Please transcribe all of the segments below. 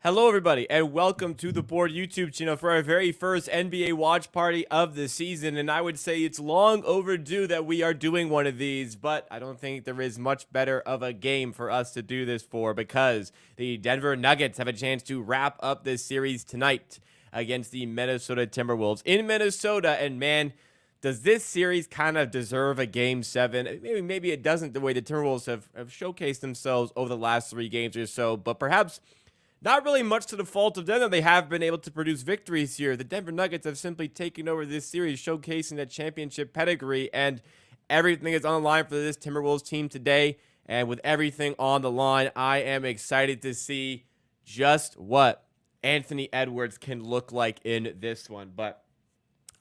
Hello, everybody, and welcome to the Board YouTube channel for our very first NBA watch party of the season. And I would say it's long overdue that we are doing one of these, but I don't think there is much better of a game for us to do this for because the Denver Nuggets have a chance to wrap up this series tonight against the Minnesota Timberwolves in Minnesota. And man, does this series kind of deserve a Game 7? Maybe it doesn't, the way the Timberwolves have showcased themselves over the last 3 games or so, but perhaps not really much to the fault of them that they have been able to produce victories here. The Denver Nuggets have simply taken over this series, showcasing that championship pedigree, and everything is on the line for this Timberwolves team today. And with everything on the line, I am excited to see just what Anthony Edwards can look like in this one. But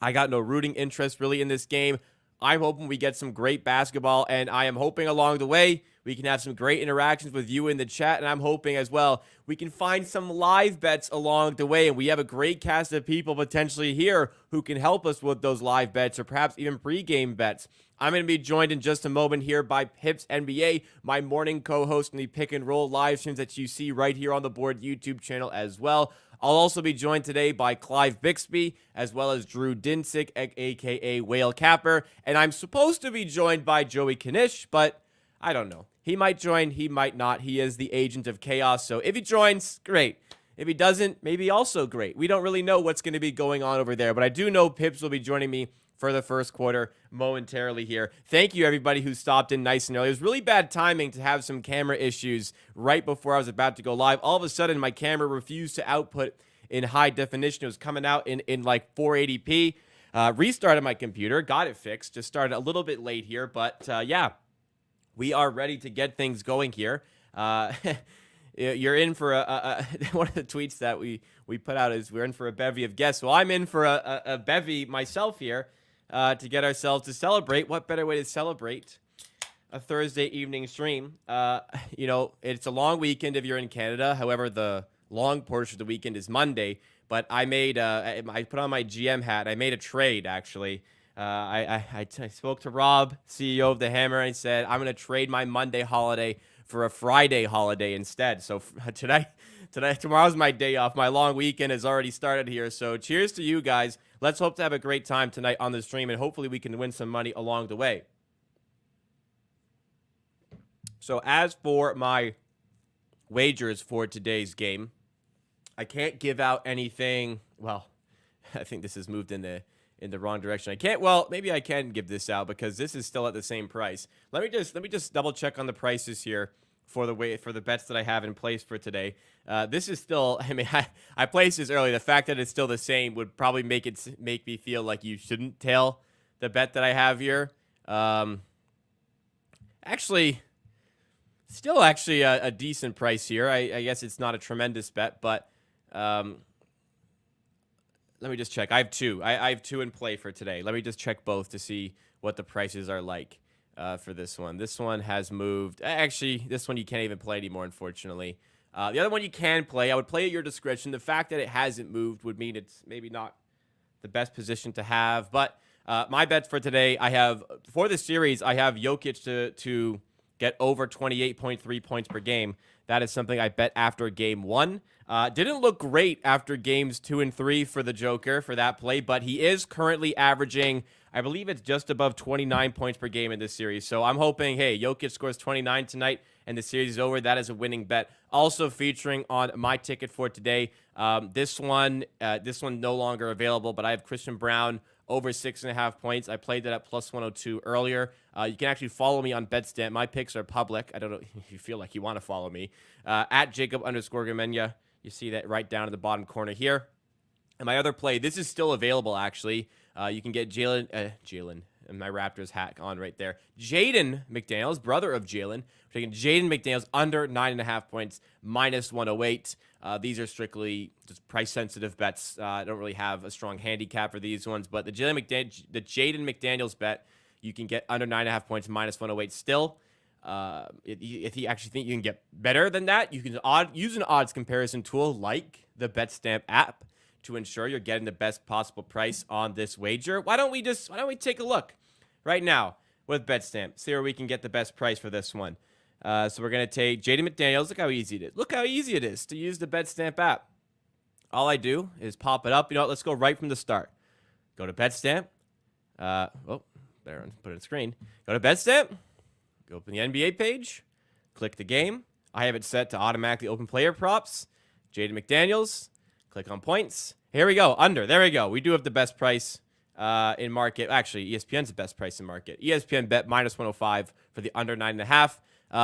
I got no rooting interest really in this game. I'm hoping we get some great basketball, and I am hoping along the way we can have some great interactions with you in the chat, and I'm hoping as well we can find some live bets along the way, and we have a great cast of people potentially here who can help us with those live bets or perhaps even pregame bets. I'm going to be joined in just a moment here by Pips NBA, my morning co-host in the Pick and Roll live streams that you see right here on the Board YouTube channel as well. I'll also be joined today by Clive Bixby, as well as Drew Dinsick, a.k.a. Whale Capper. And I'm supposed to be joined by Joey Kanish, but I don't know. He might join, he might not. He is the agent of chaos, so if he joins, great. If he doesn't, maybe also great. We don't really know what's going to be going on over there, but I do know Pips will be joining me for the first quarter momentarily here. Thank you, everybody who stopped in nice and early. It was really bad timing to have some camera issues right before I was about to go live. All of a sudden, my camera refused to output in high definition. It was coming out in like 480p. Restarted my computer, got it fixed. Just started a little bit late here, but yeah, we are ready to get things going here. You're in for one of the tweets that we put out is we're in for a bevy of guests. Well, I'm in for a bevy myself here. To get ourselves to celebrate. What better way to celebrate a Thursday evening stream? You know, it's a long weekend if you're in Canada. However, the long portion of the weekend is Monday. But I made, I put on my GM hat. I made a trade, actually. I spoke to Rob, CEO of The Hammer, and I said, I'm going to trade my Monday holiday for a Friday holiday instead. So tomorrow's my day off. My long weekend has already started here. So cheers to you guys. Let's hope to have a great time tonight on the stream, and hopefully we can win some money along the way. So as for my wagers for today's game, I can't give out anything. Well, I think this has moved in the wrong direction. I can't. Well, maybe I can give this out because this is still at the same price. Let me just double check on the prices here for the bets that I have in place for today. This is still, I mean, I placed this early. The fact that it's still the same would probably make me feel like you shouldn't tail the bet that I have here. Actually, still a decent price here. I guess it's not a tremendous bet, but let me just check. I have two. I have two in play for today. Let me just check both to see what the prices are like. For this one. This one has moved. Actually, this one you can't even play anymore, unfortunately. The other one you can play. I would play at your discretion. The fact that it hasn't moved would mean it's maybe not the best position to have. But my bets for today, for this series, I have Jokic to get over 28.3 points per game. That is something I bet after game 1. Didn't look great after games 2 and 3 for the Joker for that play, but he is currently averaging, I believe it's just above 29 points per game in this series. So I'm hoping, hey, Jokic scores 29 tonight and the series is over. That is a winning bet. Also featuring on my ticket for today, this one no longer available, but I have Christian Brown over 6.5 points. I played that at plus 102 earlier. You can actually follow me on Betstamp. My picks are public. I don't know if you feel like you want to follow me. At Jacob_Gramegna. You see that right down in the bottom corner here. And my other play, this is still available, actually. You can get Jalen, and my Raptors hat on right there. Jaden McDaniels, brother of Jalen. We're taking Jaden McDaniels under 9.5 points, minus 108. These are strictly just price-sensitive bets. I don't really have a strong handicap for these ones, but the Jaden McDaniels bet, you can get under 9.5 points, minus 108 still. If you actually think you can get better than that, you can use an odds comparison tool like the Betstamp app to ensure you're getting the best possible price on this wager. Why don't we take a look right now with Betstamp, see where we can get the best price for this one. So we're going to take Jaden McDaniels. Look how easy it is. Look how easy it is to use the BetStamp app. All I do is pop it up. You know what? Let's go right from the start. Go to BetStamp. Better put it on the screen. Go to BetStamp. Go open the NBA page. Click the game. I have it set to automatically open player props. Jaden McDaniels. Click on points. Here we go. Under. There we go. We do have the best price in market. Actually, ESPN's the best price in market. ESPN bet minus 105 for the under 9.5.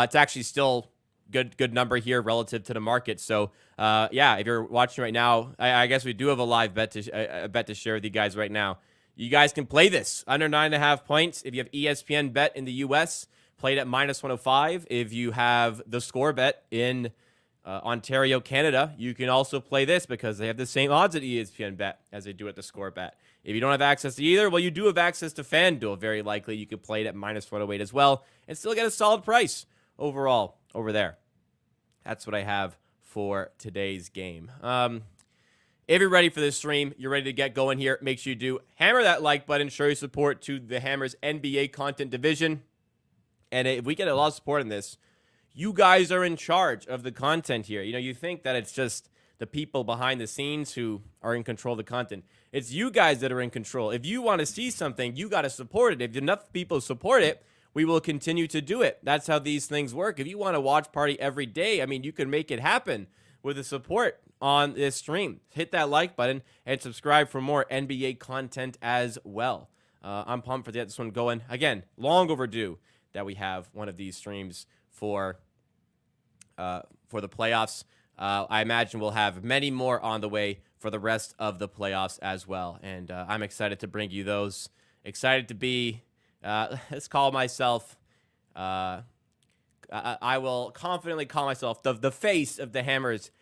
It's actually still good number here relative to the market. So, yeah, if you're watching right now, I guess we do have a live bet to share with you guys right now. You guys can play this under 9.5 points. If you have ESPN bet in the U.S., play it at minus 105. If you have the score bet in Ontario, Canada, you can also play this because they have the same odds at ESPN bet as they do at the score bet. If you don't have access to either, well, you do have access to FanDuel. Very likely you could play it at minus 108 as well and still get a solid price overall over there. That's what I have for today's game. If you're ready for this stream, you're ready to get going here, make sure you do hammer that like button, show your support to the Hammer's NBA content division. And if we get a lot of support in this, you guys are in charge of the content here. You know, you think that it's just the people behind the scenes who are in control of the content. It's you guys that are in control. If you want to see something, you got to support it. If enough people support it, we will continue to do it. That's how these things work. If you want to watch party every day, I mean, you can make it happen with the support on this stream. Hit that like button and subscribe for more NBA content as well. I'm pumped for this one going. Again, long overdue that we have one of these streams for the playoffs. I imagine we'll have many more on the way for the rest of the playoffs as well. And I'm excited to bring you those. Excited to be, let's call myself, I will confidently call myself the face of the Hammers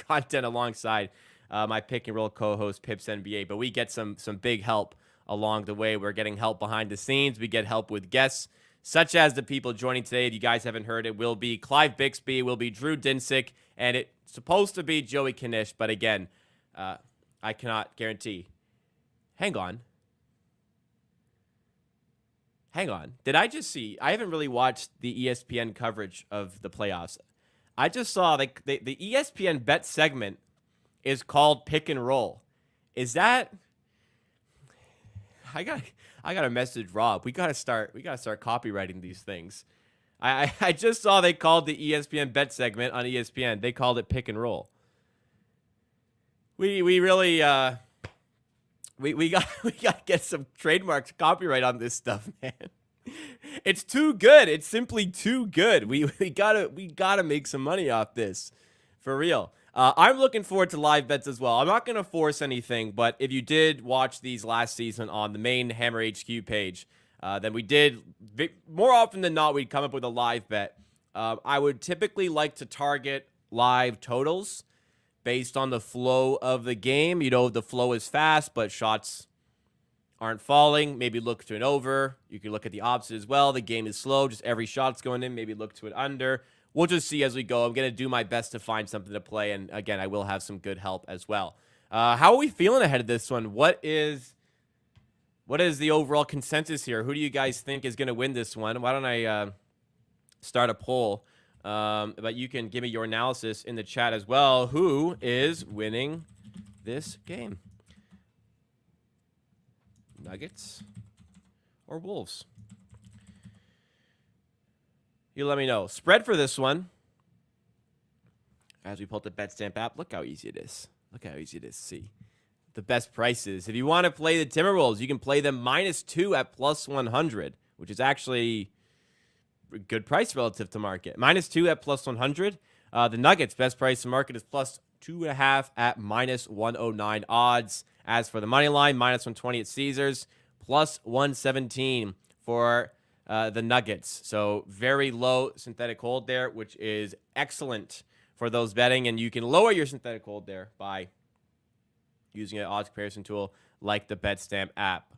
content alongside my pick and roll co-host Pips NBA. But we get some big help along the way. We're getting help behind the scenes. We get help with guests, such as the people joining today. If you guys haven't heard, it will be Clive Bixby, will be Drew Dinsick, and it's supposed to be Joey Knish. But again, I cannot guarantee. Hang on. Did I just see? I haven't really watched the ESPN coverage of the playoffs. I just saw the ESPN bet segment is called Pick and Roll. Is that? I got to message Rob. We gotta start copywriting these things. I just saw they called the ESPN bet segment on ESPN. They called it Pick and Roll. We really we got to get some trademarks, copyright on this stuff, man. It's too good. It's simply too good. We gotta make some money off this, for real. I'm looking forward to live bets as well. I'm not gonna force anything, but if you did watch these last season on the main Hammer HQ page, then we did more often than not we'd come up with a live bet. I would typically like to target live totals based on the flow of the game. You know, the flow is fast, but shots aren't falling. Maybe look to an over. You can look at the opposite as well. The game is slow. Just every shot's going in. Maybe look to an under. We'll just see as we go. I'm going to do my best to find something to play. And again, I will have some good help as well. How are we feeling ahead of this one? What is the overall consensus here? Who do you guys think is going to win this one? Why don't I start a poll? But you can give me your analysis in the chat as well. Who is winning this game? Nuggets or Wolves? You let me know. Spread for this one. As we pull up the BetStamp app, look how easy it is. Look how easy it is to see. The best prices. If you want to play the Timberwolves, you can play them -2 at +100, which is actually a good price relative to market. -2 at +100. The Nuggets, best price in market is +2.5 at -109 odds. As for the money line, -120 at Caesars, +117 for the Nuggets. So very low synthetic hold there, which is excellent for those betting. And you can lower your synthetic hold there by using an odds comparison tool like the BetStamp app.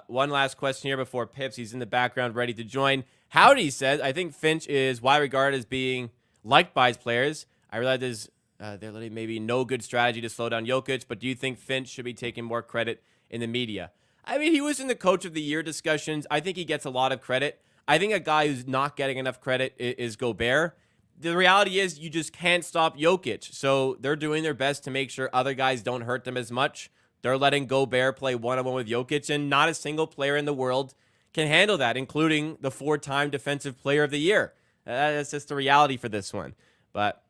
One last question here before Pips. He's in the background ready to join. Howdy says, I think Finch is why regarded as being liked by his players. I realize there's maybe no good strategy to slow down Jokic, but do you think Finch should be taking more credit in the media? I mean, he was in the Coach of the Year discussions. I think he gets a lot of credit. I think a guy who's not getting enough credit is Gobert. The reality is you just can't stop Jokic. So they're doing their best to make sure other guys don't hurt them as much. They're letting Gobert play one-on-one with Jokic, and not a single player in the world can handle that, including the 4-time Defensive Player of the Year. That's just the reality for this one. But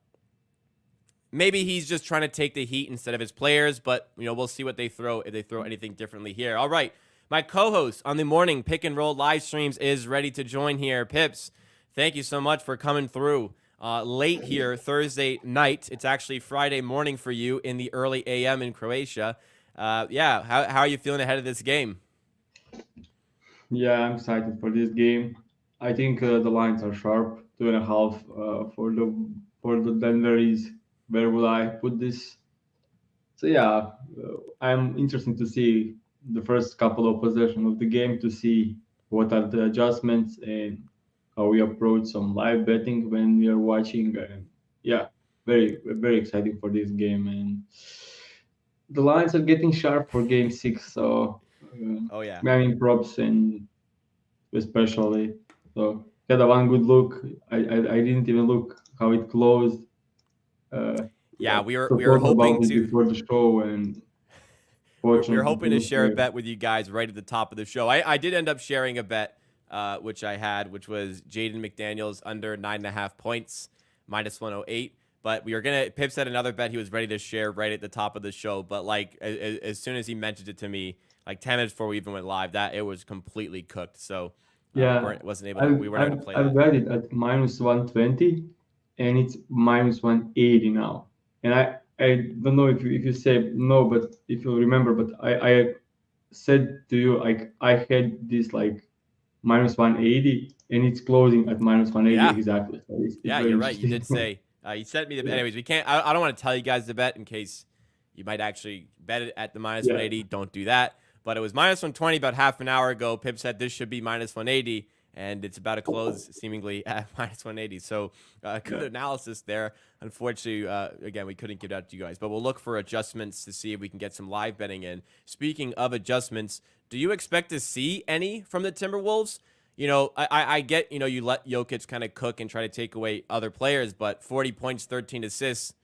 maybe he's just trying to take the heat instead of his players, but we'll see what they throw, if they throw anything differently here. All right, my co-host on the morning pick and roll live streams is ready to join here. Pips, thank you so much for coming through late here Thursday night. It's actually Friday morning for you in the early AM in Croatia. How are you feeling ahead of this game? Yeah, I'm excited for this game. I think the lines are sharp, 2.5 for the Denveries. Where would I put this? So yeah, I'm interested to see the first couple of possessions of the game to see what are the adjustments and how we approach some live betting when we are watching. And yeah, very exciting for this game. And the lines are getting sharp for Game 6. So Oh, yeah. I mean props and especially. So had a one good look. I didn't even look how it closed. Yeah, Yeah, we were so we were thought hoping about it to before the show, and we were fortunately hoping to couldn't share a play. bet with you guys right at the top of the show. I did end up sharing a bet, which I had, which was Jaden McDaniels under 9.5 points, minus 108. But Pips had another bet he was ready to share right at the top of the show. But like as soon as he mentioned it to me, like 10 minutes before we even went live, that it was completely cooked. So Yeah, we weren't able to play I've that. got it at minus 120, and it's minus 180 now. And I don't know if you say no, but if you remember, but I said to you like I had this like minus 180, and it's closing at minus 180 Yeah, exactly. So it's yeah, very you're right. You interesting. did say you sent me the. Yeah, Anyways, we can't. I don't want to tell you guys the bet in case you might actually bet it at the minus yeah, 180. Don't do that. But it was minus 120 about half an hour ago. Pip said this should be minus 180, and it's about to close seemingly at minus 180. So good yeah. analysis there. Unfortunately, again, we couldn't get out to you guys, but we'll look for adjustments to see if we can get some live betting in. Speaking of adjustments, do you expect to see any from the Timberwolves? I get, you let Jokic kind of cook and try to take away other players, but 40 points, 13 assists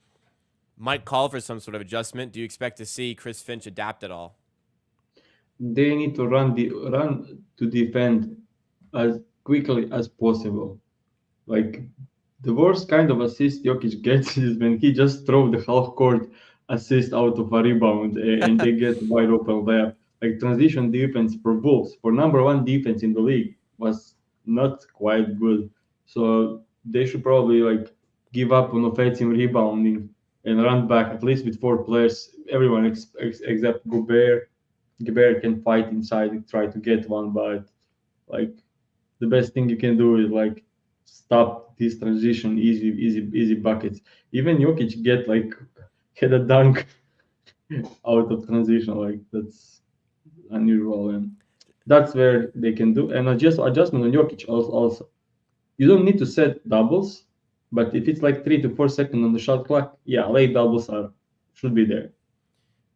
might call for some sort of adjustment. Do you expect to see Chris Finch adapt at all? They need to run to defend as quickly as possible. Like the worst kind of assist Jokic gets is when he just throw the half court assist out of a rebound and they get wide open there. Like transition defense for Bulls, for number one defense in the league, was not quite good. So they should probably like give up on offensive rebounding and run back at least with four players. Everyone except Gobert. Gobert can fight inside and try to get one, but like the best thing you can do is like stop this transition, easy buckets. Even Jokic get like had a dunk out of transition, like that's unusual, and that's where they can do and adjustment on Jokic also. You don't need to set doubles, but if it's like 3 to 4 seconds on the shot clock, yeah, late doubles are should be there.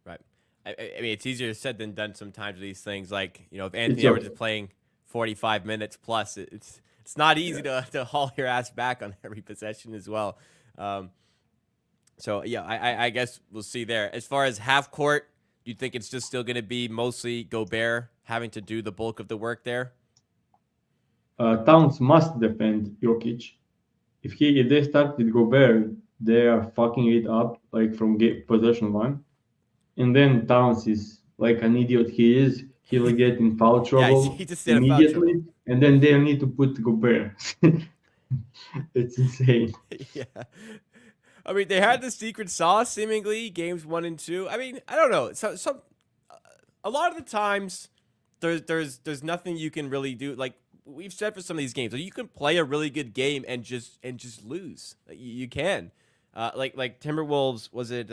Right. I mean, it's easier said than done sometimes with these things. Like, if It's Anthony your Edwards is playing 45 minutes plus, it's not easy to haul your ass back on every possession as well. Um, so, yeah, I guess we'll see there. As far as half court, do you think it's just still going to be mostly Gobert having to do the bulk of the work there? Towns must defend Jokic. If they start with Gobert, they are fucking it up like from possession one. And then Towns is like an idiot he is. He will get in foul Yeah, trouble he just did a foul trouble. immediately, and then they need to put Gobert. It's insane. Yeah. I mean, they had the secret sauce seemingly games 1 and 2. I mean, I don't know. A lot of the times there's nothing you can really do. Like we've said for some of these games, like, you can play a really good game and just lose. Like, you can. Like Timberwolves, was it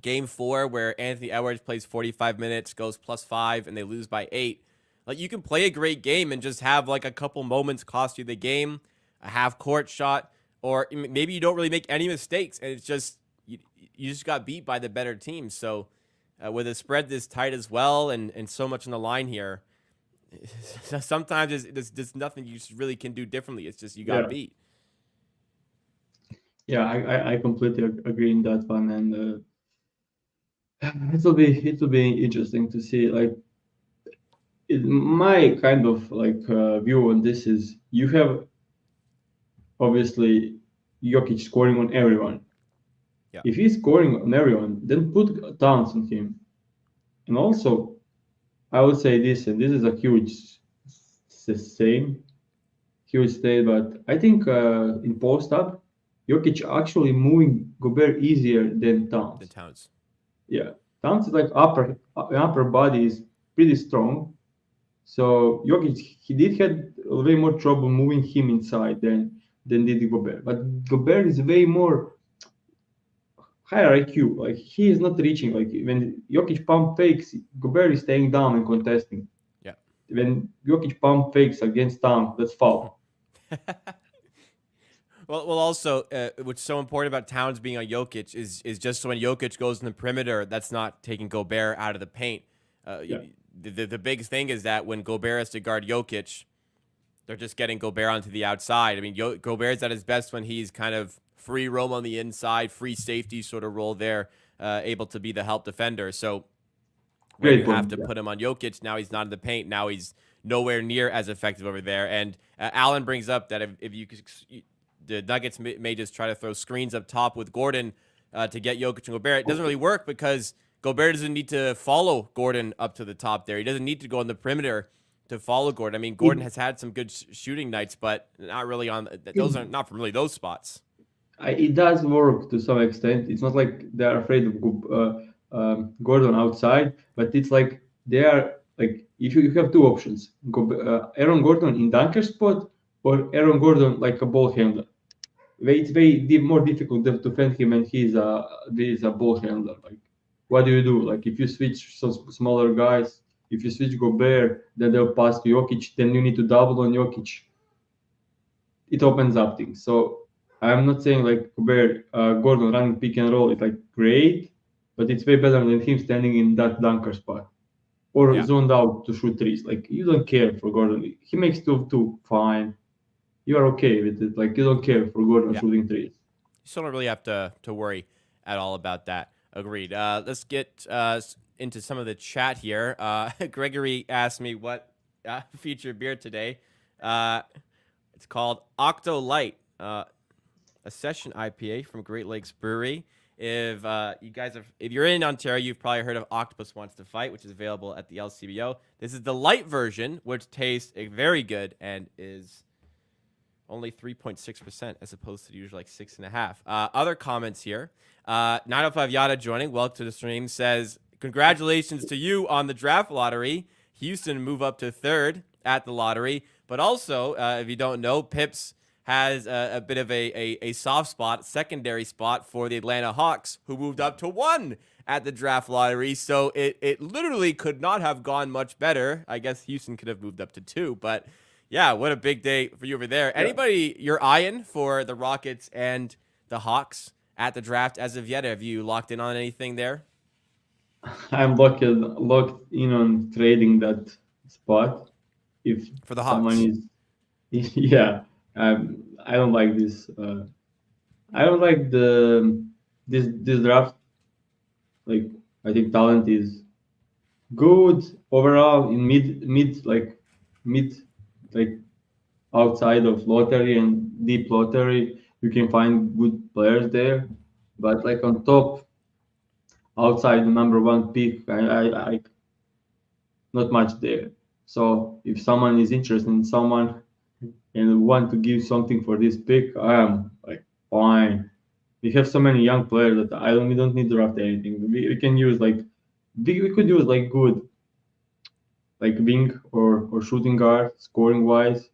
game 4 where Anthony Edwards plays 45 minutes, goes +5, and they lose by 8. Like, you can play a great game and just have like a couple moments cost you the game, a half court shot, or maybe you don't really make any mistakes, and it's just you just got beat by the better team. So with a spread this tight as well, and so much on the line here, Sometimes there's nothing you really can do differently. It's just you got Yeah, beat. yeah, I completely agree in that one, and it will be interesting to see. Like my kind of like view on this is you have obviously Jokic scoring on everyone. Yeah. If he's scoring on everyone, then put Towns on him. And also, I would say this, and this is a same, huge state, but I think in post up, Jokic actually moving Gobert easier than The Towns. Towns. Yeah, Towns like upper body is pretty strong. So Jokic he did had way more trouble moving him inside than did Gobert. But Gobert is way more higher IQ. Like he is not reaching. Like when Jokic pump fakes, Gobert is staying down and contesting. Yeah. When Jokic pump fakes against Town, that's foul. Well, also, what's so important about Towns being on Jokic is just so when Jokic goes in the perimeter, that's not taking Gobert out of the paint. Yeah, The big thing is that when Gobert has to guard Jokic, they're just getting Gobert onto the outside. I mean, Gobert's at his best when he's kind of free roam on the inside, free safety sort of role there, able to be the help defender. So when great you have point. to Yeah, put him on Jokic, now he's not in the paint. Now he's nowhere near as effective over there. And Allen brings up that if you could, the Nuggets may just try to throw screens up top with Gordon to get Jokic and Gobert. It doesn't really work because Gobert doesn't need to follow Gordon up to the top there. He doesn't need to go on the perimeter to follow Gordon. I mean, Gordon it, has had some good shooting nights, but not really on those it are not from really those spots. it does work to some extent. It's not like they're afraid of Gordon outside, but it's like they are like if you have two options: Aaron Gordon in dunker spot or Aaron Gordon like a ball handler. It's way more difficult to defend him when he's a ball handler. Like, what do you do? Like, if you switch some smaller guys, if you switch Gobert, then they'll pass to Jokic. Then you need to double on Jokic. It opens up things. So I'm not saying like Gordon running pick and roll is like great, but it's way better than him standing in that dunker spot or Yeah, zoned out to shoot threes. Like you don't care for Gordon. He makes 2 of 2 fine. You are okay with it. Like you don't care for Gordon yeah. shooting threes. You still don't really have to worry at all about that. Agreed. Let's get into some of the chat here. Gregory asked me what featured beer today. Uh, it's called Octo Light, a session IPA from Great Lakes Brewery. If you're in Ontario, you've probably heard of Octopus Wants to Fight, which is available at the LCBO. This is the light version, which tastes very good and is only 3.6% as opposed to usually like 6.5. Other comments here. 905 Yada joining. Welcome to the stream. Says, congratulations to you on the draft lottery. Houston move up to third at the lottery. But also, if you don't know, Pips has a bit of a soft spot, secondary spot for the Atlanta Hawks, who moved up to 1 at the draft lottery. So it literally could not have gone much better. I guess Houston could have moved up to 2, but yeah, what a big day for you over there. Yeah. Anybody you're eyeing for the Rockets and the Hawks at the draft as of yet? Have you locked in on anything there? I'm locked in on trading that spot. If For the someone Hawks. is, yeah, I don't like this. I don't like this draft. Like I think talent is good overall in mid like outside of lottery and deep lottery. You can find good players there, but like on top outside the number one pick, I not much there. So if someone is interested in someone and want to give something for this pick, I am like fine. We have so many young players that we don't need to draft anything. We can use like we could use like good like wing or shooting guard scoring wise.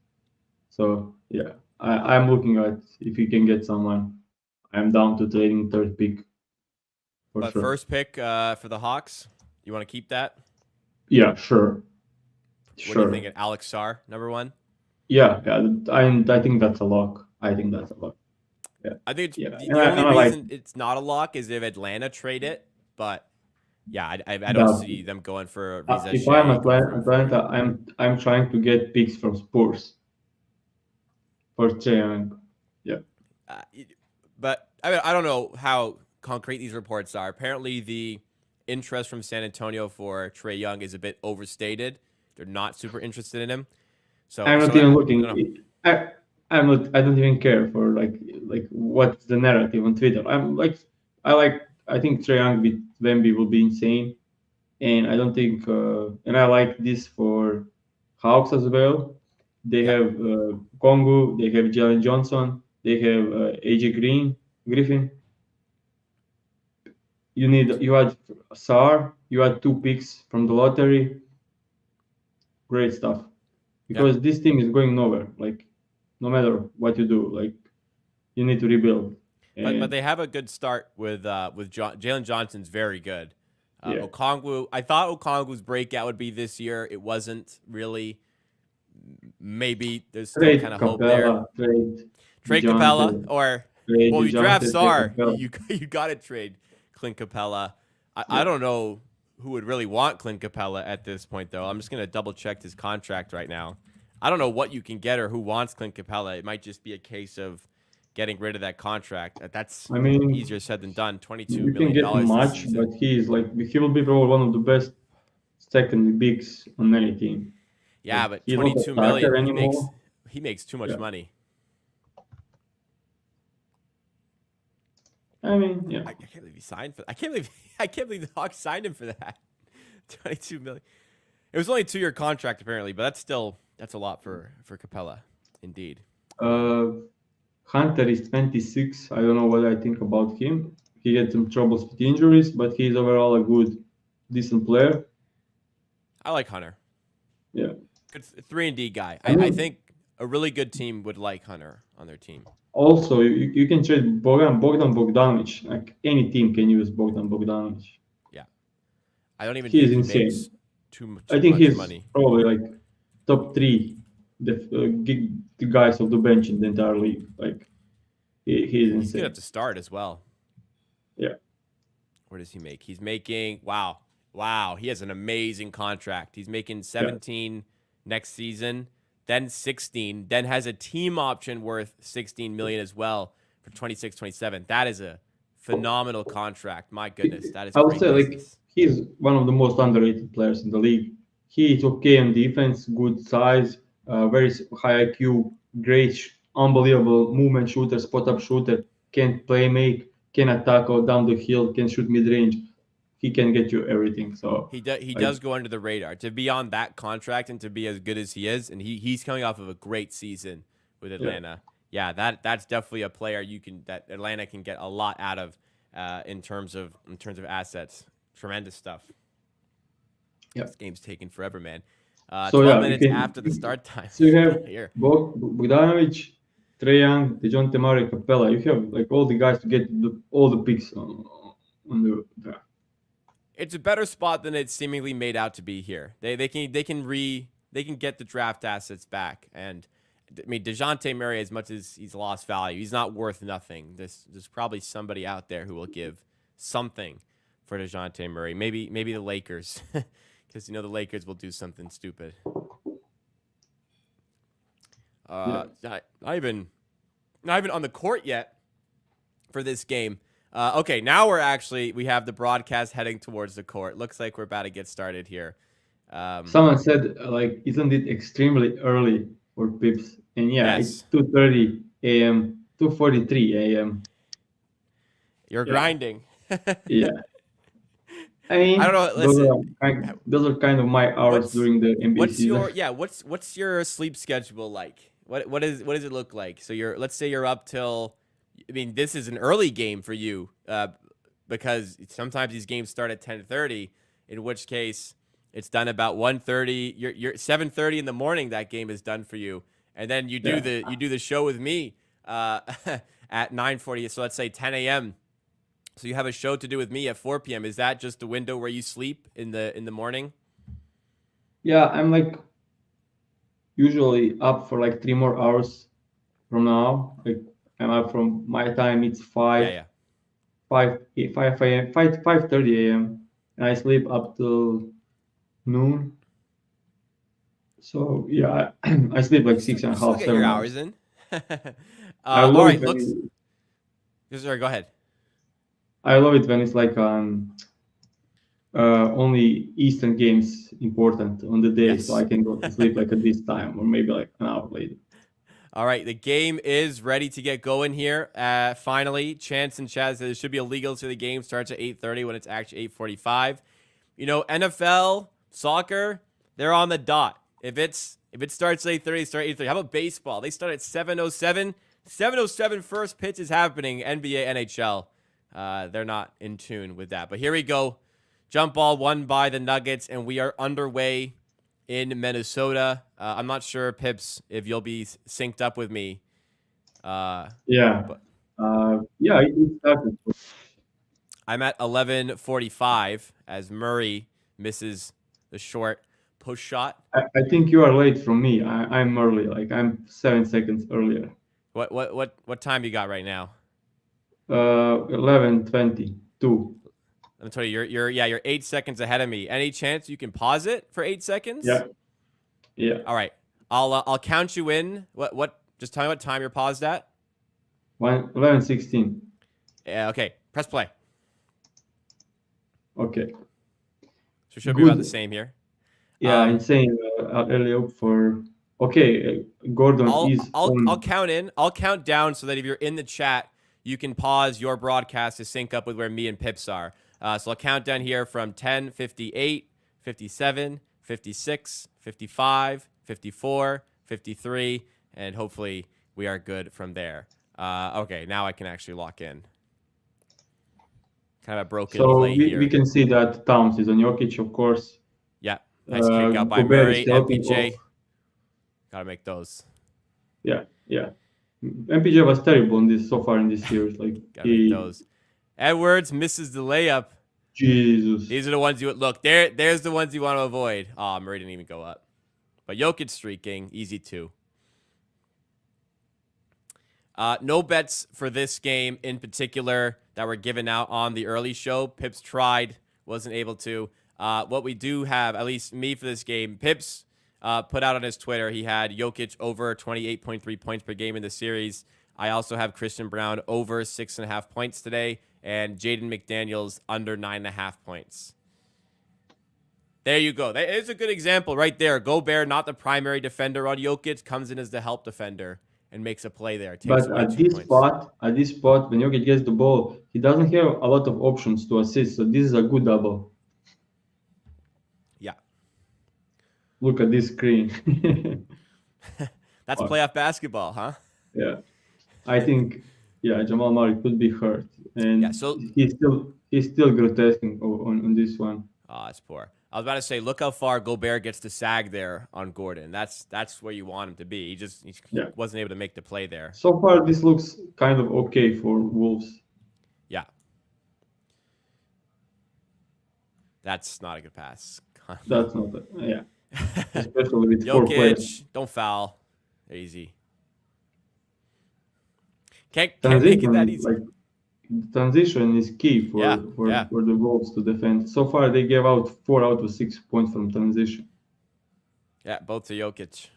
So yeah, I'm looking at if we can get someone. I'm down to trading third pick for But sure. first pick for the Hawks, you want to keep that? Yeah, sure, What do you sure. think? Alex Sarr, number 1? Yeah, yeah. I think that's a lock. I think that's a lock. Yeah, I think yeah. the And the I, only and I like reason it's not a lock is if Atlanta trade it, but Yeah, I don't That see them going for if Riza I'm Shea, going for Atlanta, I'm trying to get picks from Spurs for Trae Young. Yeah, uh, but I don't know how concrete these reports are. Apparently, the interest from San Antonio for Trae Young is a bit overstated. They're not super interested in him. So, I'm not so even I don't know. looking. I'm not. I don't even care for like what's the narrative on Twitter. I think Trae Young with Wemby will be insane, and I don't think. And I like this for Hawks as well. They Yeah, have Kongu. They have Jalen Johnson. They have AJ Griffin. You had Sar. You had two picks from the lottery. Great stuff. yeah. Because this team is going nowhere. Like no matter what you do, like you need to rebuild. But And they have a good start with Jalen Johnson's very good. yeah, Okongwu, I thought Okongwu's breakout would be this year. It wasn't really. Maybe there's still kind trade of hope there. Capella, trade Trade Capella, Dejounte, or trade well, you draft Dejounte, trade Sar, Capella. you got to trade Clint Capella. I Yeah, don't know who would really want Clint Capella at this point, though. I'm just gonna double check his contract right now. I don't know what you can get or who wants Clint Capella. It might just be a case of getting rid of that contract. That's I mean easier said than done. $22 you can million get this much, season. but he will be probably one of the best second bigs on any team. Yeah, Like but he's not a 22 million, starter anymore. he makes too much Yeah, money. I mean yeah. I can't believe he signed for. I can't believe I can't believe the Hawks signed him for that. 22 million. It was only a 2-year contract apparently, but that's a lot for Capella, indeed. Uh, Hunter is 26. I don't know what I think about him. He had some troubles with injuries, but he's overall a good, decent player. I like Hunter. Yeah. Good 3-and-D guy. I I mean, think a really good team would like Hunter on their team. also you can trade Bogdan Bogdanovic. Like any team can use Bogdan Bogdanovic. Yeah, I don't even He is think he makes insane. I too think much he's money. probably like top three the guys of the bench in the entire league. Like he is He's good insane. at the start as well. Yeah. What does he make? He's making wow. He has an amazing contract. He's making Yeah. 17 next season, then 16, then has a team option worth 16 million as well for 26, 27. That is a phenomenal contract. My goodness, that is I would great say like business. he's one of the most underrated players in the league. He is okay on defense, good size, very high IQ, great, unbelievable movement shooter, spot up shooter, can play make, can attack or down the hill, can shoot mid range. He can get you everything. So He like does go under the radar to be on that contract and to be as good as he is, and he's coming off of a great season with yeah, Atlanta. Yeah, that's definitely a player that Atlanta can get a lot out of in terms of assets. Tremendous stuff. yeah. This game's taking forever, man. So 12 yeah, you minutes can. after the start time. So you have Here, Bogdanovic, Trae Young, Dejounte Murray, Capella. You have like all the guys to get all the picks on the draft. it's a better spot than it's seemingly made out to be here. They can get the draft assets back. And I mean, DeJounte Murray, as much as he's lost value, he's not worth nothing. There's probably somebody out there who will give something for DeJounte Murray. Maybe the Lakers, because the Lakers will do something stupid. Yeah. Not even on the court yet for this game. Okay, now we have the broadcast heading towards the court. Looks like we're about to get started here. Someone said like, isn't it extremely early for Pips? And yeah, it's Yes, 2:30 a.m., 2:43 a.m. you're Yeah, grinding. yeah. I I don't mean, know. Listen, those are kind of my hours what's during the NBA what's season. your what's your sleep schedule like? What does it look like? So let's say you're up till. I mean, this is an early game for you because sometimes these games start at 10:30. In which case, it's done about 1:30. You're 7:30 in the morning. That game is done for you, and then you do Yeah, the show with me at 9:40. So let's say 10 a.m. So you have a show to do with me at 4 p.m. Is that just the window where you sleep in the morning? yeah. I'm like usually up for like 3 more hours from now. Like I'm up from my time. It's Yeah, yeah. 5 a.m. 5:30 a.m. and I sleep up till noon. So yeah, I sleep You like still, six and you a still half, get your 7 hours. hours in. I All love it right, when looks. Sorry, go ahead. I love it when it's like only Eastern games important on the day, so I Yes. can go to sleep like at this time or maybe like an hour later. All right, the game is ready to get going here. Finally, Chance and Chaz said it should be illegal, so the game starts at 8:30 when it's actually 8:45. You know, NFL, soccer, they're on the dot. If it starts at 8:30, start at 8:30. How about baseball? They start at 7:07. 7:07 first pitch is happening. NBA, NHL. They're not in tune with that. But here we go. Jump ball won by the Nuggets, and we are underway in Minnesota. I'm not sure, Pips, if you'll be synced up with me. Yeah, But yeah, it started. I'm at 11:45 as Murray misses the short post shot. I think you are late from me. I'm early, like I'm 7 seconds earlier. What time you got right now? 11:22. Let me tell you, you're 8 seconds ahead of me. Any chance you can pause it for 8 seconds? Yeah, yeah. All right, I'll count you in. What? Just tell me what time you're paused at. 11:16. Yeah, okay. Press play. Okay, So it should be about the good. same here. Yeah, Um, insane early up for. Okay, Gordon is I'll on. count in. I'll count down so that if you're in the chat, you can pause your broadcast to sync up with where me and Pips are. So I'll count down here from 10, 58, 57, 56, 55, 54, 53, and hopefully we are good from there. Okay, now I can actually lock in. Kind of a broken So play we here. can see that Towns is on Jokic, of course. Yeah, nice kick out by Gobert is Murray. helping off. MPJ. Gotta make those. Yeah, yeah. MPJ was terrible in this so far in this series. Like Gotta make he, those. Edwards misses the layup. Jesus. These are the ones you would look. There's the ones you want to avoid. Oh, Murray didn't even go up. But Jokic streaking, easy two. No bets for this game in particular that were given out on the early show. Pips tried, wasn't able to. What we do have, at least me for this game, Pips put out on his Twitter, he had Jokic over 28.3 points per game in the series. I also have Christian Brown over 6.5 points today, and Jaden McDaniels under 9.5 points. There you go. That is a good example right there. Gobert, not the primary defender on Jokic, comes in as the help defender and makes a play there. Takes But away 2 points. at this spot, when Jokic gets the ball, he doesn't have a lot of options to assist. So this is a good double. Yeah. Look at this screen. That's Wow. playoff basketball, huh? Yeah, I think Jamal Murray could be hurt, and Yeah, so he's still grotesque on this one. that's poor. I was about to say, look how far Gobert gets to sag there on Gordon. That's where you want him to be. He Yeah. wasn't able to make the play there. So far, this looks kind of okay for Wolves. Yeah. That's not a good pass. That's not yeah, especially with 4 players. Jokic, don't foul. Easy. Can't make it Transition, that easy. like transition is key for Yeah, for, yeah. for the Wolves to defend. So far, they gave out 4 out of 6 points from transition. Yeah, both to Jokic.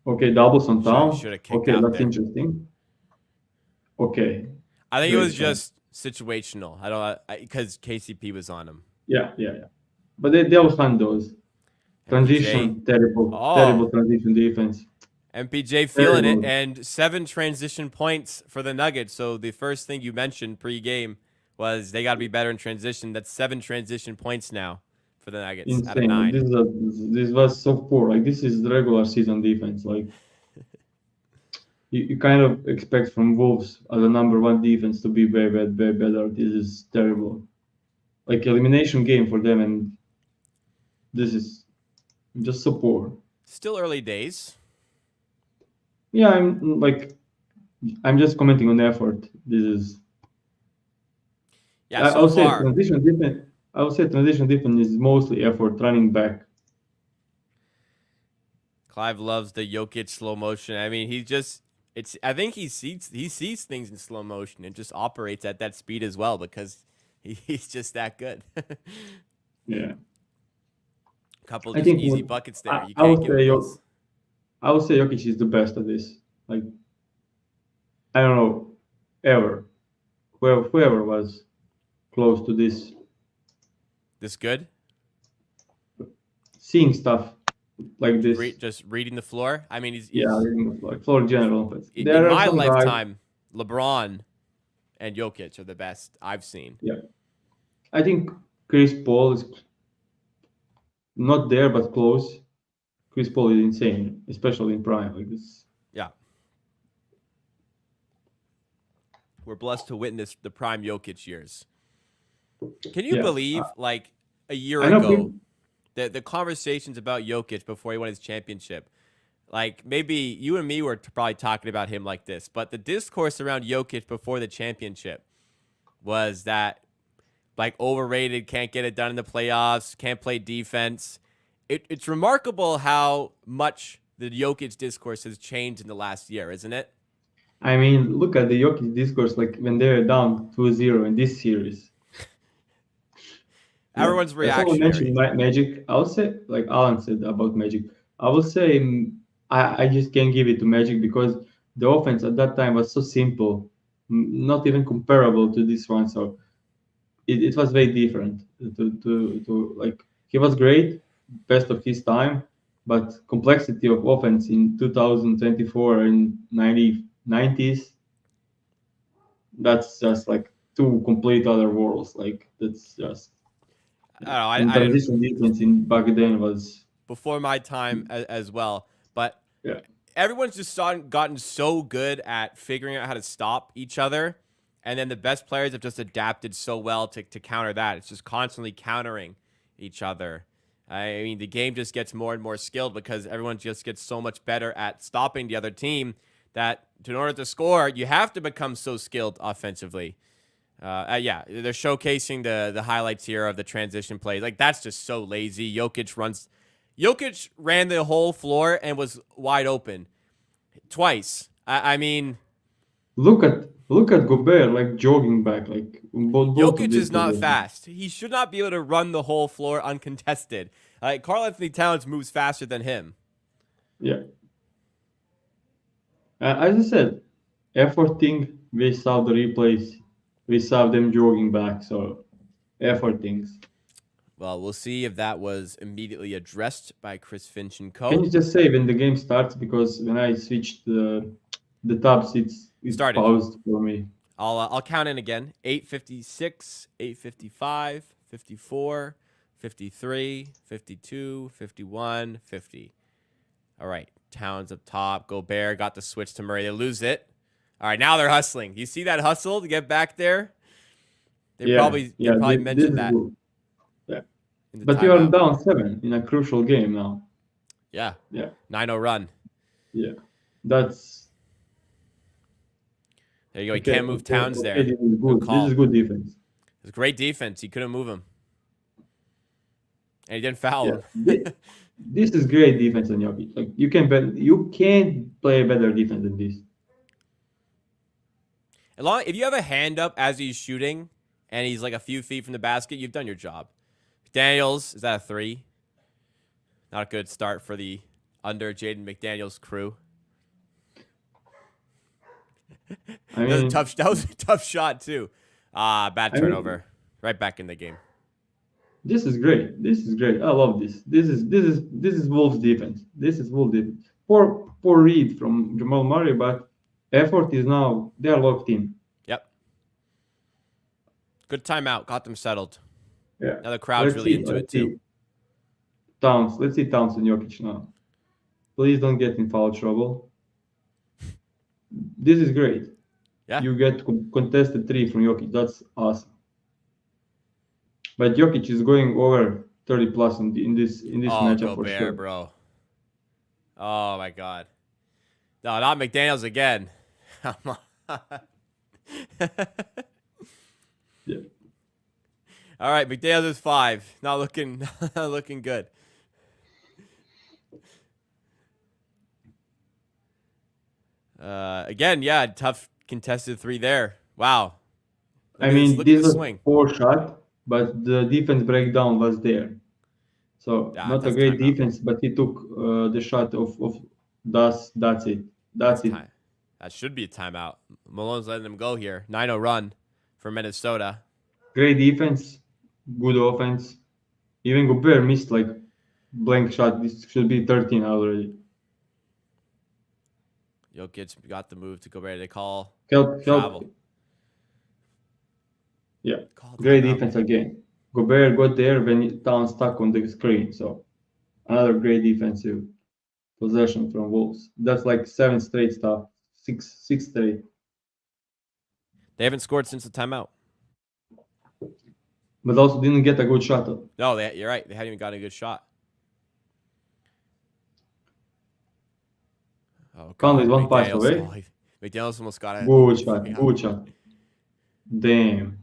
Okay, doubles on Town. Should have kicked Okay, out that's there. interesting. Okay, I think it great was shot. just situational. I don't because KCP was on him. Yeah. But they'll hunt those. Transition, MPJ. terrible transition defense. MPJ feeling it, Terrible. and 7 transition points for the Nuggets. So the first thing you mentioned pre-game was they got to be better in transition. That's 7 transition points now for the Nuggets out of Insane. 9. This was so poor. Like this is the regular season defense. Like you kind of expect from Wolves as a number 1 defense to be way better. This is terrible. Like elimination game for them, and this is just so poor. Still early days. Yeah, I'm just commenting on the effort. This is Yeah, so I'll say far. transition defense. I would say transition defense is mostly effort running back. Clive loves the Jokic slow motion. I mean, I think he sees things in slow motion and just operates at that speed as well because He's just that good. Yeah. Couple I just think easy what buckets there. You I can't would give him those. I would say Jokic is the best at this. Like I don't know ever whoever was close to this This good? seeing stuff like this. Just reading the floor. I mean, Yeah, like for general offense. in There are my some guys. lifetime, LeBron and Jokic are the best I've seen. Yeah, I think Chris Paul is not there but close. Chris Paul is insane, especially in prime like this. Yeah. We're blessed to witness the prime Jokic years. Can you Yeah, believe, like, a year I know ago, people. the conversations about Jokic before he won his championship, like, maybe you and me were probably talking about him like this, but the discourse around Jokic before the championship was that, like, overrated, can't get it done in the playoffs, can't play defense. It's remarkable how much the Jokic discourse has changed in the last year, isn't it? I mean, look at the Jokic discourse like when they're down 2-0 in this series. Yeah, Everyone's someone mentioned reactionary. Magic. I would say, like Alan said about Magic, I would say I just can't give it to Magic because the offense at that time was so simple, not even comparable to this one. So it was very different. To like he was great, best of his time, but complexity of offense in 2024 and 90s, that's just like two complete other worlds. Like that's just I don't know. and I didn't transition defense in back then was before my time as well, but yeah. everyone's just gotten so good at figuring out how to stop each other, and then the best players have just adapted so well to counter that. It's just constantly countering each other. I mean, the game just gets more and more skilled because everyone just gets so much better at stopping the other team that in order to score, you have to become so skilled offensively. Yeah, they're showcasing the highlights here of the transition plays. Like, that's just so lazy. Jokic ran the whole floor and was wide open twice. I mean, Look at Gobert like jogging back like both of Jokic these is not possessions. fast. He should not be able to run the whole floor uncontested. Karl Anthony Towns moves faster than him. Yeah, as I said, effort thing we saw the replays, we saw them jogging back. So effort things. Well, we'll see if that was immediately addressed by Chris Finch and Can Co. you just say when the game starts because when I switched the tabs, it's Started. paused for me. I'll count in again. 8:56, 8:55, 54, 53, 52, 51, 50. All right. Towns up top. Gobert got the switch to Murray. They lose it. All right, now they're hustling. You see that hustle to get back there? They Yeah, probably they yeah, probably this mentioned is that good. Yeah, in the but you are timeout. down 7 in a crucial game now. Yeah. Yeah, 9-0 run. yeah, that's There you go. He okay. can't move Okay, Towns okay, there. this is Good good. This is call. good defense. It was great defense. He couldn't move him. And he didn't foul Yeah, him. this is great defense on Jokic. Like you can't play better defense than this. If you have a hand up as he's shooting and he's like a few feet from the basket, you've done your job. McDaniels, is that a 3? Not a good start for the under Jaden McDaniels crew. I That was a mean, tough shot too. Bad I mean, turnover. Right back in the game. this is great. This is great. I love this. This is Wolves defense. This is Wolves defense. Poor read from Jamal Murray, but effort is now they are locked in. Yep. Good timeout. Got them settled. Yeah. Now the crowd's Let's really see. into it Let's too. see. Towns. Let's see Towns and Jokic now. Please don't get in foul trouble. This is great. Yeah. You get contested 3 from Jokic. That's awesome. But Jokic is going over 30 plus in this Oh, matchup for sure. Gobert, bro. Oh my God. No, not McDaniels again. Yeah. All right, McDaniels is 5. Not looking good. Again, yeah, tough contested 3 there. Wow. I mean, Look at this this was swing. poor shot, but the defense breakdown was there. So Yeah, not a that's great timeout. defense, but he took the shot of that's it. That's That's it. time. That should be a timeout. Malone's letting them go here. 9-0 run for Minnesota. Great defense, good offense. Even Gobert missed like blank shot. This should be 13 already. Jokic got the move to go ready to call Help. travel. Yeah, Call great timeout. defense again. Gobert got there when Town stuck on the screen. So another great defensive possession from Wolves. That's like seven straight stuff. Six straight. They haven't scored since the timeout. But also didn't get a good shot. No, you're right. They hadn't even gotten a good shot. Oh, Conley is God. one pass McDaniels. away. Oh, McDaniels almost got it. Good shot. Good shot. Damn.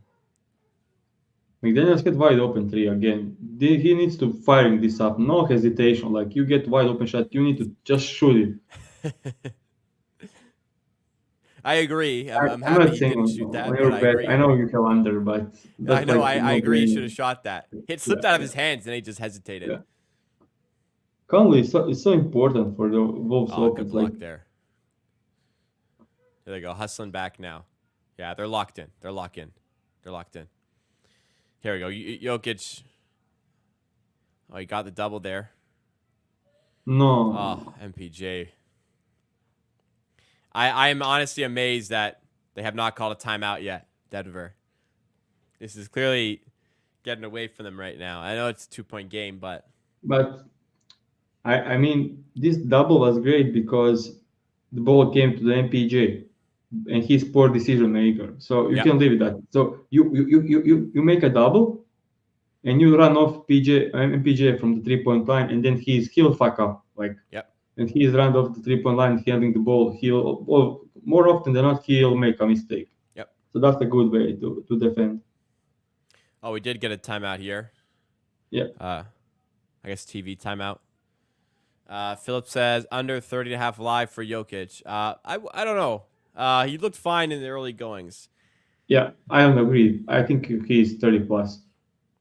McDaniels get wide open three again. He needs to firing this up. No hesitation. Like you get wide open shot, you need to just shoot it. I agree. I'm I'm happy not he saying didn't shoot on that, but your I bet. agree. I know you have under, but I that's know. like I no agree. He should brainer. have shot that. It slipped Yeah, out of yeah. his hands, and he just hesitated. Yeah. Conley is so important for the Wolves Oh, good offense. Like block there. There they go. Hustling back now. Yeah, they're locked in. They're locked in. They're locked in. Here we go. Jokic. Oh, he got the double there. Oh, no, MPJ. I am honestly amazed that they have not called a timeout yet, Denver. This is clearly getting away from them right now. I know it's a 2-point game, but but I mean this double was great because the ball came to the MPJ and he's poor decision maker. So you yep, can live with that. So you make a double and you run off MPJ from the 3 point line and then he'll fuck up like yep. and he's run off the 3 point line having the ball. Well, more often than not he'll make a mistake. Yep. So that's a good way to defend. Oh, we did get a timeout here. Yeah. I guess TV timeout. Philip says under 30.5 live for Jokic. I don't know. He looked fine in the early goings. Yeah, I don't agree. I think he's 30 plus.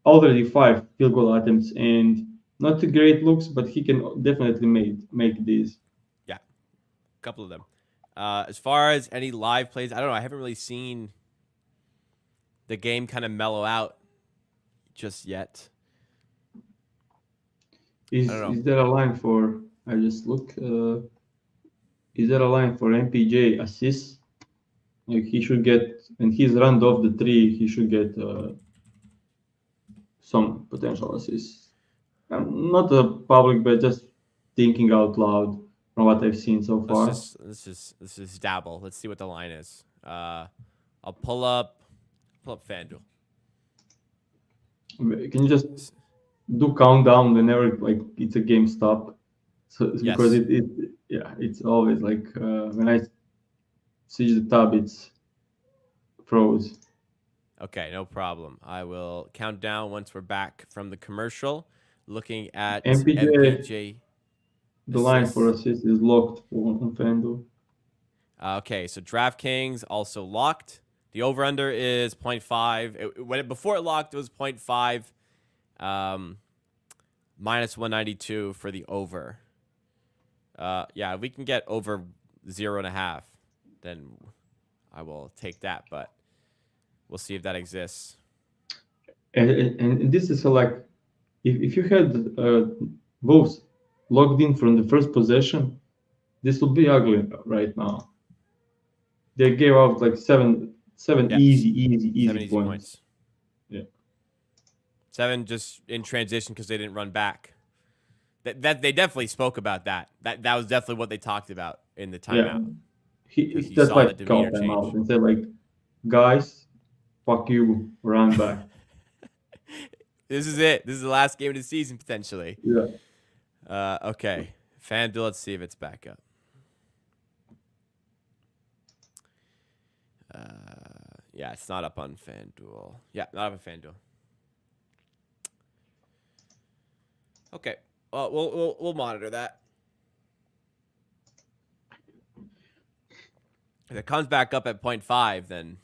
Already 5 field goal attempts and not the great looks, but he can definitely make these. Yeah, a couple of them. As far as any live plays, I don't know. I haven't really seen the game kind of mellow out just yet. I don't know. Is there a line for? I just look. Is there a line for MPJ assists? Like he should get, and he's run off the three. He should get some potential assists. I'm not a public, but just thinking out loud from what I've seen so far. Let's just dabble. Let's see what the line is. I'll pull up FanDuel. Can you just do countdown whenever like it's a game stop? So Yes. because it's always like when I switch the tab, it's froze. Okay, no problem. I will count down once we're back from the commercial. Looking at MPJ, MPJ. the line for assists. assist is locked on FanDuel. Okay, so DraftKings also locked. The over/under is 0.5. Before it locked, it was 0.5. Minus 192 for the over. Yeah, if we can get over 0.5, then I will take that. But we'll see if that exists. And this is like if you had Wolves logged in from the first possession, this would be ugly right now. They gave out like seven Yeah, easy 7 easy points. Yeah. 7 just in transition because they didn't run back. That they definitely spoke about that. That was definitely what they talked about in the timeout. He You just saw the like demeanor called them out change. and said like, guys, fuck you, run back. This is it. This is the last game of the season potentially. Yeah. Okay. FanDuel, let's see if it's back up. Yeah, it's not up on FanDuel. Yeah, not up on FanDuel. Okay. Well, we'll monitor that. If it comes back up at 0.5, then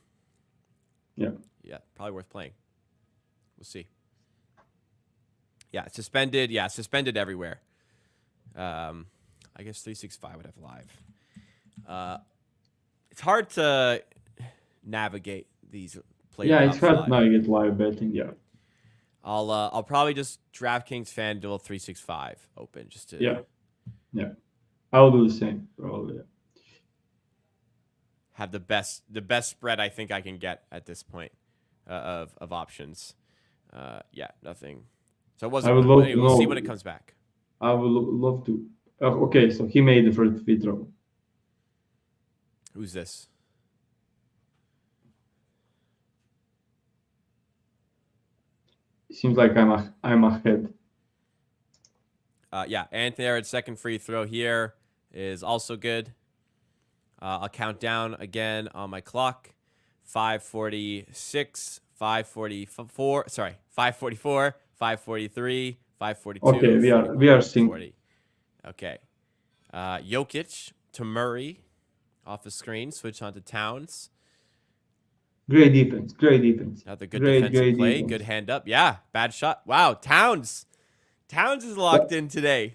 Yeah. yeah, probably worth playing. We'll see. Yeah, suspended. Yeah, suspended everywhere. I guess 365 would have live. It's hard to navigate these player Yeah, it's props hard live. now you get live betting. Yeah. I'll probably just DraftKings FanDuel 365 open just to Yeah. I'll do the same probably. Yeah. have the best spread I think I can get at this point of options. Yeah, nothing. So it I wasn't. would love to We'll see know. when it comes back. I would love to. Okay, so he made the first free throw. Who's this? Seems like I'm ahead. Yeah, Anthony Edwards' second free throw here is also good. I'll count down again on my clock. 5:46, 5:44. Sorry, 5:44, 5:43, 5:42. Okay, we are synced. 40. Okay. Jokic to Murray off the screen. Switch on to Towns. Great defense. Great defense. Another good great defensive play. defense. Good hand up. Yeah, bad shot. Wow, Towns. Towns is locked in today.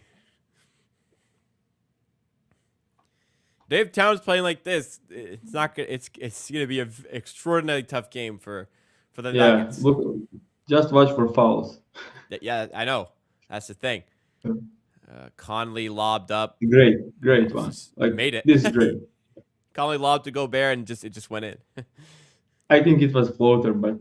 Dave Towns playing like this, it's not good. It's going to be an extraordinarily tough game for the Nuggets. Look, just watch for fouls. Yeah, I know. That's the thing. Conley lobbed up. Great one. Like made it. This is great. Conley lobbed to Gobert and it just went in. I think it was floater, but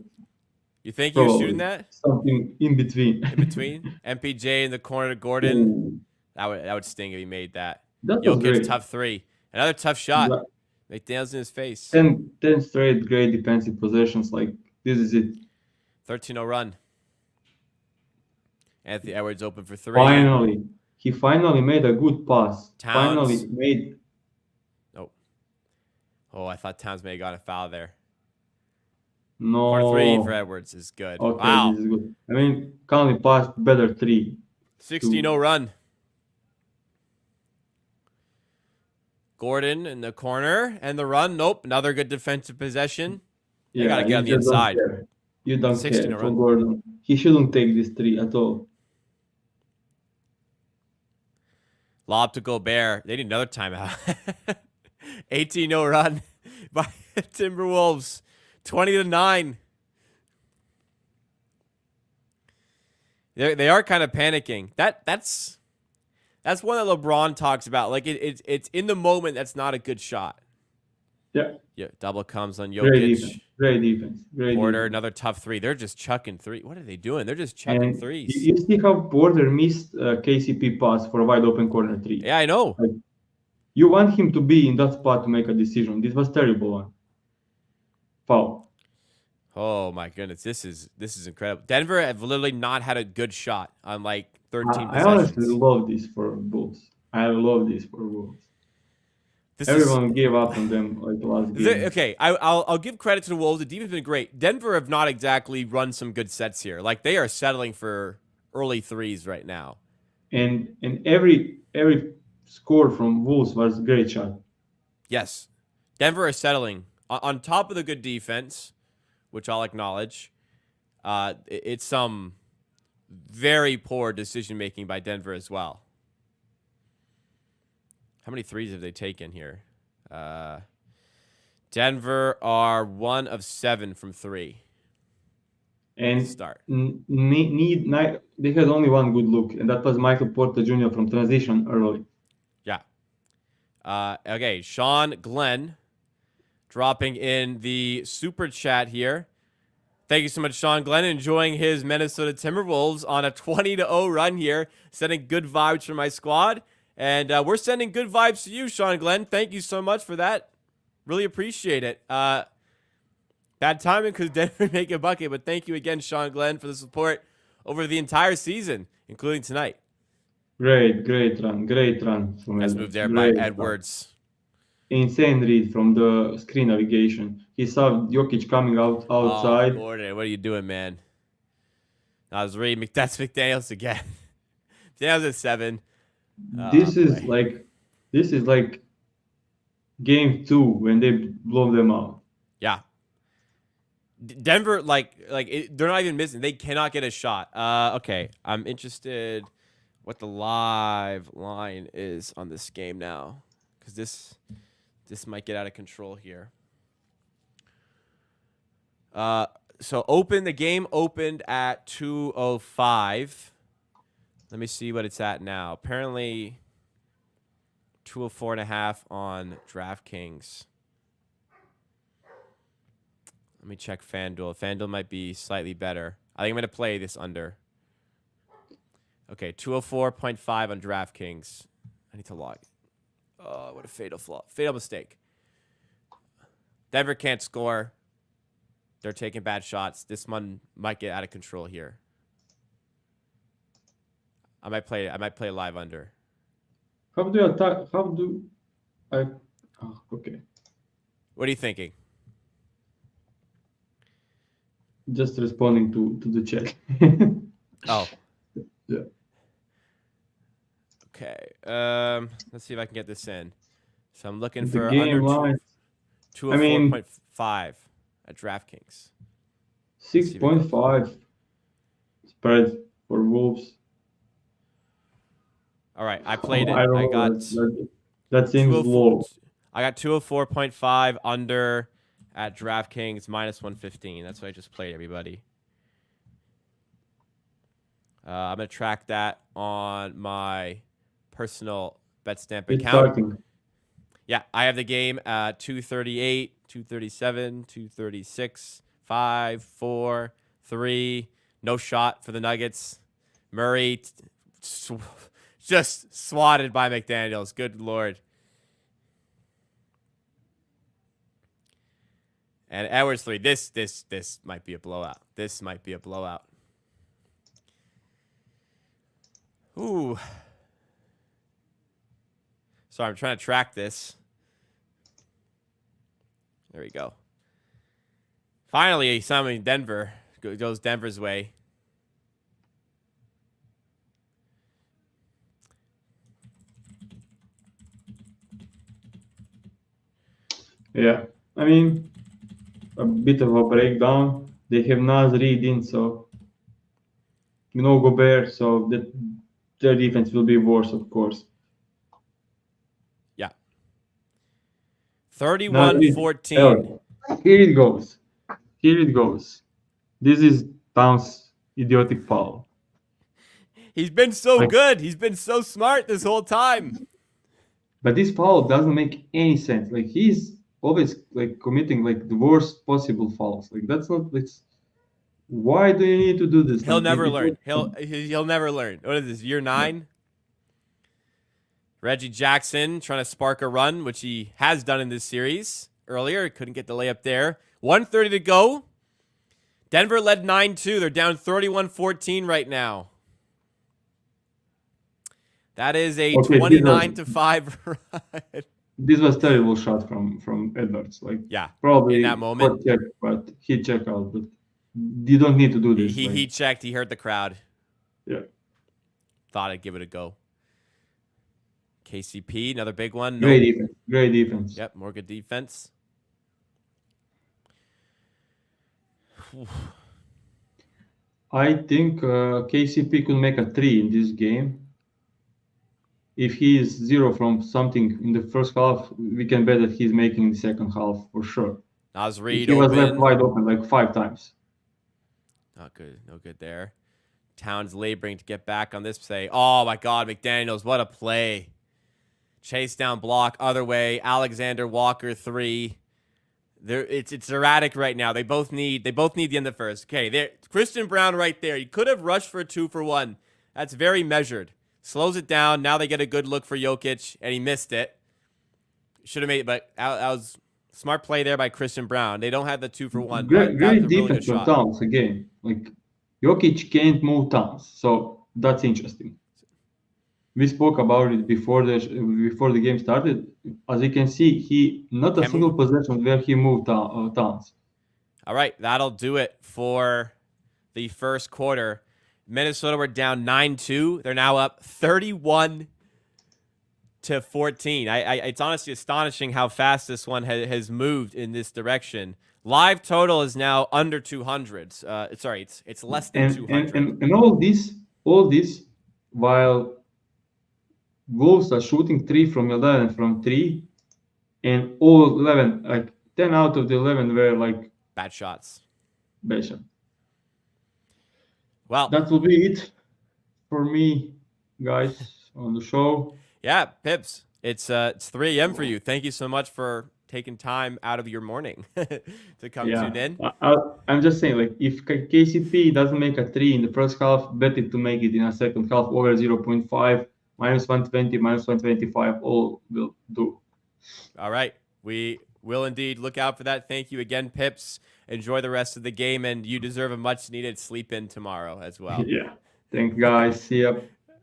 you think he was shooting that? Something in between. In between? MPJ in the corner to Gordon. Ooh. That would sting if he made that. That was great. Tough three. Another tough shot. McDaniels in his face. 10 straight great defensive possessions. Like, this is it. 13-0 run. Anthony Edwards open for three. Finally. He finally made a good pass. Towns. Finally made. Nope. Oh, I thought Towns may have got a foul there. No. Corner three for Edwards is good. Okay, wow. This is good. I mean, Conley passed better three. 16-0 run. Gordon in the corner and the run. Nope. Another good defensive possession. You got to get on the inside. You don't care for Gordon. He shouldn't take this three at all. Lob to Gobert. They need another timeout. 18-0 run by Timberwolves. 20-9. They are kind of panicking. That's one that LeBron talks about. Like it's in the moment. That's not a good shot. Yeah. Yeah. Double comes on Jokic. Great defense. Porter, another tough three. They're just chucking three. What are they doing? They're just chucking threes. You see how Porter missed KCP pass for a wide open corner three. Yeah, I know. Like, you want him to be in that spot to make a decision. This was terrible one. Foul. Oh my goodness, this is incredible. Denver have literally not had a good shot on like 13 possessions. I honestly love this for Bulls. Everyone gave up on them like last game. Okay, I'll give credit to the Wolves. The defense has been great. Denver have not exactly run some good sets here. Like they are settling for early threes right now. And every score from Wolves was a great shot. Yes, Denver is settling on top of the good defense, which I'll acknowledge. It's some very poor decision making by Denver as well. How many threes have they taken here? Denver are 1 of 7 from 3. And start. They had only one good look, and that was Michael Porter Jr. from transition early. Yeah. Okay, Sean Glenn dropping in the super chat here. Thank you so much, Sean Glenn. Enjoying his Minnesota Timberwolves on a 20-0 run here. Sending good vibes for my squad. And we're sending good vibes to you, Sean Glenn. Thank you so much for that. Really appreciate it. Bad timing because Denver make a bucket. But thank you again, Sean Glenn, for the support over the entire season, including tonight. Great run. Nice move there by Edwards. Insane read from the screen navigation. He saw Jokic coming outside. Oh, Gordon, what are you doing, man? I was reading. That's McDaniels again. McDaniels at 7. This is like game 2 when they blow them out. Yeah. Denver, they're not even missing. They cannot get a shot. Okay, I'm interested what the live line is on this game now, because this might get out of control here. So the game opened at 2:05. Let me see what it's at now. Apparently 204.5 on DraftKings. Let me check FanDuel. FanDuel might be slightly better. I think I'm going to play this under. Okay, 204.5 on DraftKings. I need to log. Oh, what a fatal flaw. Fatal mistake. Denver can't score. They're taking bad shots. This one might get out of control here. I might play live under. How do you attack? How do I? Oh, okay. What are you thinking? Just responding to the chat. Oh. Yeah. Okay. Let's see if I can get this in. So I'm looking The for game under line. 204.5 at DraftKings. 6.5 spread for Wolves. All right, I played it. I don't I know. got That seems low. I got 204.5 under at DraftKings minus 115. That's what I just played, everybody. I'm gonna track that on my personal BetStamp It's account. starting. Yeah, I have the game at 238, 237, 236, 5, 4, 3. No shot for the Nuggets. Murray just swatted by McDaniels. Good Lord. And Edwards 3. This might be a blowout. This might be a blowout. Ooh. Sorry, I'm trying to track this. There we go. Finally, something Denver goes Denver's way. Yeah. I mean, a bit of a breakdown. They have Nas Reed in, so no Gobert, so that their defense will be worse, of course. Yeah. Nas Reed, 31-14. here it goes. Here it goes. This is Towns' idiotic foul. He's been so good. He's been so smart this whole time. But this foul doesn't make any sense. Like he's always like committing like the worst possible fouls. Like that's not. It's why do you need to do this? He'll Like, never learn. He'll never learn. What is this? Year 9? Reggie Jackson trying to spark a run, which he has done in this series earlier. Couldn't get the layup there. 1:30 to go. Denver led 9-2. They're down 31-14 right now. That is a 29-5 run. This was terrible shot from Edwards. Like Yeah, probably in that moment. Check, but he checked out. But you don't need to do this. He checked. He heard the crowd. Yeah. Thought I'd give it a go. KCP, another big one. Great defense. Great defense. Yep, more good defense. I think KCP could make a 3 in this game. If he is 0 from something in the first half, we can bet that he's making the second half for sure. Nas Reed he was left open. wide open like 5 times. Not good. No good there. Towns laboring to get back on this play. Oh, my God. McDaniels, what a play. Chase down block, other way. Alexander Walker 3. It's erratic right now. They both need the end of first. Okay, there. Christian Brown right there. He could have rushed for a 2-for-1. That's very measured. Slows it down. Now they get a good look for Jokic, and he missed it. Should have made it, but that was smart play there by Christian Brown. They don't have the 2-for-1. Great really defense from Towns again. Like Jokic can't move Towns, so that's interesting. We spoke about it before the game started. As you can see, he not a single possession where he moved Towns. All right, that'll do it for the first quarter. Minnesota were down 9-2. They're now up 31-14. It's honestly astonishing how fast this one has moved in this direction. Live total is now under 200. Sorry, it's less than And 200. all this while Wolves are shooting 3 from 11 from 3, and all 11, like 10 out of the 11 were like Bad shots. bad shot. Well, That will be it for me, guys, on the show. yeah, Pips, it's 3 a.m. for you. Thank you so much for taking time out of your morning to come Yeah, tune in. I'm just saying, like, if KCP doesn't make a 3 in the first half, bet it to make it in a second half over 0.5, minus 120, minus 125, all will do. All right, we will indeed look out for that. Thank you again, Pips. Enjoy the rest of the game, and you deserve a much-needed sleep in tomorrow as well. Yeah. Thanks, guys. See ya.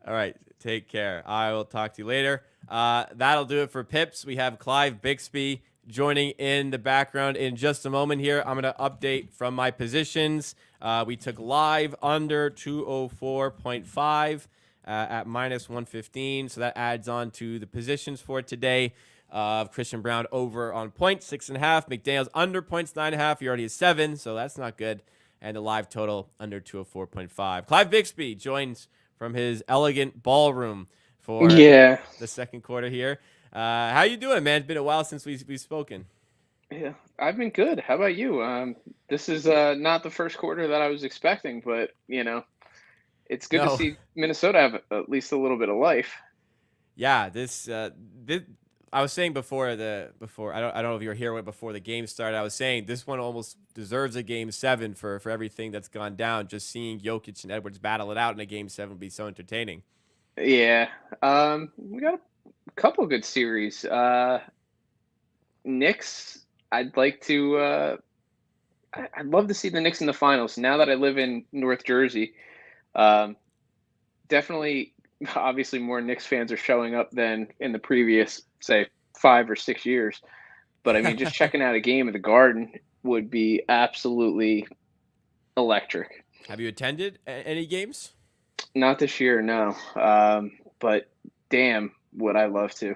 All right, take care. I will talk to you later. That'll do it for Pips. We have Clive Bixby joining in the background in just a moment here. I'm going to update from my positions. We took live under 204.5 at minus 115. So that adds on to the positions for today. Christian Brown over on points, 6.5. McDaniels under points, 9.5. He already has 7, so that's not good. And the live total under 204.5. Clive Bixby joins from his elegant ballroom for Yeah. the second quarter here. How you doing, man? It's been a while since we've spoken. Yeah, I've been good. How about you? This is not the first quarter that I was expecting, but it's good to No. see Minnesota have at least a little bit of life. Yeah, this I was saying before I don't know if you were here before the game started. I was saying this one almost deserves a game 7 for everything that's gone down. Just seeing Jokic and Edwards battle it out in a game 7 would be so entertaining. Yeah. We got a couple good series. Knicks, I'd like to I'd love to see the Knicks in the finals. Now that I live in North Jersey, definitely obviously more Knicks fans are showing up than in the previous, say, 5 or 6 years. But I mean, just checking out a game at the Garden would be absolutely electric. Have you attended any games? Not this year, no. But damn, would I love to.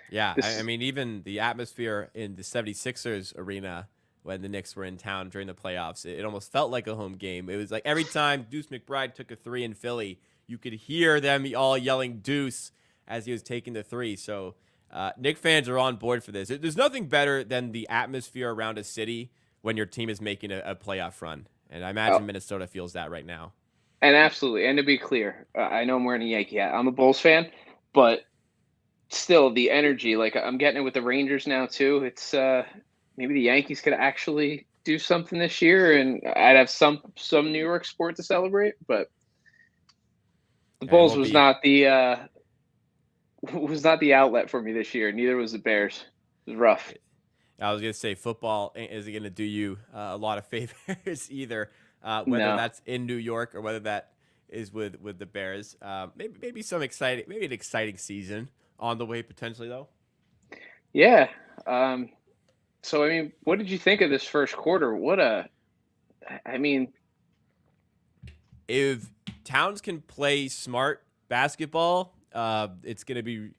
Yeah, I mean, even the atmosphere in the 76ers arena when the Knicks were in town during the playoffs, it almost felt like a home game. It was like every time Deuce McBride took a 3 in Philly, you could hear them all yelling Deuce as he was taking the 3. So Knicks fans are on board for this. There's nothing better than the atmosphere around a city when your team is making a playoff run. And I imagine Minnesota feels that right now. And absolutely. And to be clear, I know I'm wearing a Yankee hat. I'm a Bulls fan, but still the energy, like I'm getting it with the Rangers now too. It's maybe the Yankees could actually do something this year, and I'd have some New York sport to celebrate. But the Bulls was not the outlet for me this year. Neither was the Bears. It was rough. I was gonna say football isn't gonna do you a lot of favors either. Whether that's in New York or whether that is with the Bears. Maybe an exciting season on the way potentially though. Yeah. So I mean, what did you think of this first quarter? If Towns can play smart basketball, it's going to be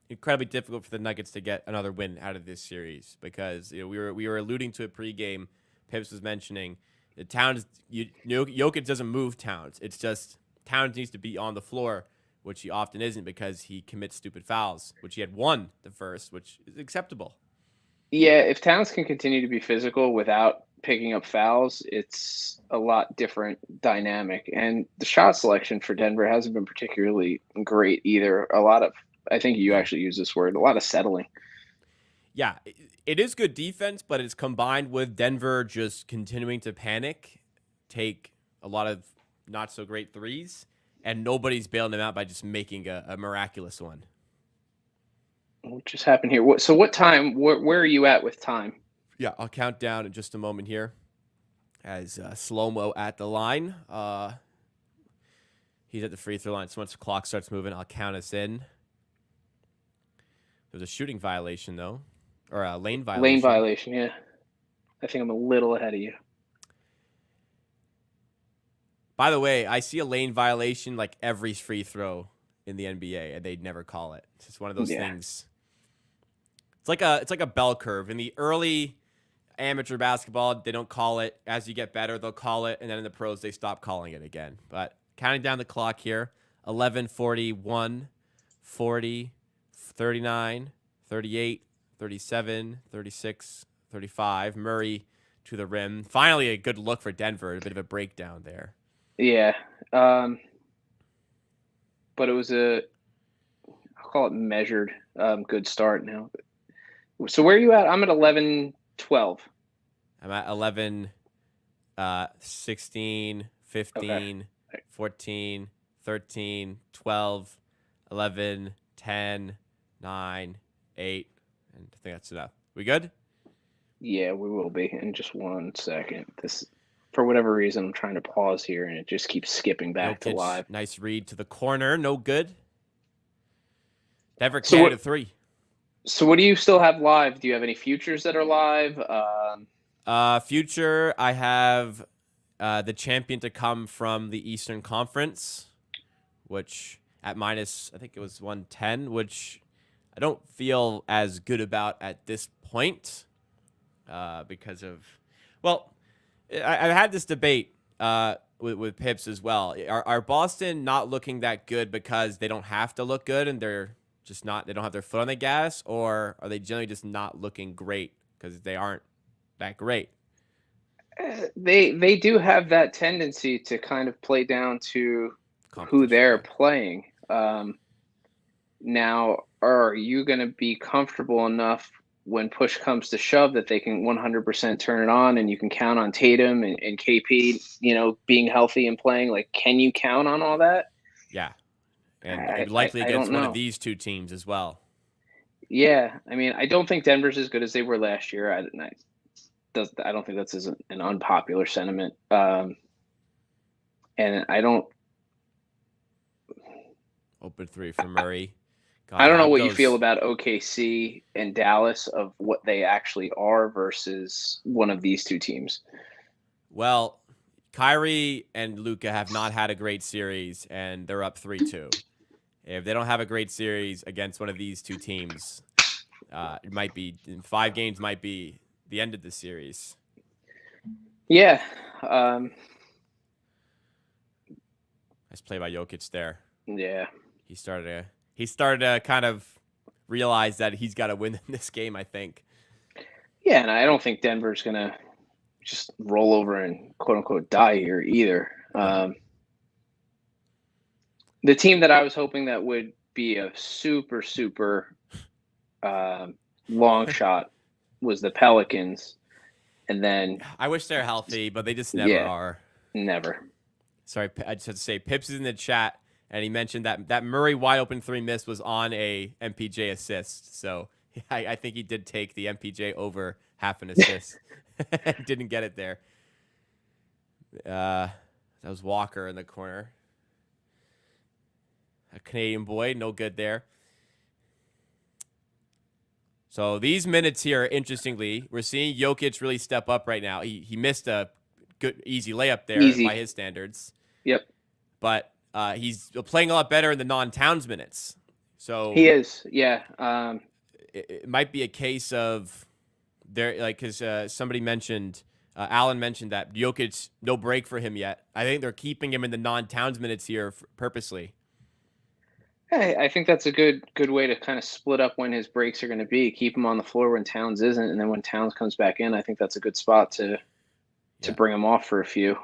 incredibly difficult for the Nuggets to get another win out of this series because we were alluding to it pregame. Pips was mentioning the Towns. Jokic doesn't move Towns. It's just Towns needs to be on the floor, which he often isn't because he commits stupid fouls, which he had won the first, which is acceptable. Yeah, if Towns can continue to be physical without picking up fouls, it's a lot different dynamic. And the shot selection for Denver hasn't been particularly great either. I think you actually use this word, a lot of settling. Yeah, it is good defense, but it's combined with Denver just continuing to panic, take a lot of not so great threes, and nobody's bailing them out by just making a miraculous one. What just happened here? So what time, where are you at with time? Yeah, I'll count down in just a moment here as slow-mo at the line. He's at the free throw line. So once the clock starts moving, I'll count us in. There's a shooting violation, though, or a lane violation. Lane violation, yeah. I think I'm a little ahead of you. By the way, I see a lane violation like every free throw in the NBA, and they'd never call it. It's just one of those things. It's like a bell curve. In the early amateur basketball, they don't call it. As you get better, they'll call it, and then in the pros, they stop calling it again. But counting down the clock here, 11, 41, 40, 39, 38, 37, 36, 35. Murray to the rim. Finally, a good look for Denver. A bit of a breakdown there. Yeah. But it was I'll call it measured, good start now. So where are you at? I'm at 11, 12. I'm at 11, 16, 15, Okay. 14, 13, 12, 11, 10, 9, 8. And I think that's enough. We good? Yeah, we will be in just 1 second. This, for whatever reason, I'm trying to pause here, and it just keeps skipping back to Jokic, live. nice read to the corner. No good. Denver So carried what- a 3. So what do you still have live? Do you have any futures that are live? Future, I have the champion to come from the Eastern Conference, which at minus, I think it was 110, which I don't feel as good about at this point because of, well, I've had this debate with Pips as well. Are Boston not looking that good because they don't have to look good and they're just not, they don't have their foot on the gas, or are they generally just not looking great because they aren't that great? They do have that tendency to kind of play down to who they're playing. Now, are you going to be comfortable enough when push comes to shove that they can 100% turn it on and you can count on Tatum and KP, being healthy and playing? Like, can you count on all that? Yeah. And likely I against don't one know. of these two teams as well. Yeah, I mean, I don't think Denver's as good as they were last year. I don't think that's an unpopular sentiment. And I don't. Open 3 for Murray. God, I don't know what you feel about OKC and Dallas of what they actually are versus one of these two teams. Well, Kyrie and Luka have not had a great series, and they're up 3-2. If they don't have a great series against one of these two teams, it might be 5 games. Might be the end of the series. Yeah. Nice play by Jokic there. Yeah. He started to kind of realize that he's got to win this game, I think. Yeah, and I don't think Denver's going to just roll over and quote-unquote die here either. The team that I was hoping that would be a super, super long shot was the Pelicans. And then I wish they're healthy, but they just never are. Never. Sorry, I just had to say, Pips is in the chat, and he mentioned that Murray wide open 3 miss was on a MPJ assist. So I think he did take the MPJ over half an assist. Didn't get it there. That was Walker in the corner. A Canadian boy, no good there. So these minutes here, interestingly, we're seeing Jokic really step up right now. He missed a good, easy layup there by his standards. Yep. But he's playing a lot better in the non-Towns minutes. So he is, yeah. It might be a case of there, like, because somebody mentioned, Alan mentioned that Jokic, no break for him yet. I think they're keeping him in the non-Towns minutes here purposely. Hey, I think that's a good way to kind of split up when his breaks are going to be. Keep him on the floor when Towns isn't, and then when Towns comes back in, I think that's a good spot to bring him off for a few.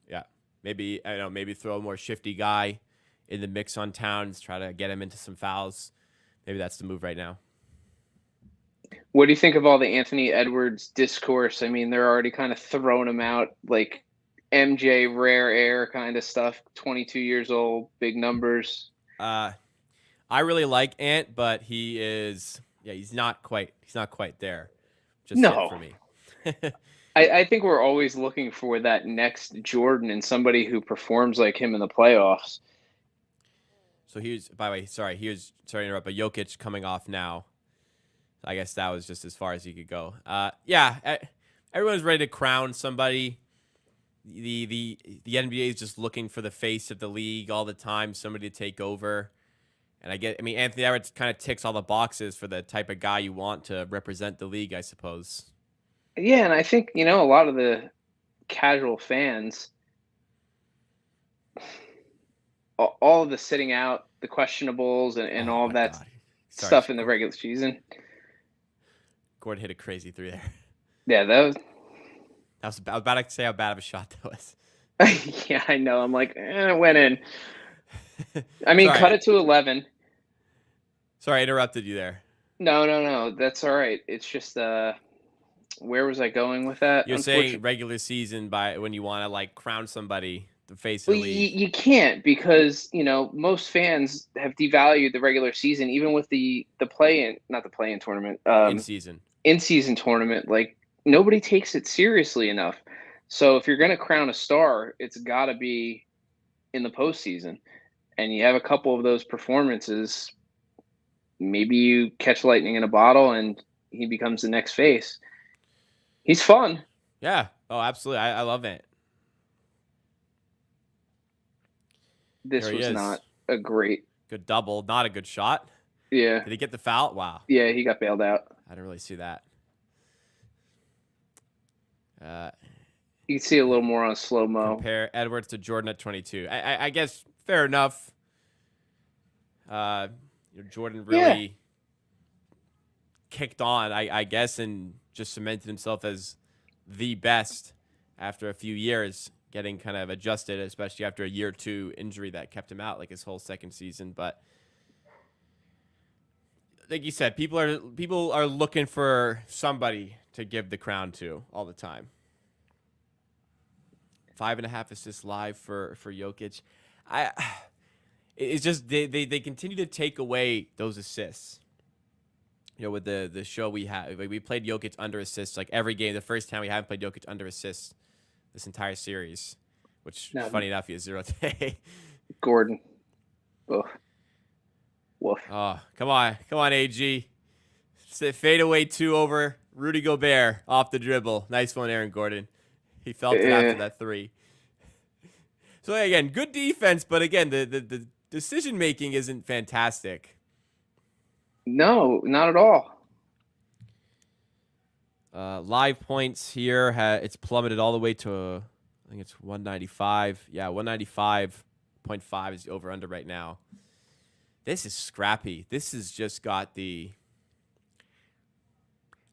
Yeah, maybe maybe throw a more shifty guy in the mix on Towns, try to get him into some fouls. Maybe that's the move right now. What do you think of all the Anthony Edwards discourse? I mean, they're already kind of throwing him out like MJ rare air kind of stuff. 22 years old, big numbers. I really like Ant, but he's not quite there. Just yet for me. I think we're always looking for that next Jordan and somebody who performs like him in the playoffs. So by the way, sorry to interrupt, but Jokic coming off now. I guess that was just as far as he could go. Everyone's ready to crown somebody. The NBA is just looking for the face of the league all the time, somebody to take over. And Anthony Edwards kind of ticks all the boxes for the type of guy you want to represent the league, I suppose. Yeah, and I think, a lot of the casual fans, all of the sitting out, the questionables, and Oh all of my that God. Sorry, stuff in the regular season. Gordon hit a crazy three there. Yeah, that I was about to say how bad of a shot that was. yeah, I know. I'm like, it went in. I mean, cut Sorry. it to 11. Sorry, I interrupted you there. No. That's all right. It's just, where was I going with that? You're saying Unfortunately, regular season by when you want to like crown somebody the face of well, the league you can't because most fans have devalued the regular season, even with the play-in, not the play-in tournament, in season. in-season tournament. Like nobody takes it seriously enough. So if you're going to crown a star, it's got to be in the postseason. And you have a couple of those performances. Maybe you catch lightning in a bottle, and he becomes the next face. He's fun. Yeah. Oh, absolutely. I love it. This Here he was is. not a great. Good double. Not a good shot. Yeah, Did he get the foul? Wow. yeah, he got bailed out. I didn't really see that. You can see a little more on slow mo. Compare Edwards to Jordan at 22. I guess fair enough. Jordan really kicked on, I guess, and just cemented himself as the best after a few years, getting kind of adjusted, especially after a year or two injury that kept him out like his whole second season. But like you said, people are looking for somebody to give the crown to all the time. 5.5 assists live for Jokic. It's just they continue to take away those assists. With the show we had, we played Jokic under assists like every game. The first time we haven't played Jokic under assists this entire series, which No. funny enough, he has 0 today. Gordon. Ugh. Woof. Oh, come on, AG. Fade away 2 over Rudy Gobert off the dribble. Nice one, Aaron Gordon. He felt it after that 3. So again, good defense, but again, the decision making isn't fantastic. No, not at all. Live points here, it's plummeted all the way to, I think it's 195. Yeah, 195.5 is the over-under right now. This is scrappy. This has just got I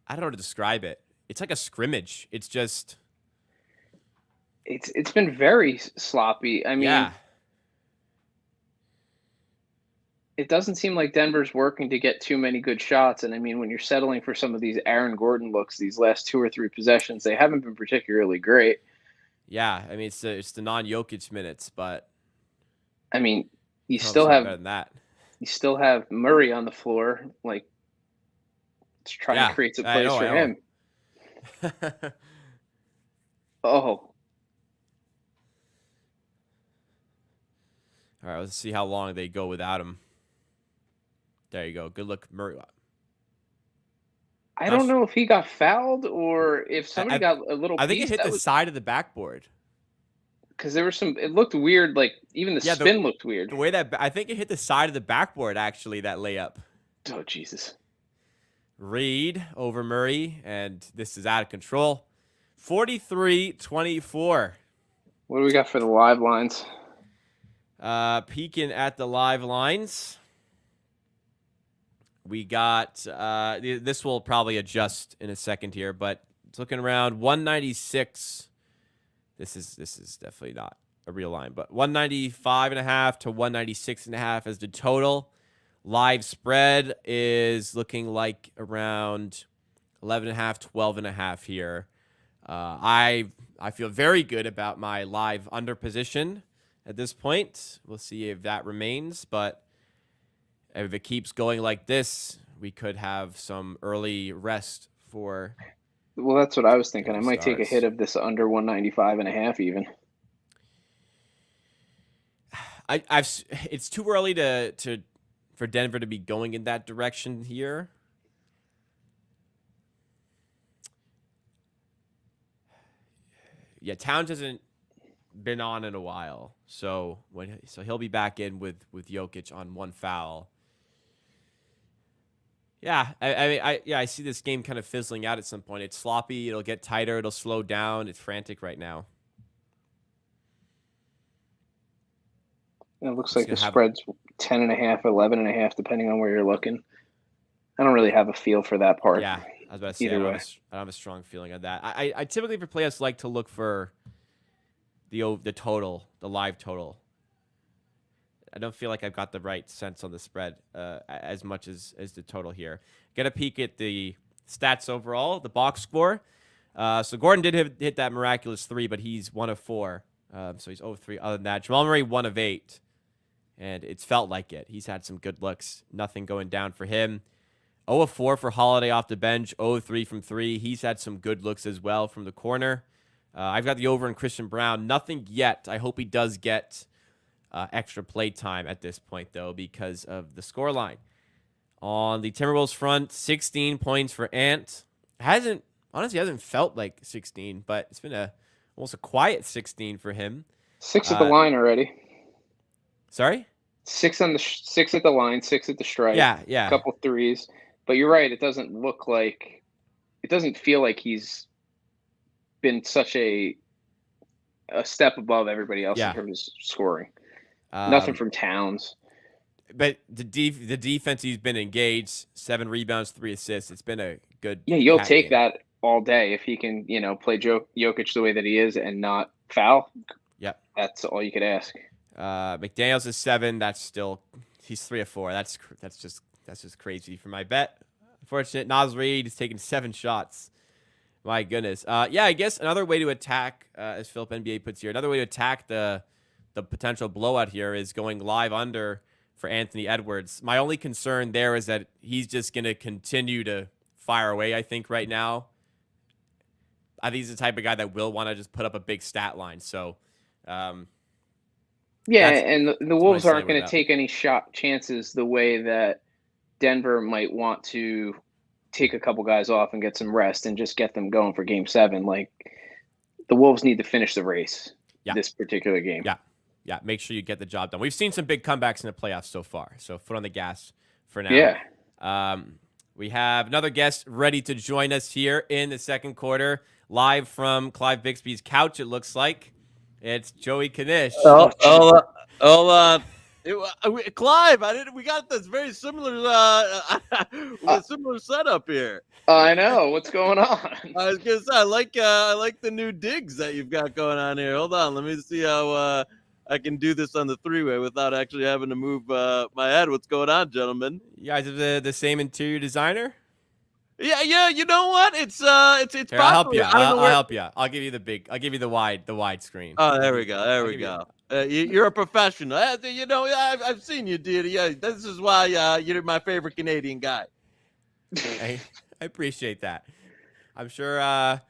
don't know how to describe it. It's like a scrimmage. It's just... It's been very sloppy. I mean, yeah. It doesn't seem like Denver's working to get too many good shots. And I mean, when you're settling for some of these Aaron Gordon looks, these last 2 or 3 possessions, they haven't been particularly great. Yeah, I mean, it's the non-Jokic minutes, but I mean, you better than that. You still have Murray on the floor, like to try and create some plays for him. Oh. All right, let's see how long they go without him. There you go. Good look, Murray. I don't know if he got fouled or if somebody got a little piece. I think it hit the side of the backboard. Because there was it looked weird, like even the spin looked weird. The way that, I think it hit the side of the backboard, actually, that layup. Oh, Jesus. Reed over Murray, and this is out of control. 43-24. What do we got for the live lines? Peeking at the live lines. We got, this will probably adjust in a second here, but it's looking around 196. This is definitely not a real line, but 195.5 to 196.5 as the total. Live spread is looking like around 11.5, 12.5 here. I feel very good about my live under position at this point. We'll see if that remains, but if it keeps going like this, we could have some early rest for... Well, that's what I was thinking. I might take a hit of this under 195.5 even. It's too early for Denver to be going in that direction here. Yeah, Towns hasn't been on in a while, so he'll be back in with Jokic on 1 foul. Yeah, I see this game kind of fizzling out at some point. It's sloppy. It'll get tighter. It'll slow down. It's frantic right now. It looks It's like gonna the have. spread's 10.5, 11.5, depending on where you're looking. I don't really have a feel for that part. Yeah, I was about to say I Either don't, way. have I don't have a strong feeling on that. I typically for playoffs like to look for the total, the live total. I don't feel like I've got the right sense on the spread as much as the total here. Get a peek at the stats overall, the box score. So Gordon did hit that miraculous 3, but he's 1 of 4. So he's 0 of 3. Other than that, Jamal Murray 1 of 8. And it's felt like it. He's had some good looks. Nothing going down for him. 0 of 4 for Holiday off the bench. 0 of 3 from 3. He's had some good looks as well from the corner. I've got the over in Christian Brown. Nothing yet. I hope he does get extra play time at this point, though, because of the scoreline. On the Timberwolves front, 16 points for Ant. Hasn't felt like 16, but it's been almost a quiet 16 for him. 6 at the line already. Sorry? 6 on the 6 at the line, 6 at the stripe. Yeah. A couple threes. But you're right. It doesn't feel like he's been such a step above everybody else in terms of scoring. Nothing from Towns. But the defense, he's been engaged. 7 rebounds, 3 assists. It's been a good. Yeah, you'll take game. that all day if he can, play Jokic the way that he is and not foul. Yep. That's all you could ask. McDaniels is 7. He's 3 of 4. That's just crazy for my bet. Unfortunate. Naz Reid is taking 7 shots. My goodness. I guess another way to attack, as Philip NBA puts here, another way to attack the potential blowout here is going live under for Anthony Edwards. My only concern there is that he's just going to continue to fire away, I think, right now. I think he's the type of guy that will want to just put up a big stat line. So, and the Wolves aren't going to take any shot chances the way that Denver might want to take a couple guys off and get some rest and just get them going for Game 7. Like, the Wolves need to finish the race this particular game. Yeah, make sure you get the job done. We've seen some big comebacks in the playoffs so far, so foot on the gas for now. Yeah. We have another guest ready to join us here in the second quarter, live from Clive Bixby's couch, it looks like. It's Joey Knish. Clive, we got this very similar similar setup here. I know. What's going on? I was gonna say I like the new digs that you've got going on here. Hold on, let me see how I can do this on the 3-way without actually having to move my head. What's going on, gentlemen? You guys have the same interior designer? Yeah. You know what? It's Here, I'll help you. I'll help you. I'll give you the wide screen. Oh, there we go. There we go. You're a professional. I've seen you, dude. Yeah, this is why you're my favorite Canadian guy. I appreciate that. I'm sure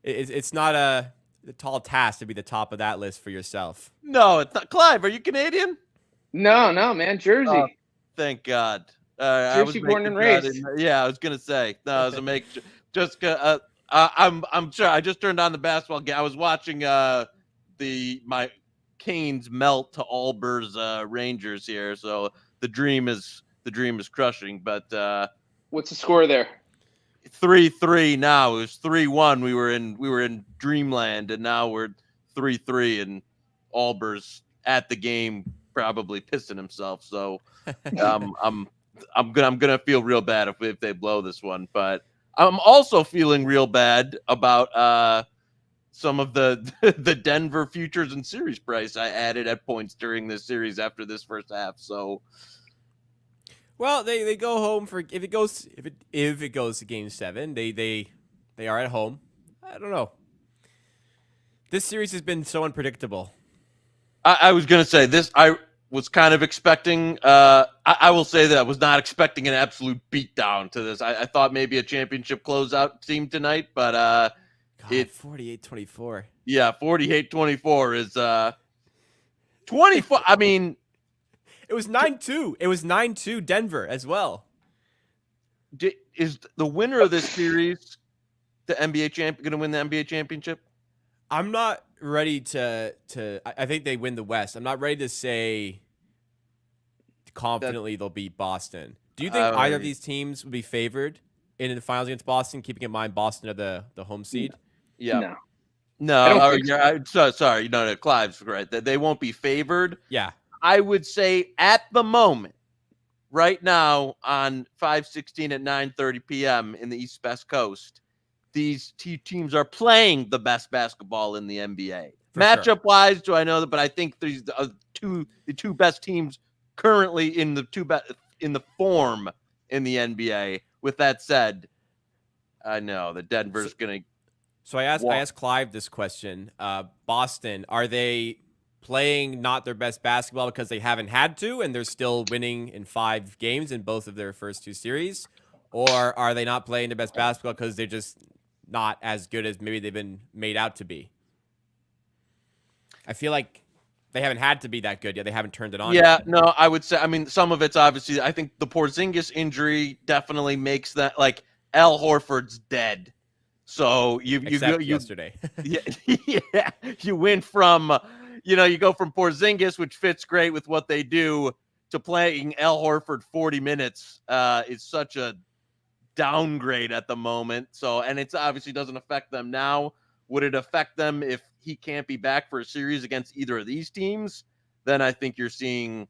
it's not a tall task to be the top of that list for yourself. No, it's not. Clive, are you Canadian? No, man. Jersey. Thank God. Jersey born and raised. I was gonna say. No, I was gonna make just. I'm sure. I just turned on the basketball game. I was watching my Canes melt to Allbir's Rangers here. So the dream is crushing. But what's the score there? 3-3 now. It was 3-1. We were in dreamland, and now we're 3-3, and Allbir's at the game, probably pissing himself. So I'm gonna feel real bad if they blow this one. But I'm also feeling real bad about some of the Denver futures and series price I added at points during this series after this first half. So. Well, they go home for if it goes to Game 7, they are at home. I don't know. This series has been so unpredictable. I was gonna say this. I was kind of expecting. I will say that I was not expecting an absolute beatdown to this. I thought maybe a championship closeout team tonight, but 48-24. Yeah, 48-24 is 24. I mean. It was 9-2. It was 9-2 Denver as well. Is the winner of this series the NBA champ going to win the NBA championship? I'm not ready to. I think they win the West. I'm not ready to say confidently they'll beat Boston. Do you think either of these teams would be favored in the finals against Boston? Keeping in mind Boston are the home seed. Yeah. No. No, I don't think so sorry. No, Clive's right. They won't be favored. Yeah. I would say at the moment, right now on 5/16 at 9:30 p.m. in the East West Coast, these two teams are playing the best basketball in the NBA. Matchup wise, do I know that? But I think these the two best teams currently in the form in the NBA. With that said, I know that Denver's going to. So I asked Clive this question. Boston, are they playing not their best basketball because they haven't had to and they're still winning in 5 games in both of their first 2 series? Or are they not playing their best basketball because they're just not as good as maybe they've been made out to be? I feel like they haven't had to be that good yet. They haven't turned it on yet. No, I would say, I mean, some of it's obviously, I think the Porzingis injury definitely makes that, like, Al Horford's dead. So you yesterday. yeah, you went from, you go from Porzingis, which fits great with what they do, to playing Al Horford 40 minutes is such a downgrade at the moment. So, and it's obviously doesn't affect them now. Would it affect them if he can't be back for a series against either of these teams? Then I think you're seeing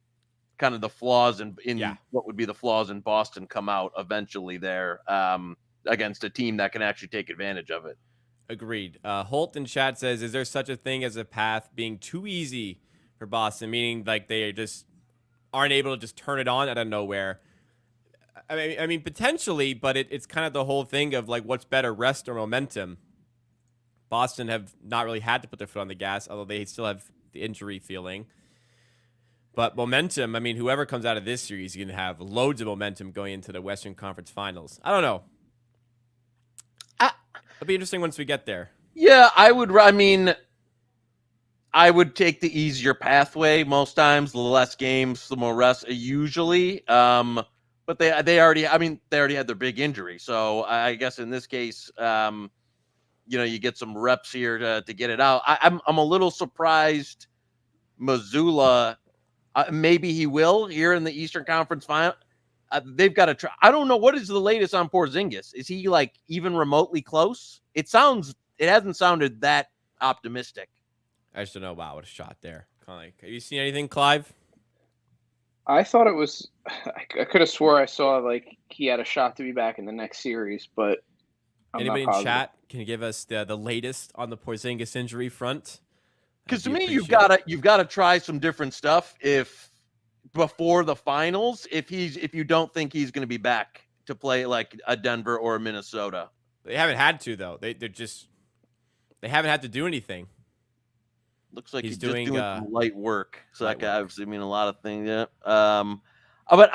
kind of the flaws in what would be the flaws in Boston come out eventually there against a team that can actually take advantage of it. Agreed. Holt in chat says, is there such a thing as a path being too easy for Boston, meaning like they just aren't able to just turn it on out of nowhere? I mean, potentially, but it's kind of the whole thing of like, what's better, rest or momentum? Boston have not really had to put their foot on the gas, although they still have the injury feeling. But momentum, I mean, whoever comes out of this series is going to have loads of momentum going into the Western Conference Finals. I don't know. It'll be interesting once we get there. Yeah, I would take the easier pathway most times, the less games, the more rest usually. But they already had their big injury. So I guess in this case, you get some reps here to get it out. I'm a little surprised Missoula, maybe he will here in the Eastern Conference Final. They've got to try. I don't know. What is the latest on Porzingis? Is he like even remotely close? It hasn't sounded that optimistic. I just don't know. Wow, what a shot there. Have you seen anything, Clive? I thought it was. I could have swore I saw like he had a shot to be back in the next series, but anybody in chat can give us the latest on the Porzingis injury front? Because to me, you've got to try some different stuff before the finals. If you don't think he's going to be back to play like a Denver or a Minnesota, they haven't had to though. They haven't had to do anything. Looks like he's doing some light work. So that could obviously mean a lot of things. Yeah. But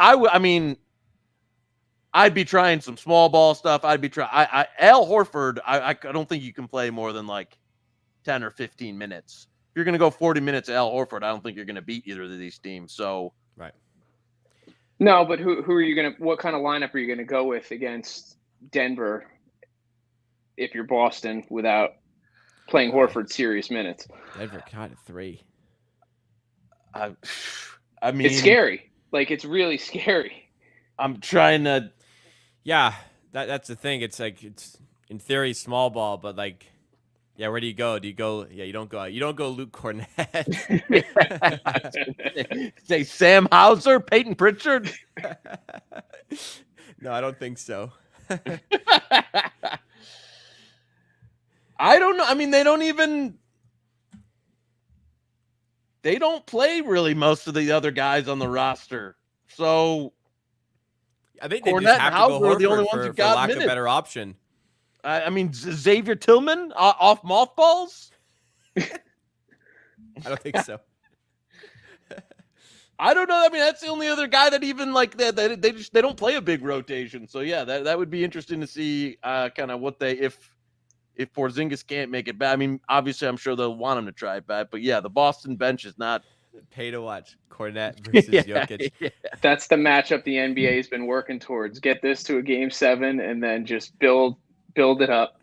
I'd be trying some small ball stuff. I'd be trying. Al Horford. I don't think you can play more than like 10 or 15 minutes. If you're going to go 40 minutes, Al Horford, I don't think you're going to beat either of these teams. So right. No, but who are you going to? What kind of lineup are you going to go with against Denver? If you're Boston without playing Horford serious minutes, Denver caught at 3. I mean, it's scary. Like it's really scary. I'm trying to. Yeah, that's the thing. It's like it's in theory small ball, but like, yeah, where do you go? Do you go? Yeah, you don't go Luke Cornett. Say Sam Hauser, Peyton Pritchard. No, I don't think so. I don't know. I mean, they don't play really most of the other guys on the roster. So I think they just have to go Horford are the only ones who got lack minutes. of better option. I mean, Xavier Tillman off mothballs? I don't think so. I don't know. I mean, that's the only other guy that even like that they don't play a big rotation. So yeah, that would be interesting to see kind of what if Porzingis can't make it back. I mean, obviously, I'm sure they'll want him to try it back. But yeah, the Boston bench is not pay to watch. Cornett versus Jokic. Yeah. That's the matchup the NBA has been working towards. Get this to a Game 7 and then just build it up.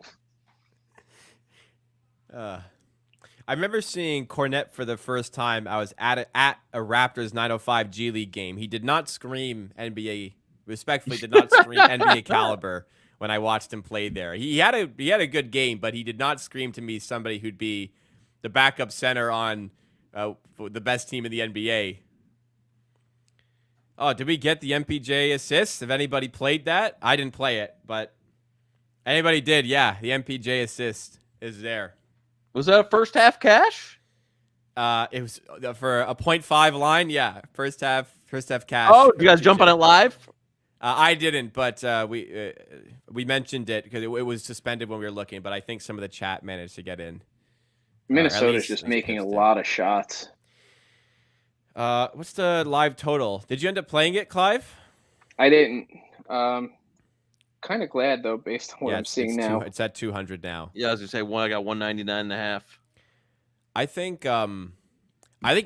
I remember seeing Cornett for the first time. I was at a Raptors 905 G League game. He did not scream NBA respectfully did not scream NBA caliber when I watched him play there. He had a good game, but he did not scream to me somebody who'd be the backup center on the best team in the NBA. Oh, did we get the MPJ assist? If anybody played that, I didn't play it, but anybody did. Yeah, the MPJ assist is there. Was that a first half cash? It was for a 0.5 line. Yeah, first half cash. Oh, did you guys jump on it live? I didn't, but we mentioned it because it was suspended when we were looking. But I think some of the chat managed to get in. Minnesota's just making a lot of shots. What's the live total? Did you end up playing it, Clive? I didn't. Kind of glad though, based on what I'm seeing now. It's at 200 now. Yeah, I was gonna say I got 199.5. I think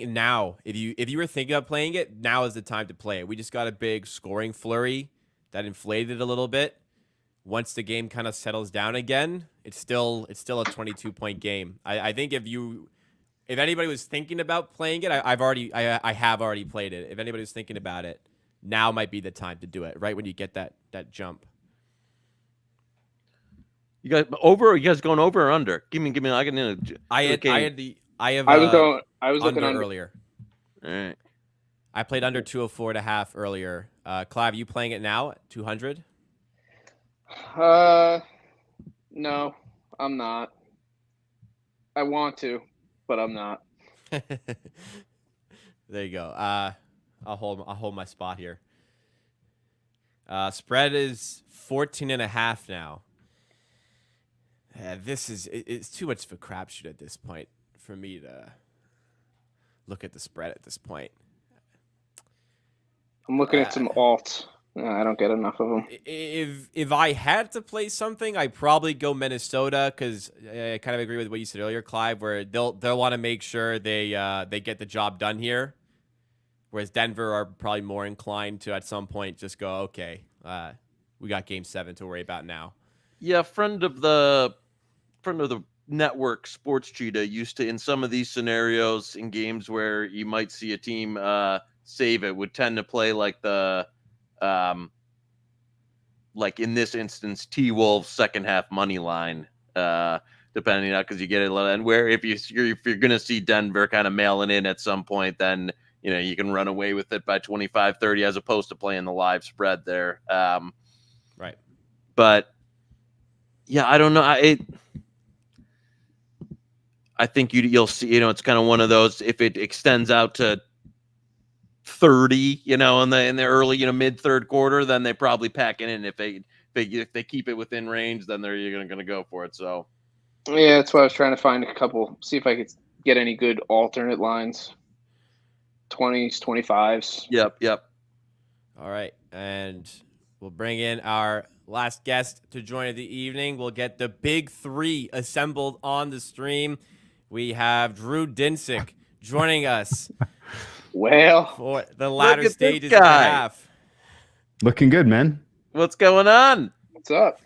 now, if you were thinking of playing it, now is the time to play it. We just got a big scoring flurry that inflated it a little bit. Once the game kind of settles down again, it's still a 22-point game. I think if anybody was thinking about playing it, I have already played it. If anybody was thinking about it, now might be the time to do it. Right when you get that jump. You guys going over or under? Give me. I was looking under earlier. All right. I played under 204.5 earlier. Clive, you playing it now at 200? No, I'm not. I want to, but I'm not. There you go. I'll hold my spot here. Spread is 14.5 now. It's too much of a crapshoot at this point for me to look at the spread at this point. I'm looking at some alts. I don't get enough of them. If I had to play something, I'd probably go Minnesota because I kind of agree with what you said earlier, Clive, where they'll want to make sure they get the job done here, whereas Denver are probably more inclined to at some point just go, okay, we got Game 7 to worry about now. Yeah, friend of the network, Sports Cheetah, used to, in some of these scenarios in games where you might see a team save it, would tend to play like the like in this instance, T-Wolves second half money line, depending on, because you get a little, and where if you're going to see Denver kind of mailing in at some point, then you can run away with it by 25-30 as opposed to playing the live spread there. Right. But yeah, I don't know. I think you'll see, it's kind of one of those, if it extends out to 30, in the early, mid third quarter, then they probably pack it in. If they keep it within range, then you're going to go for it. So yeah, that's why I was trying to find a couple, see if I could get any good alternate lines. 20s, 25s. Yep. All right, and we'll bring in our last guest to join the evening. We'll get the big three assembled on the stream. We have Drew Dinsick joining us. Well, for the latter stages of the half. Looking good, man. What's going on? What's up?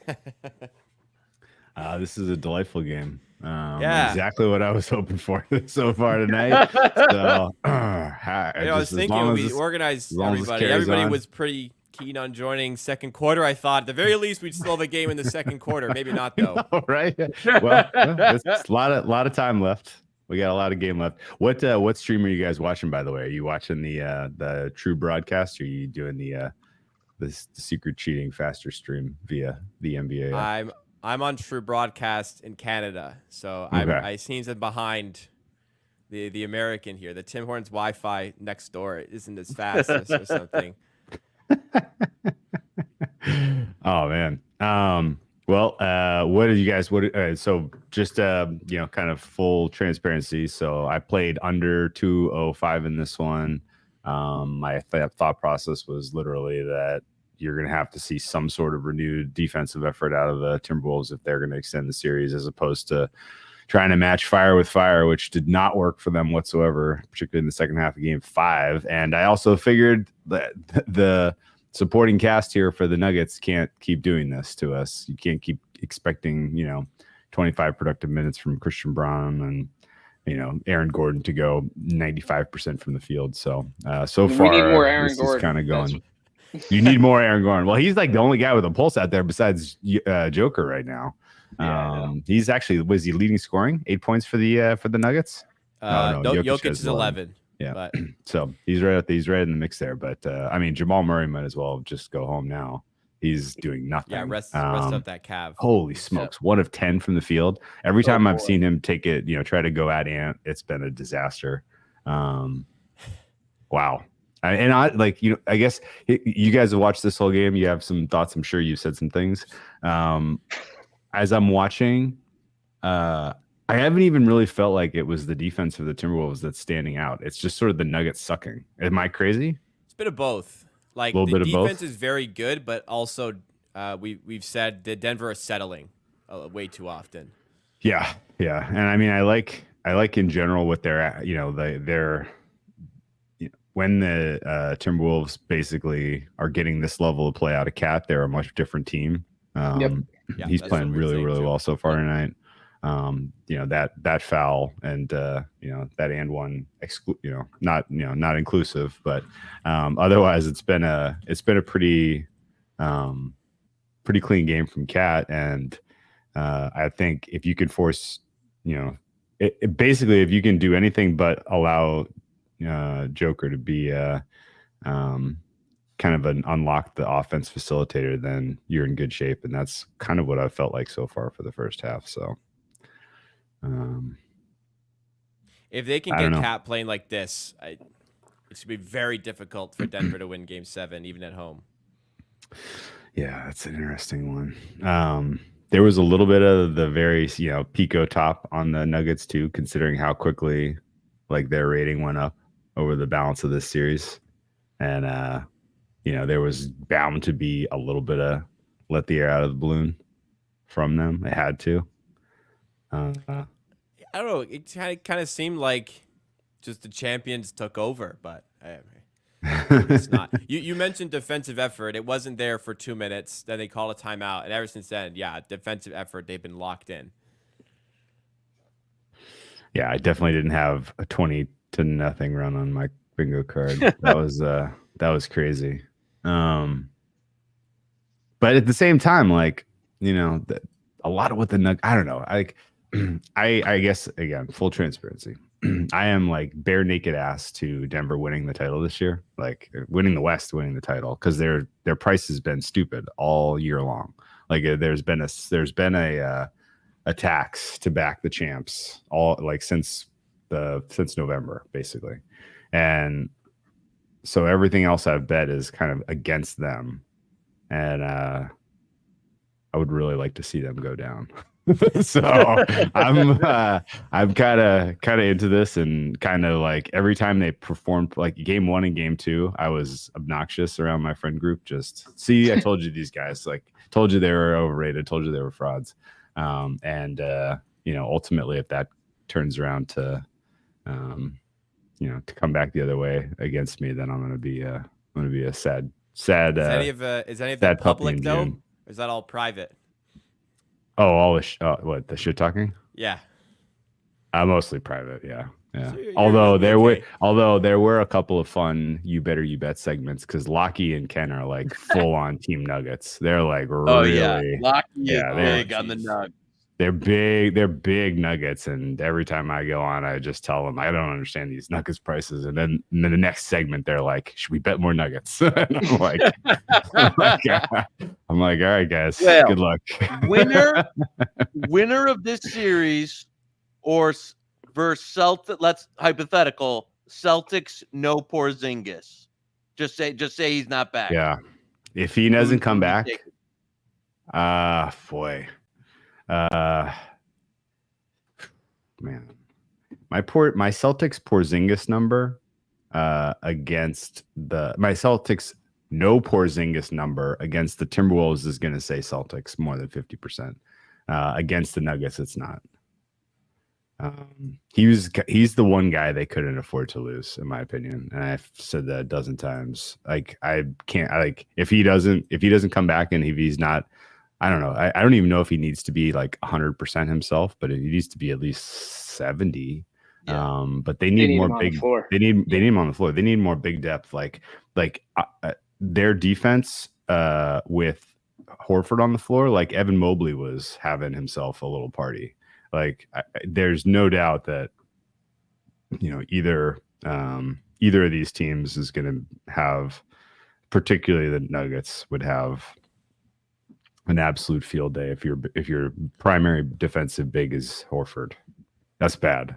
This is a delightful game. Yeah, exactly what I was hoping for so far tonight. So, I was thinking we organized everybody. Everybody was pretty keen on joining second quarter. I thought at the very least we'd still have a game in the second quarter. Maybe not though. Right? Well, it's a lot of time left. We got a lot of game left. What stream are you guys watching, by the way? Are you watching the true broadcast, or are you doing the secret cheating faster stream via the NBA? I'm on true broadcast in Canada, so okay. I seem to be behind the American here. The Tim Hortons Wi-Fi next door isn't as fast or something. Oh man. Well, what did you guys? So just kind of full transparency. So I played under 205 in this one. My thought process was literally that you're going to have to see some sort of renewed defensive effort out of the Timberwolves if they're going to extend the series, as opposed to trying to match fire with fire, which did not work for them whatsoever, particularly in the second half of Game 5. And I also figured that the supporting cast here for the Nuggets can't keep doing this to us. You can't keep expecting 25 productive minutes from Christian Braun and Aaron Gordon to go 95% from the field. So far we need more Aaron this Gordon. is kind of going. You need more Aaron Gordon. Well, he's like the only guy with a pulse out there besides Joker right now. He's actually, was he leading scoring? 8 points for the Nuggets? No, Jokic is 11. Yeah. But So he's right in the mix there. But I mean, Jamal Murray might as well just go home now. He's doing nothing. yeah, rest up that calf. Holy smokes. 1 of 10 from the field. Every time I've seen him take it, try to go at Ant, it's been a disaster. Wow. I guess you guys have watched this whole game. You have some thoughts. I'm sure you've said some things. As I'm watching, I haven't even really felt like it was the defense of the Timberwolves that's standing out. It's just sort of the Nuggets sucking. Am I crazy? It's a bit of both. Like, the defense is very good, but also we've said that Denver is settling way too often. Yeah. And I mean, I like in general what they're when the Timberwolves basically are getting this level of play out of Cat, they're a much different team. He's playing really, really well so far tonight. That foul and that and one not inclusive, but otherwise it's been a pretty clean game from Cat. And I think if you could force, basically if you can do anything but allow Joker to be kind of an unlock the offense facilitator, then you're in good shape. And that's kind of what I felt like so far for the first half. So if they can get Cat playing like this, it's gonna be very difficult for Denver to win Game 7, even at home. Yeah, that's an interesting one. There was a little bit of the very Pico top on the Nuggets too, considering how quickly like their rating went up over the balance of this series. And there was bound to be a little bit of let the air out of the balloon from them. It had to. I don't know. It kind of seemed like just the champions took over, but it's not. You mentioned defensive effort. It wasn't there for 2 minutes. Then they called a timeout, and ever since then, defensive effort. They've been locked in. Yeah, I definitely didn't have a 20-0 run on my bingo card. That was crazy. But at the same time, like, a lot of what the I don't know. I guess again, full transparency. I am like bare naked ass to Denver winning the title this year, like winning the West, winning the title, because their price has been stupid all year long. Like there's been a tax to back the champs all like since November basically, and so everything else I've bet is kind of against them, and I would really like to see them go down. So I'm kind of into this, and kind of like every time they performed, like Game 1 and Game 2, I was obnoxious around my friend group. Just see, I told you these guys, like told you they were overrated, told you they were frauds, and ultimately if that turns around to to come back the other way against me, then I'm gonna be a sad. Is any of that public though? Or is that all private? Oh, all what, the shit talking? Yeah. Mostly private, yeah. So although there were a couple of fun you bet segments, because Lockie and Ken are like full on Team Nuggets. They're like really Lockie is big on the Nuggets. They're big Nuggets, and every time I go on, I just tell them I don't understand these Nuggets prices, and then the next segment they're like, "Should we bet more Nuggets?" And I'm like, all right, guys, good luck. winner of this series, or versus Celtics. Let's hypothetical Celtics. No Porzingis. Just say he's not back. Yeah, if he doesn't come back, boy. Man, my Celtics Porzingis number against my Celtics no Porzingis number against the Timberwolves is going to say Celtics more than 50%. Against the Nuggets, it's not. He's the one guy they couldn't afford to lose, in my opinion, and I've said that a dozen times. Like I can't if he doesn't come back, and if he's not. I don't know. I don't even know if he needs to be like 100% himself, but he needs to be at least 70. But they need more big. They need him on the floor. They need more big depth. Like their defense with Horford on the floor, like Evan Mobley was having himself a little party. Like there's no doubt that either of these teams is going to have, particularly the Nuggets would have an absolute field day if your primary defensive big is Horford. That's bad.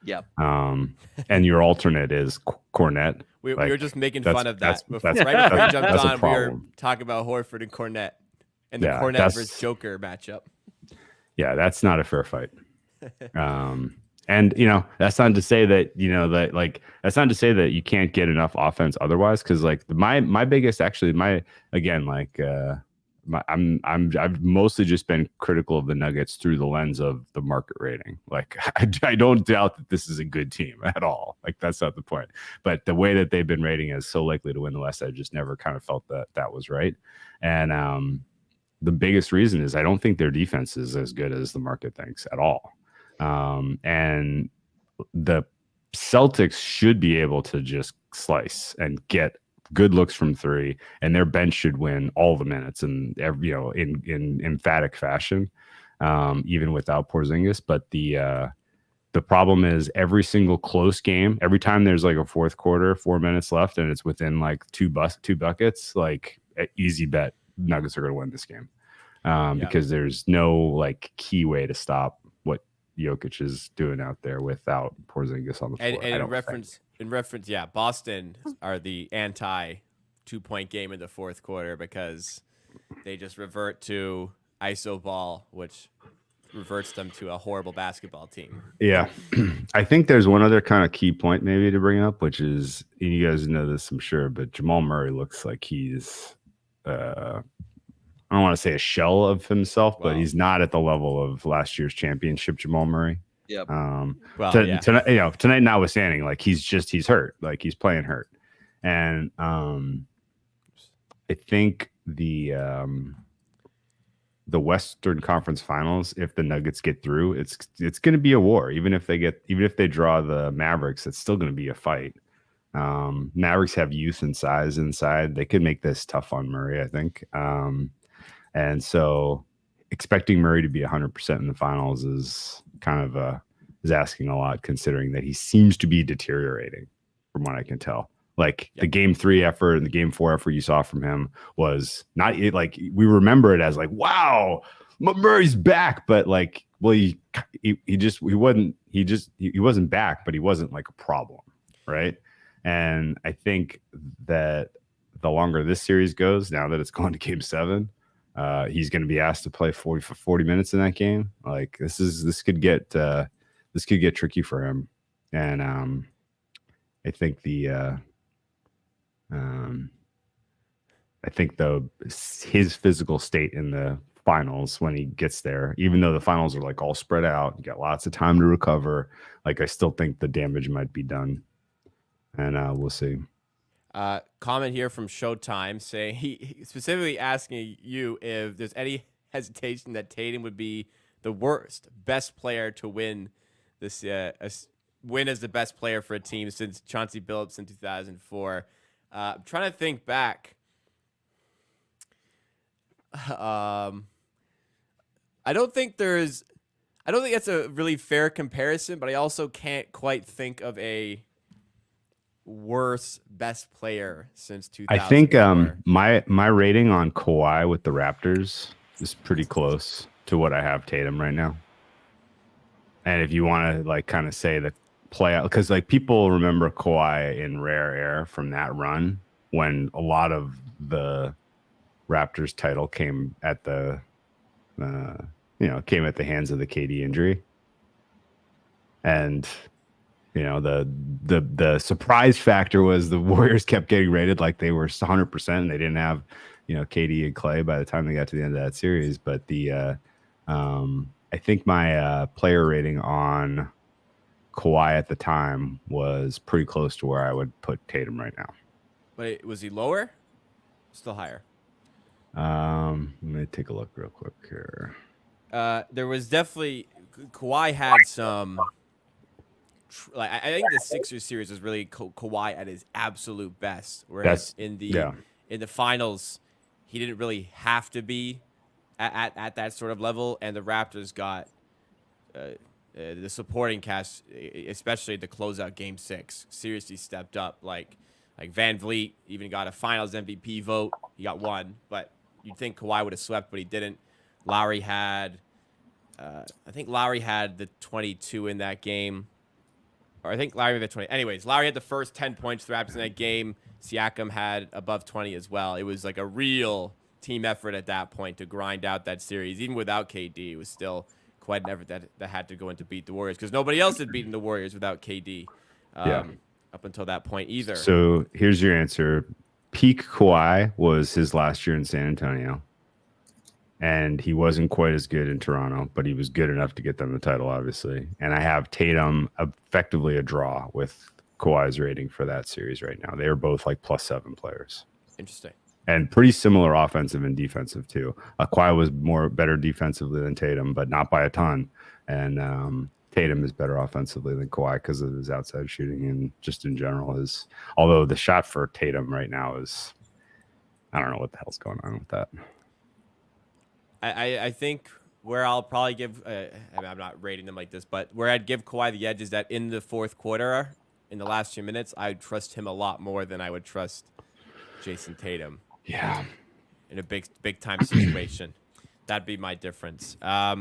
Yep. And your alternate is Cornette. We were just making fun of that. Right before we jumped on, we were talking about Horford and Cornette and the Cornette versus Joker matchup. Yeah, that's not a fair fight. And that's not to say that that's not to say that you can't get enough offense otherwise. Because like my biggest I've mostly just been critical of the Nuggets through the lens of the market rating. Like I don't doubt that this is a good team at all. Like that's not the point. But the way that they've been rating as so likely to win the West, I just never kind of felt that was right. And the biggest reason is I don't think their defense is as good as the market thinks at all. And the Celtics should be able to just slice and get good looks from three, and their bench should win all the minutes and in emphatic fashion, even without Porzingis. But the problem is every single close game, every time there's like a fourth quarter, 4 minutes left, and it's within like two buckets, like easy bet Nuggets are going to win this game, because there's no like key way to stop what Jokic is doing out there without Porzingis on the floor. And in reference, Boston are the anti 2-point game in the fourth quarter because they just revert to iso ball, which reverts them to a horrible basketball team. Yeah. I think there's one other kind of key point maybe to bring up, which is, and you guys know this, I'm sure, but Jamal Murray looks like he's, I don't want to say a shell of himself, but he's not at the level of last year's championship Jamal Murray. Yep. Tonight notwithstanding, like he's hurt, like he's playing hurt. And I think the Western Conference Finals, if the Nuggets get through, it's going to be a war. Even if they draw the Mavericks, it's still going to be a fight. Mavericks have youth and size inside. They could make this tough on Murray, I think. And so expecting Murray to be 100% in the finals is kind of is asking a lot, considering that he seems to be deteriorating from what I can tell. Like the game 3 effort and the game 4 effort you saw from him was not like we remember it as like, wow, Murray's back. But like, well, he wasn't back, but he wasn't like a problem. Right. And I think that the longer this series goes, now that it's gone to game 7, he's going to be asked to play 40 minutes in that game. Like this could get tricky for him. And I think his physical state in the finals when he gets there, even though the finals are like all spread out, you got lots of time to recover. Like I still think the damage might be done, and we'll see. Comment here from Showtime saying he specifically asking you if there's any hesitation that Tatum would be the best player to win this win as the best player for a team since Chauncey Billups in 2004. I'm trying to think back. I don't think that's a really fair comparison, but I also can't quite think of a worse best player since 2004. I think my rating on Kawhi with the Raptors is pretty close to what I have Tatum right now. And if you want to like kind of say the playout, because like people remember Kawhi in rare air from that run when a lot of the Raptors title came at the hands of the KD injury. And the surprise factor was the Warriors kept getting rated like they were 100% and they didn't have KD and Clay by the time they got to the end of that series. But I think my player rating on Kawhi at the time was pretty close to where I would put Tatum right now. But was he lower? Still higher? Let me take a look real quick here. There was definitely Kawhi had some. I think the Sixers series was really Kawhi at his absolute best. Whereas in the in the finals, he didn't really have to be at that sort of level, and the Raptors got the supporting cast, especially the closeout Game 6, seriously stepped up. Like Van Vliet even got a Finals MVP vote. He got one, but you'd think Kawhi would have swept, but he didn't. Lowry had, I think Lowry had the 22 in that game. Or I think Lowry had the 20. Anyways, Lowry had the first 10 points for the Raptors in that game. Siakam had above 20 as well. It was like a real team effort at that point to grind out that series. Even without KD, it was still quite an effort that had to go in to beat the Warriors, because nobody else had beaten the Warriors without KD up until that point either. So here's your answer. Peak Kawhi was his last year in San Antonio. And he wasn't quite as good in Toronto, but he was good enough to get them the title, obviously. And I have Tatum effectively a draw with Kawhi's rating for that series right now. They are both like +7 players. Interesting. And pretty similar offensive and defensive too. Kawhi was better defensively than Tatum, but not by a ton. And Tatum is better offensively than Kawhi because of his outside shooting and just in general although the shot for Tatum right now is, I don't know what the hell's going on with that. I think where I'll probably give, I'm not rating them like this, but where I'd give Kawhi the edge is that in the fourth quarter, in the last 2 minutes, I would trust him a lot more than I would trust Jason Tatum. Yeah. In a big time situation. That'd be my difference. I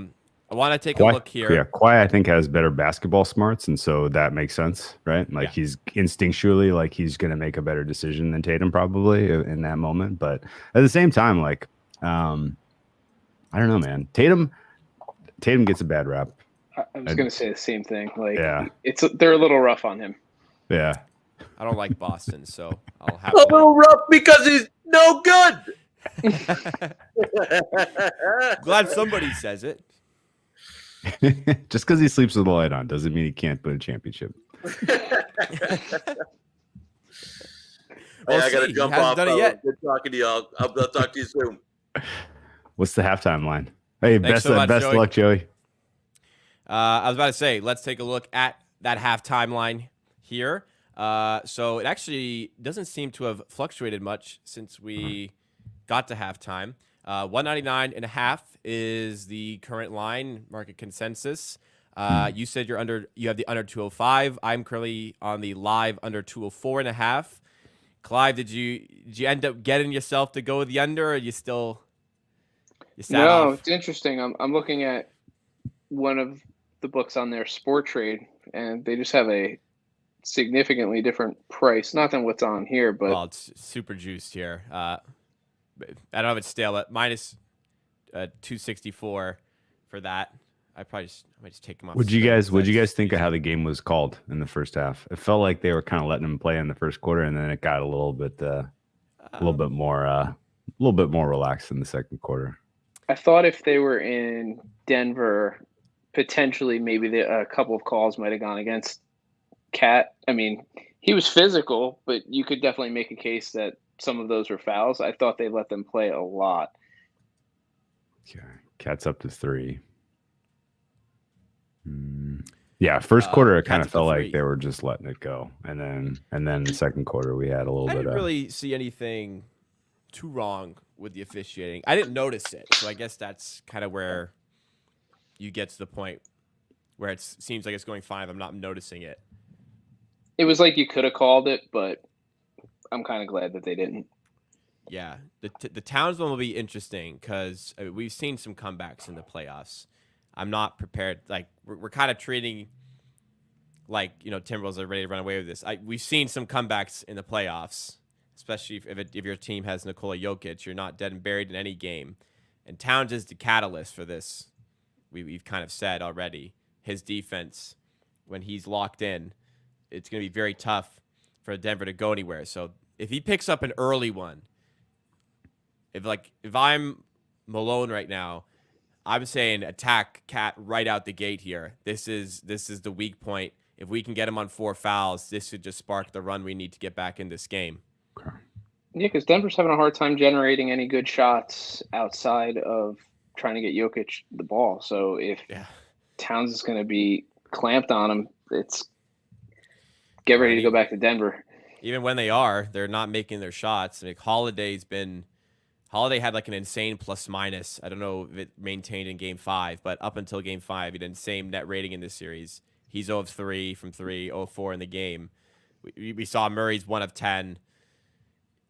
want to take a look here. Yeah, Kawhi, I think, has better basketball smarts, and so that makes sense, right? Like he's instinctually, like he's going to make a better decision than Tatum probably in that moment. But at the same time, like, I don't know, man. Tatum gets a bad rap. I was going to say the same thing. Like, they're a little rough on him. Yeah. I don't like Boston, so I'll have a little rough because he's no good. Glad somebody says it. Just because he sleeps with the light on doesn't mean he can't win a championship. I got to jump off. Done it yet. Good talking to y'all. I'll talk to you soon. What's the halftime line? Hey, Thanks best of luck, Joey. I was about to say, let's take a look at that halftime line here. So it actually doesn't seem to have fluctuated much since we got to halftime. 199.5 is the current line, market consensus. You said you have the under 205. I'm currently on the live under 204.5. Clive, did you end up getting yourself to go with the under, or you still? No, it's interesting. I'm looking at one of the books on their Sport Trade, and they just have a significantly different price. Not than what's on here, but it's super juiced here. I don't know if it's stale, but minus 264 for that. I might just take them off. Would you guys think of how the game was called in the first half? It felt like they were kind of letting them play in the first quarter, and then it got a little bit more relaxed in the second quarter. I thought if they were in Denver, potentially maybe a couple of calls might have gone against Cat. I mean, he was physical, but you could definitely make a case that some of those were fouls. I thought they let them play a lot. Okay, Cat's up to 3. Yeah, first quarter it kind of felt like they were just letting it go, and then the second quarter we had a little bit. I didn't really see anything too wrong with the officiating. I didn't notice it, so I guess that's kind of where you get to the point where it seems like it's going fine if I'm not noticing it. It was like you could have called it, but I'm kind of glad that they didn't. Yeah, the Towns one will be interesting because we've seen some comebacks in the playoffs. I'm not prepared. Like we're kind of treating like Timberwolves are ready to run away with this. We've seen some comebacks in the playoffs, especially if your team has Nikola Jokic. You're not dead and buried in any game, and Towns is the catalyst for this. We've kind of said already. His defense, when he's locked in, it's going to be very tough for Denver to go anywhere. So if he picks up an early one, if I'm Malone right now, I'm saying attack Cat right out the gate here. This is the weak point. If we can get him on 4 fouls, this should just spark the run we need to get back in this game. Yeah, because Denver's having a hard time generating any good shots outside of trying to get Jokic the ball. So if Towns is going to be clamped on him, it's get ready to go back to Denver. Even when they are, they're not making their shots. Like Holiday had like an insane plus minus. I don't know if it maintained in game 5, but up until game 5, he had an insane net rating in this series. He's 0 of 3 from 3, 0 of 4 in the game. We saw Murray's 1 of 10.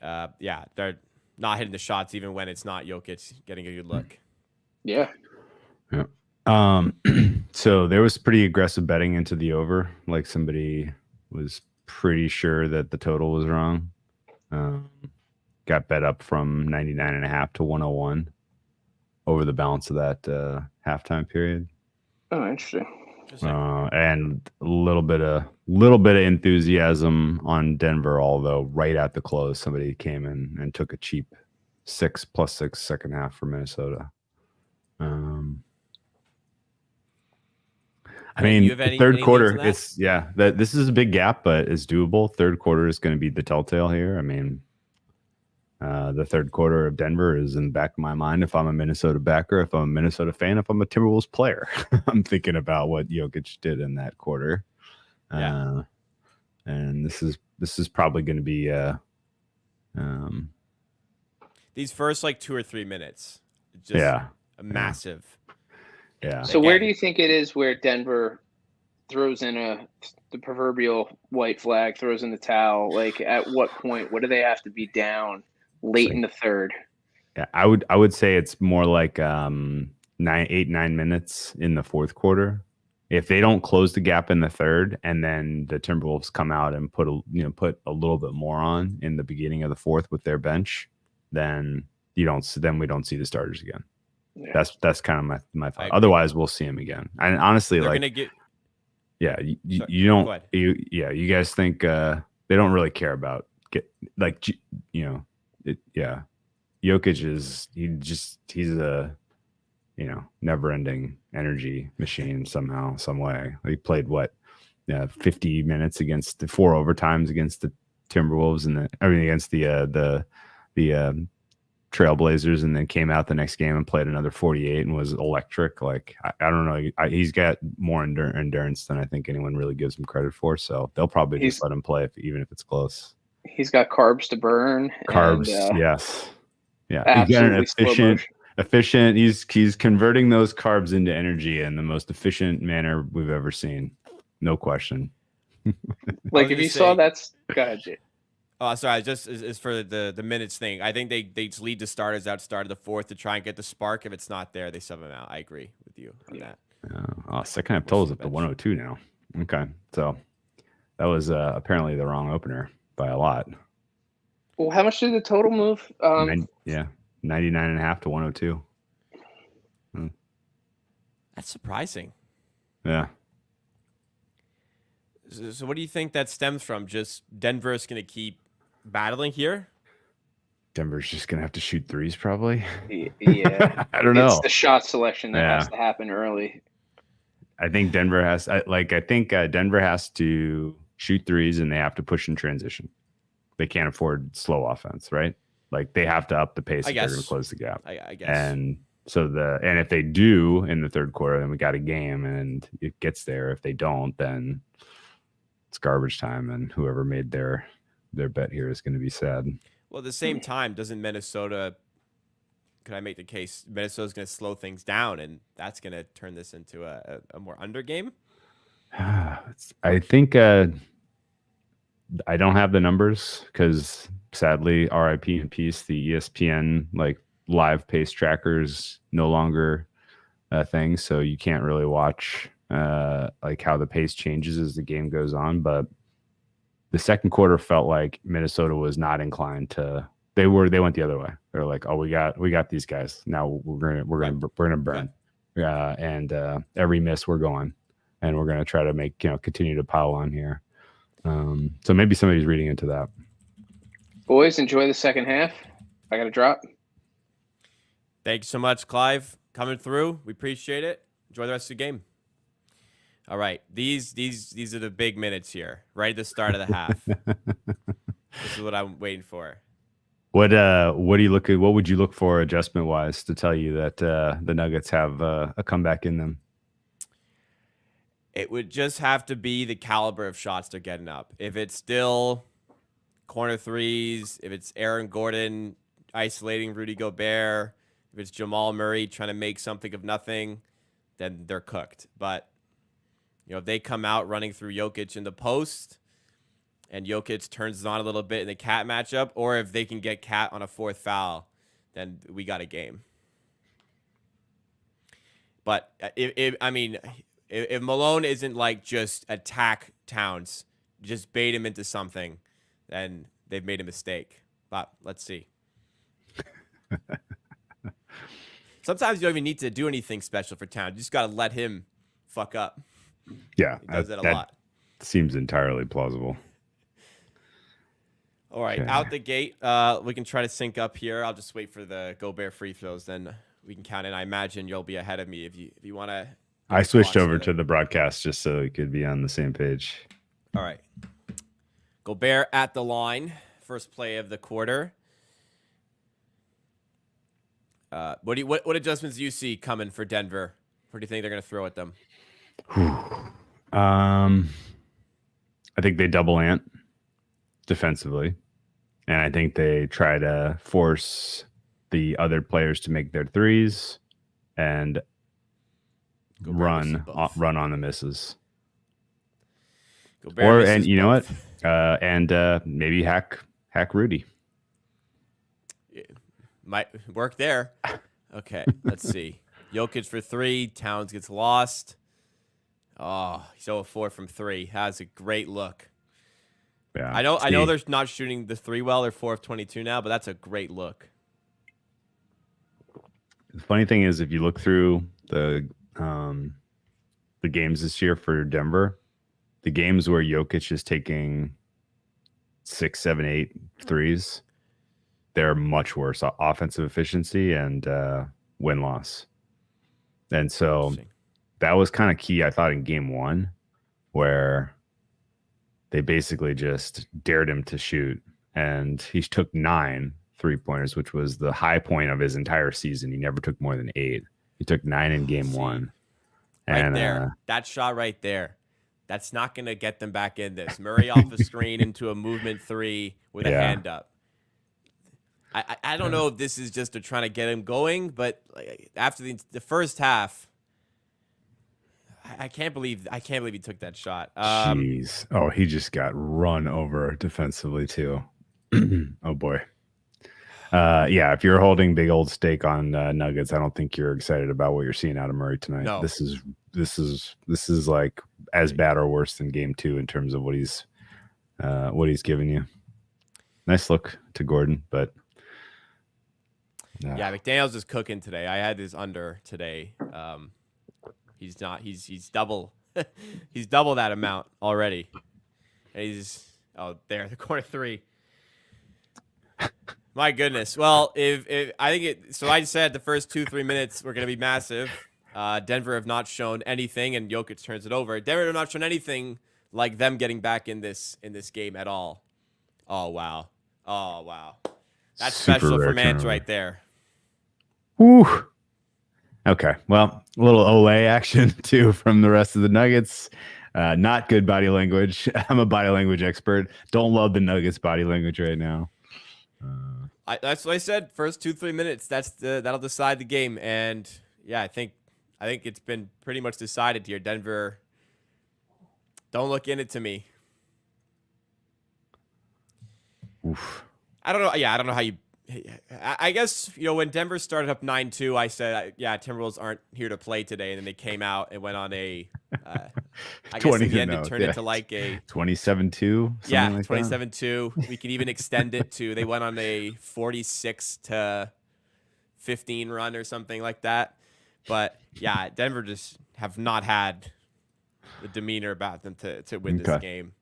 Yeah, they're not hitting the shots even when it's not Jokic getting a good look. Yeah. Yeah. So there was pretty aggressive betting into the over. Like somebody was pretty sure that the total was wrong. Got bet up from 99.5 to 101 over the balance of that halftime period. Oh, interesting. And a little bit of enthusiasm on Denver, although right at the close, somebody came in and took a cheap 6+6 second half for Minnesota. I mean, the third quarter, this is a big gap, but it's doable. Third quarter is going to be the telltale here. I mean, the third quarter of Denver is in the back of my mind. If I'm a Minnesota backer, if I'm a Minnesota fan, if I'm a Timberwolves player, I'm thinking about what Jokic did in that quarter. And this is probably going to be these first like 2 or 3 minutes. Just a massive. Yeah. So where do you think it is where Denver throws in the proverbial white flag, throws in the towel? Like at what point? What do they have to be down late in the third? Yeah, I would say it's more like 9 minutes in the fourth quarter. If they don't close the gap in the third, and then the Timberwolves come out and put a little bit more on in the beginning of the fourth with their bench, then we don't see the starters again. Yeah. That's kind of my thought. Otherwise, we'll see them again. And honestly, they're like, gonna get. Yeah, you don't. You guys think they don't really care about Jokic is he's a never-ending energy machine somehow, some way. He played 50 minutes against the 4 overtimes against the Timberwolves and against the Trailblazers, and then came out the next game and played another 48 and was electric. Like I don't know, he's got more endurance than I think anyone really gives him credit for. So they'll probably just let him play even if it's close. He's got carbs to burn. Yes, yeah. He's got an efficient. He's converting those carbs into energy in the most efficient manner we've ever seen. No question. Like if you saw that's go ahead, Jay. Oh, sorry. Just is for the minutes thing. I think they just lead the starters out start of the fourth to try and get the spark. If it's not there, they sub them out. I agree with you on that. Second half totals up to 102 now. Okay, so that was apparently the wrong opener by a lot. Well, how much did the total move? 99.5 to 102. That's surprising. Yeah. So what do you think that stems from? Just Denver is going to keep battling here? Denver's just going to have to shoot threes probably. Yeah. I don't know. It's the shot selection that has to happen early. I think Denver has Denver has to shoot threes and they have to push in transition. They can't afford slow offense, right? Like they have to up the pace if they're going to close the gap. I guess. And so if they do in the third quarter, then we got a game and it gets there. If they don't, then it's garbage time, and whoever made their bet here is going to be sad. Well, at the same time, doesn't Minnesota? Could I make the case Minnesota's going to slow things down, and that's going to turn this into a more under game? I think I don't have the numbers because sadly, RIP in peace, the ESPN live pace trackers no longer a thing, so you can't really watch how the pace changes as the game goes on. But the second quarter felt like Minnesota was not inclined to. They went the other way. They're like, oh, we got these guys. Now we're gonna burn. And every miss we're going, and we're gonna try to continue to pile on here. So maybe somebody's reading into that. Boys, enjoy the second half. I got to drop. Thanks so much, Clive, coming through. We appreciate it. Enjoy the rest of the game. All right, these are the big minutes here, right at the start of the half. This is what I'm waiting for. What do you look at? What would you look for adjustment wise to tell you that the Nuggets have a comeback in them? It would just have to be the caliber of shots they're getting up. If it's still corner threes, if it's Aaron Gordon isolating Rudy Gobert, if it's Jamal Murray trying to make something of nothing, then they're cooked. But, if they come out running through Jokic in the post and Jokic turns it on a little bit in the Cat matchup, or if they can get Cat on a fourth foul, then we got a game. But if Malone isn't like just attack Towns, just bait him into something, then they've made a mistake. But let's see. Sometimes you don't even need to do anything special for Towns. You just got to let him fuck up. Yeah, He does that a lot. Seems entirely plausible. All right, Okay. out the gate, we can try to sync up here. I'll just wait for the Gobert free throws, then we can count in. I imagine you'll be ahead of me if you want to. I switched over to the broadcast just so we could be on the same page. All right. Gobert at the line. First play of the quarter. What adjustments do you see coming for Denver? What do you think they're going to throw at them? I think they double Ant defensively, and I think they try to force the other players to make their threes and run on the misses. Gobert You know misses what? both. Maybe hack Rudy. Might work there. Okay, let's see. Jokic for 3. Towns gets lost. Oh, he's 0-4 from 3. Has a great look. Yeah, I know they're not shooting the 3 well. They're 4 of 22 now, but that's a great look. The funny thing is, if you look through the games this year for Denver, the games where Jokic is taking 6, 7, 8 threes, they're much worse offensive efficiency and win-loss. And so that was kind of key, I thought, in game 1, where they basically just dared him to shoot. And he took 9 3-pointers, which was the high point of his entire season. He never took more than 8. He took 9 in game 1. Right there. That shot right there. That's not going to get them back in this. Murray off the screen into a movement 3 with a hand up. I don't know if this is just to trying to get him going, but after the first half, I can't believe he took that shot. Jeez. Oh, he just got run over defensively too. Oh boy. Yeah, if you're holding big old stake on Nuggets, I don't think you're excited about what you're seeing out of Murray tonight. No. This is like as bad or worse than game 2 in terms of what he's giving you. Nice look to Gordon, but yeah, McDaniels is cooking today. I had his under today. He's double he's double that amount already. And the corner 3. My goodness. Well, if I think I said the first 2-3 minutes were going to be massive. Denver have not shown anything, and Jokic turns it over. Denver have not shown anything like them getting back in this game at all. Oh wow. That's Super special for rare Mance turnover. right there. Woo. Okay. Well, a little Olay action too from the rest of the Nuggets. Not good body language. I'm a body language expert. Don't love the Nuggets body language right now. That's what I said. First 2-3 minutes. That'll decide the game. And yeah, I think it's been pretty much decided here. Denver, don't look in it to me. Oof. I don't know. Yeah, I don't know how you. I guess when Denver started up 9-2, I said, Timberwolves aren't here to play today, and then they came out and went on a. I guess in the end it turned into like a 27-2. Yeah, like 27-2. We could even extend it to they went on a 46-15 run or something like that. But yeah, Denver just have not had the demeanor about them to win this game.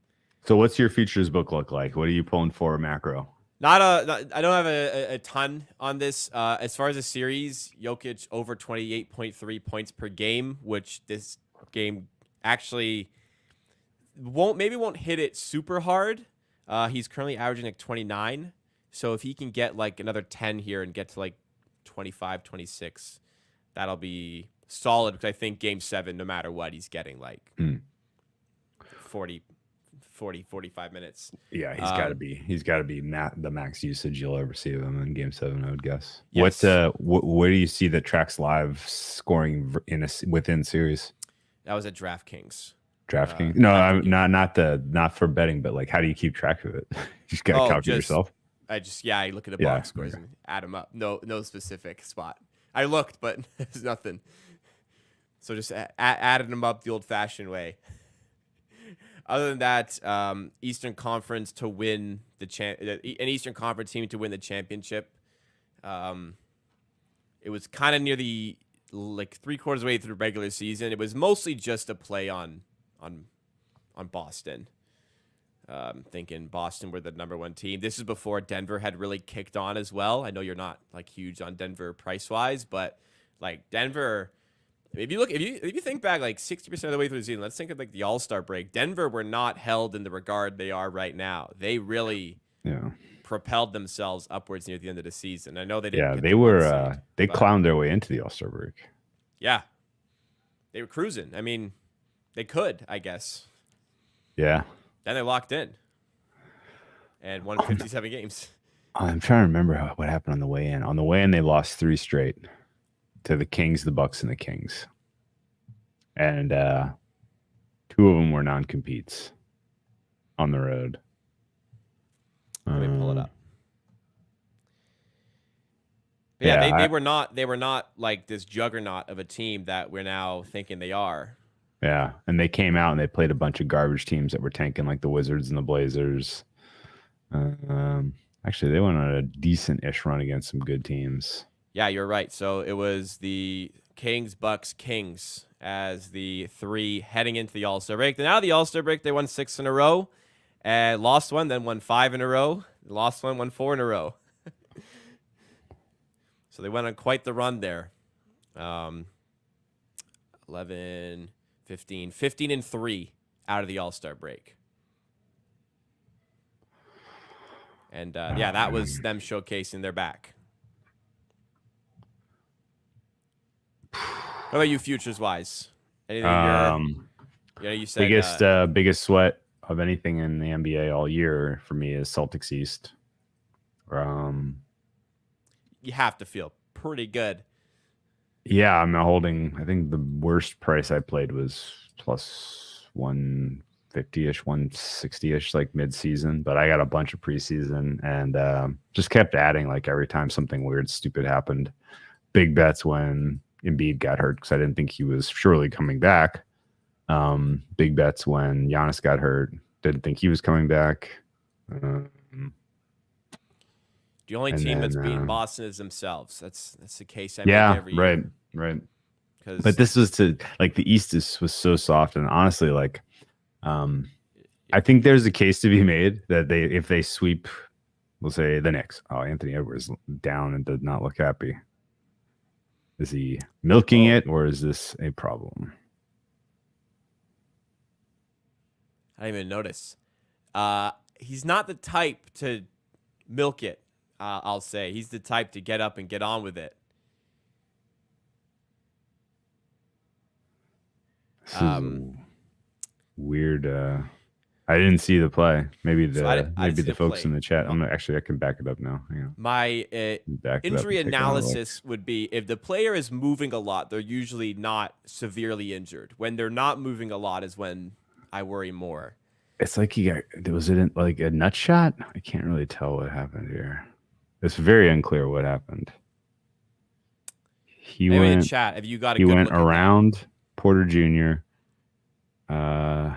So what's your futures book look like? What are you pulling for macro? I don't have a ton on this. As far as the series, Jokic over 28.3 points per game, which this game actually won't hit it super hard. He's currently averaging like 29. So if he can get like another 10 here and get to like 25, 26, that'll be solid, because I think game 7, no matter what, he's getting like 40, 40, 45 minutes. Yeah, he's got to be. He's got to be the max usage you'll ever see of him in Game 7, I would guess. Yes. What do you see that tracks live scoring within series? That was at DraftKings. DraftKings? I think not for betting, but like, how do you keep track of it? You just got to calculate yourself. I look at the box scores and add them up. No specific spot. I looked, but there's nothing. So just added them up the old-fashioned way. Other than that, Eastern Conference to win an Eastern Conference team to win the championship. It was kind of near the 3/4 way through the regular season. It was mostly just a play on Boston. Thinking Boston were the #1 team. This is before Denver had really kicked on as well. I know you're not like huge on Denver price-wise, but like Denver, if you think back like 60% of the way through the season, let's think of like the All-Star break. Denver were not held in the regard they are right now. They really propelled themselves upwards near the end of the season. I know they didn't. Yeah, they clowned their way into the All-Star break. Yeah, they were cruising. I mean, they could, I guess. Yeah. Then they locked in and won 57 games. I'm trying to remember what happened on the way in. On the way in, they lost 3 straight to the Kings, the Bucks, and the Kings. And 2 of them were non-competes on the road. Let me pull it up. But yeah, they were not like this juggernaut of a team that we're now thinking they are. Yeah, and they came out and they played a bunch of garbage teams that were tanking, like the Wizards and the Blazers. Actually, they went on a decent-ish run against some good teams. Yeah, you're right. So it was the Kings, Bucks, Kings as the 3 heading into the All-Star break. Then out of the All-Star break, they won 6 in a row, and lost 1, then won 5 in a row, lost 1, won 4 in a row. So they went on quite the run there. 11, 15 and 3 out of the All-Star break. And that was them showcasing their back. What about you, futures wise? Anything you said biggest sweat of anything in the NBA all year for me is Celtics East. You have to feel pretty good. Yeah, I'm holding. I think the worst price I played was plus 150-ish, 160-ish, like mid-season. But I got a bunch of preseason and just kept adding. Like every time something weird, stupid happened, big bets when Embiid got hurt because I didn't think he was surely coming back. Big bets when Giannis got hurt, didn't think he was coming back. The only team that's beaten Boston is themselves. That's the case I make every year. Right. But this was the East was so soft, and honestly, I think there's a case to be made that if they sweep, we'll say the Knicks. Oh, Anthony Edwards down and did not look happy. Is he milking it, or is this a problem? I didn't even notice. He's not the type to milk it. I'll say he's the type to get up and get on with it. This is weird. I didn't see the play. Maybe the folks in the chat. I can back it up now. Hang on. My injury analysis would be if the player is moving a lot, they're usually not severely injured. When they're not moving a lot is when I worry more. It's like was it like a nut shot? I can't really tell what happened here. It's very unclear what happened. Maybe in chat, have you got a he good went look around Porter Jr. I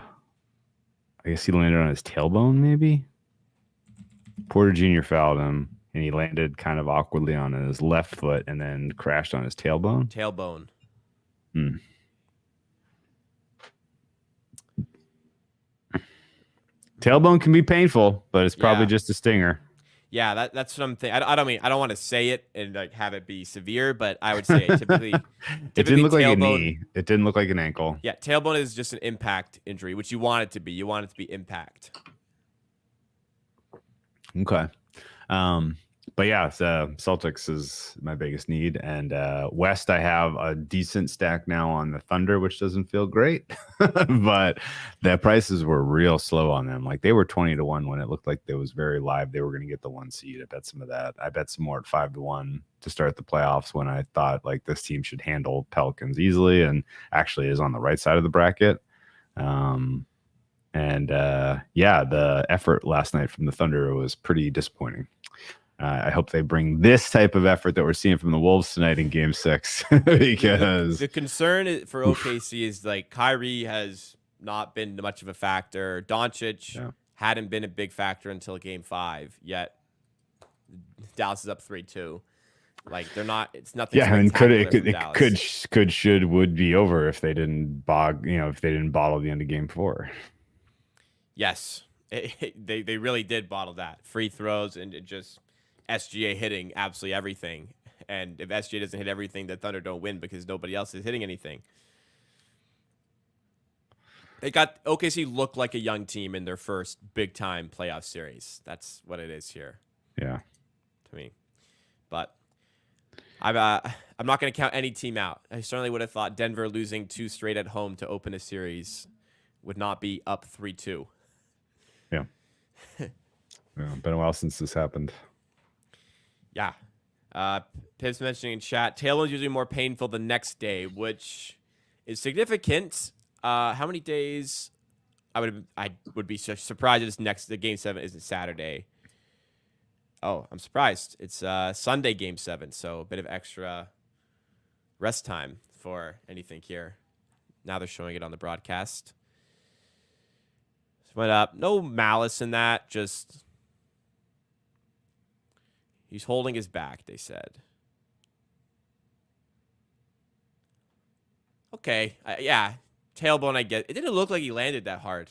guess he landed on his tailbone, maybe. Porter Jr. fouled him, and he landed kind of awkwardly on his left foot and then crashed on his tailbone. Tailbone can be painful, but it's probably just a stinger. Yeah, that's what I'm thinking. I don't want to say it and like have it be severe, but I would say typically it didn't look like a knee. It didn't look like an ankle. Yeah, tailbone is just an impact injury, which you want it to be. You want it to be impact. Okay. But yeah, so Celtics is my biggest need, and West I have a decent stack now on the Thunder, which doesn't feel great, but the prices were real slow on them. Like they were 20-1 when it looked like they was very live. They were going to get the 1 seed. I bet some of that. I bet some more at 5-1 to start the playoffs when I thought like this team should handle Pelicans easily, and actually is on the right side of the bracket. Yeah, the effort last night from the Thunder was pretty disappointing. I hope they bring this type of effort that we're seeing from the Wolves tonight in Game 6 because the concern for OKC is like Kyrie has not been much of a factor. Doncic hadn't been a big factor until Game 5. Yet Dallas is up 3-2. Like they're not. It's nothing. Yeah, and would be over if they didn't if they didn't bottle the end of Game 4. Yes, they really did bottle that. Free throws and it just SGA hitting absolutely everything. And if SGA doesn't hit everything, the Thunder don't win because nobody else is hitting anything. They got OKC look like a young team in their first big time playoff series. That's what it is here. Yeah, to me. But I'm not going to count any team out. I certainly would have thought Denver losing 2 straight at home to open a series would not be up 3-2. Yeah. Been a while since this happened. Yeah. Piv's mentioning in chat, tailwind's usually more painful the next day, which is significant. How many days? I would be surprised if the Game 7 isn't Saturday. Oh, I'm surprised. It's Sunday Game 7, so a bit of extra rest time for anything here. Now they're showing it on the broadcast. Went up. No malice in that. Just he's holding his back, they said. Okay. Yeah. Tailbone, I get. It didn't look like he landed that hard.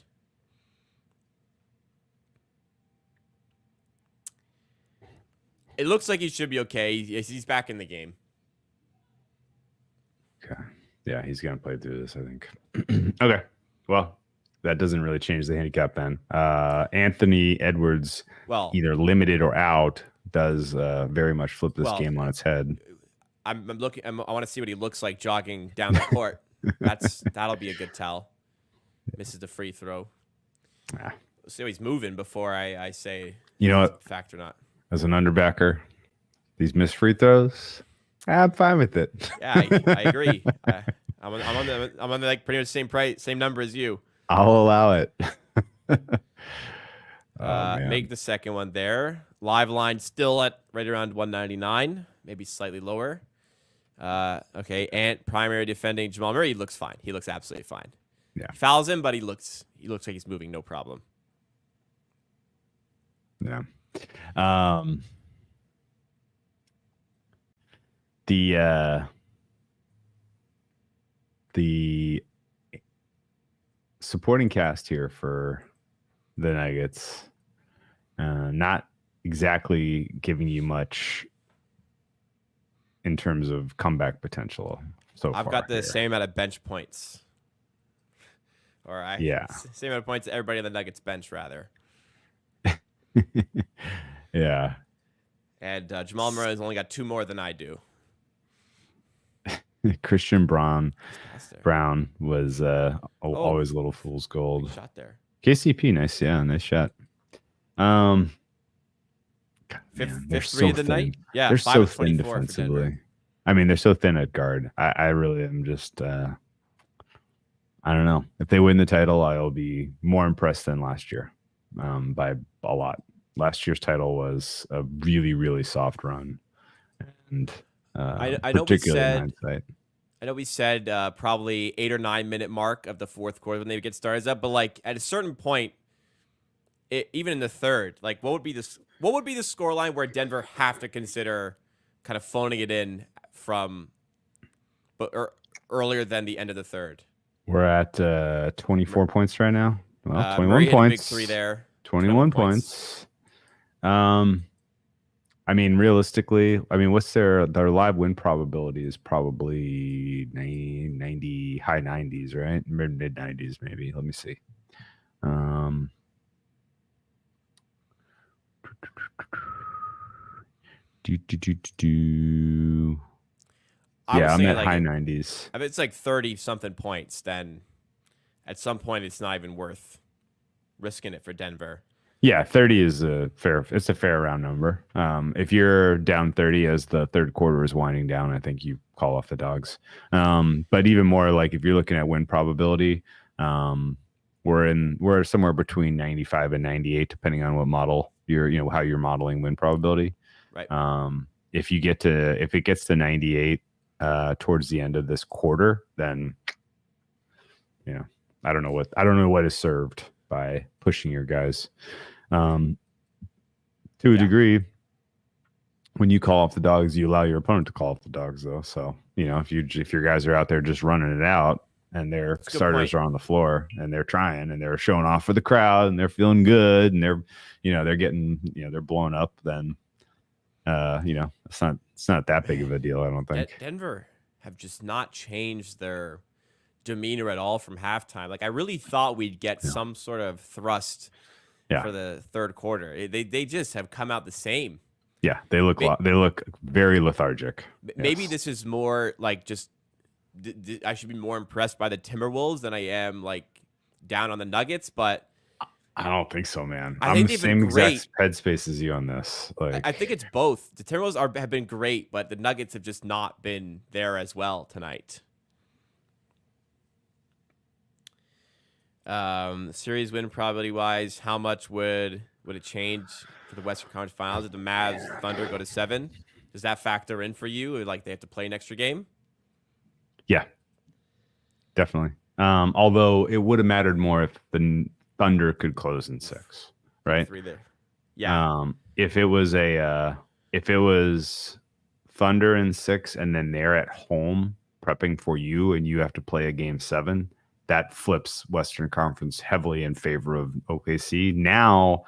It looks like he should be okay. He's back in the game. Okay. Yeah, he's going to play through this, I think. Okay. Well, that doesn't really change the handicap then. Anthony Edwards, either limited or out, does very much flip this game on its head. I'm looking. I want to see what he looks like jogging down the court. That'll be a good tell. Misses the free throw. We'll see how he's moving before I say. You know what? Fact or not. As an underbacker, these missed free throws, I'm fine with it. Yeah, I agree. I'm on the like pretty much same number as you. I'll allow it. Make the second one there. Live line still at right around 199, maybe slightly lower. Okay, Ant primary defending Jamal Murray looks fine. He looks absolutely fine. Yeah, he fouls him, but he looks like he's moving, no problem. Yeah. The supporting cast here for the Nuggets, not exactly giving you much in terms of comeback potential. So I've got the same amount of bench points, same amount of points that everybody on the Nuggets bench rather. Yeah. And Jamal Murray has only got 2 more than I do. Christian Brown was always a little fool's gold. Shot there. KCP, nice. Yeah, nice shot. Fifth three of the night. Yeah, they're so thin defensively. I mean, they're so thin at guard. I really am just. I don't know. If they win the title, I'll be more impressed than last year, by a lot. Last year's title was a really, really soft run, and I know we said probably 8 or 9 minute mark of the fourth quarter when they get started up, but like at a certain point, even in the third, like what would be the scoreline where Denver have to consider kind of phoning it in earlier than the end of the third? We're at 24 points right now. Well, 21 Murray points. Big 3 there. 21 points. I mean, realistically, what's their live win probability is probably 90, high 90s, right? Mid 90s, maybe. Let me see. I was I'm thinking at like high 90s. if it's like 30 something points, then at some point it's not even worth risking it for Denver. Yeah, 30 is it's a fair round number. If you're down 30 as the third quarter is winding down, I think you call off the dogs. But even more like if you're looking at win probability, we're somewhere between 95 and 98, depending on what model how you're modeling win probability. Right. If it gets to 98 towards the end of this quarter, then I don't know what is served by pushing your guys. To a degree, when you call off the dogs, you allow your opponent to call off the dogs, though. So if your guys are out there just running it out and their starters are on the floor and they're trying and they're showing off for the crowd and they're feeling good and they're getting they're blowing up, then it's not that big of a deal, I don't think. Denver have just not changed their demeanor at all from halftime. Like I really thought we'd get some sort of thrust for the third quarter. They just have come out the same. Yeah, they look very lethargic. Maybe this is more like just I should be more impressed by the Timberwolves than I am like down on the Nuggets, but I don't think so, man. I I'm think the they've same been great. exact headspace as you on this. Like I think it's both. The Timberwolves have been great, but the Nuggets have just not been there as well tonight. Series win probability wise, how much would it change for the Western Conference Finals if the Mavs Thunder go to 7? Does that factor in for you? Like they have to play an extra game? Yeah, definitely. Although it would have mattered more if the Thunder could close in 6, right? 3 there. Yeah. If it was Thunder in 6 and then they're at home prepping for you and you have to play a game 7, that flips Western Conference heavily in favor of OKC. Now,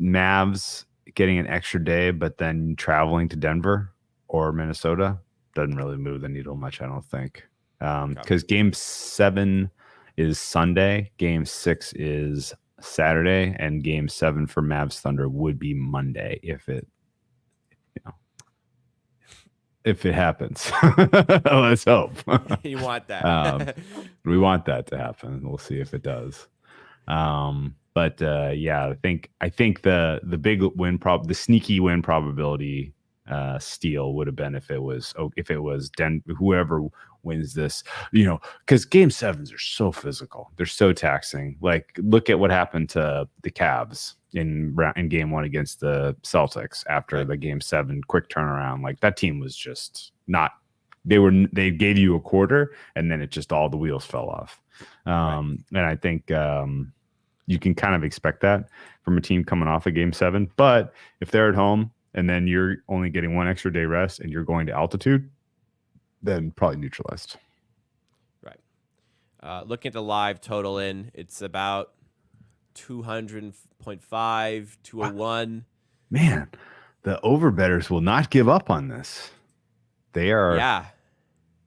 Mavs getting an extra day, but then traveling to Denver or Minnesota doesn't really move the needle much, I don't think. Because game 7 is Sunday, game 6 is Saturday, and game 7 for Mavs Thunder would be Monday if it happens. Let's hope. You want that. We want that to happen. We'll see if it does. But I think the big win the sneaky win probability steal would have been if it was whoever wins this, because game 7s are so physical. They're so taxing. Like look at what happened to the Cavs in game 1 against the Celtics after the game 7 quick turnaround. Like that team was just not. They gave you a quarter and then it just all the wheels fell off. And I think you can kind of expect that from a team coming off of game 7. But if they're at home and then you're only getting 1 extra day rest and you're going to altitude, then probably neutralized. Right. Looking at the live total it's about 200.5, 201. Man, the overbettors will not give up on this. They are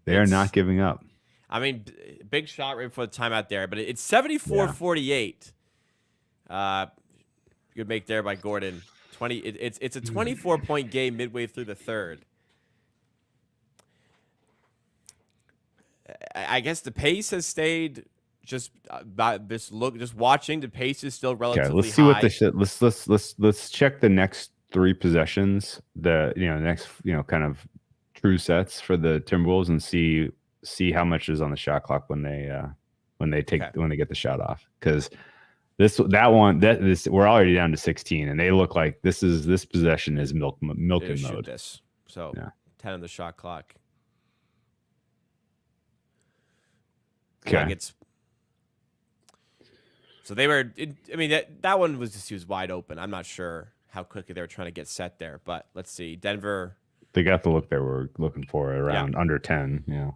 not giving up. I mean, big shot rate for the timeout there, but it's 74-48. Good make there by Gordon. It's a 24-point game midway through the third. I guess the pace has stayed just watching. The pace is still relatively let's see high. Let's check the next 3 possessions. The next kind of true sets for the Timberwolves and see how much is on the shot clock when they get the shot off, because we're already down to 16 and they look like this possession is milking mode. This 10 on the shot clock. Okay. So they were. That one was just, he was wide open. I'm not sure how quickly they were trying to get set there, but let's see. Denver. They got the look they were looking for around under 10. Yeah.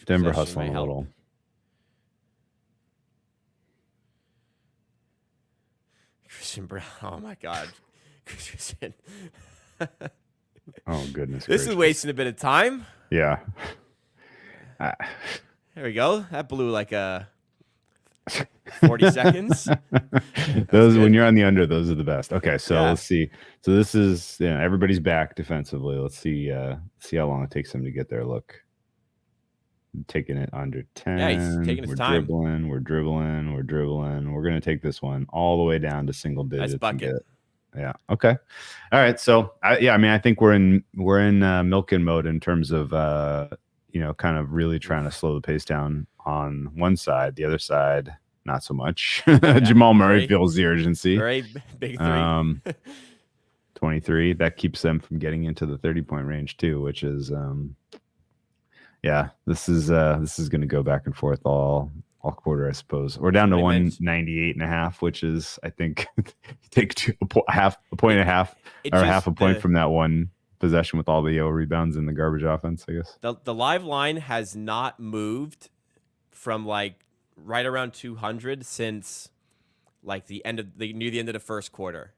Denver hustling a little. Christian Brown. Oh my God, Christian. Oh goodness. This is wasting a bit of time. Yeah. There we go. That blew like a 40 seconds. Those good. when you're on the under, those are the best. Okay, so Yeah. let's see. So this is everybody's back defensively. Let's see how long it takes them to get there. Look. Taking it under 10. Yeah, he's taking his time. We're dribbling. We're gonna take this one all the way down to single digits. Nice bucket. Yeah. Okay. All right. So I think we're in milking mode in terms of kind of really trying to slow the pace down on one side. The other side, not so much. Jamal Murray feels the urgency. Very big three. 23. That keeps them from getting into the 30-point range too, which is this is going to go back and forth all quarter, I suppose. We're down to 198.5, which is, I think, take half a point and a half or half a point from that one possession with all the rebounds and the garbage offense, I guess. The live line has not moved from like right around 200 since like near the end of the first quarter.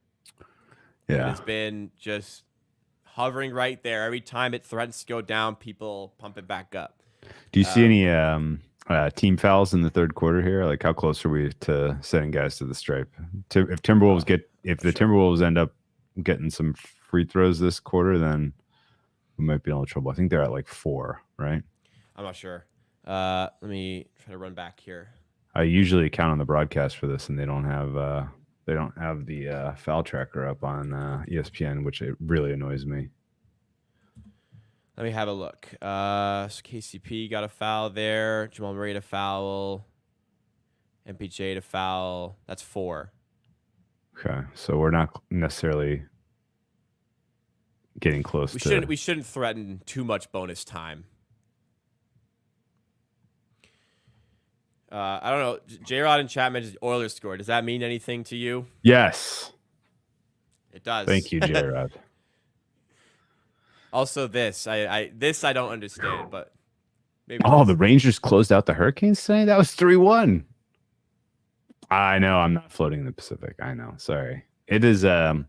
Yeah, it's been just hovering right there. Every time it threatens to go down, people pump it back up. Do you see any team fouls in the third quarter here? Like, how close are we to sending guys to the stripe? If the Timberwolves end up getting some free throws this quarter, then we might be in a little trouble. I think they're at like 4, right? I'm not sure. Let me try to run back here. I usually count on the broadcast for this, and they don't have the foul tracker up on ESPN, which it really annoys me. Let me have a look. So KCP got a foul there. Jamal Murray had a foul. MPJ had a foul. That's 4. Okay, so we're not necessarily getting close We shouldn't threaten too much bonus time. I don't know. J-Rod and chat mentioned Oilers score. Does that mean anything to you? Yes. It does. Thank you, J-Rod. Also, I don't understand, but maybe. Oh, the Rangers closed out the Hurricanes today? That was 3-1. I know I'm not floating in the Pacific. I know. Sorry. It is we're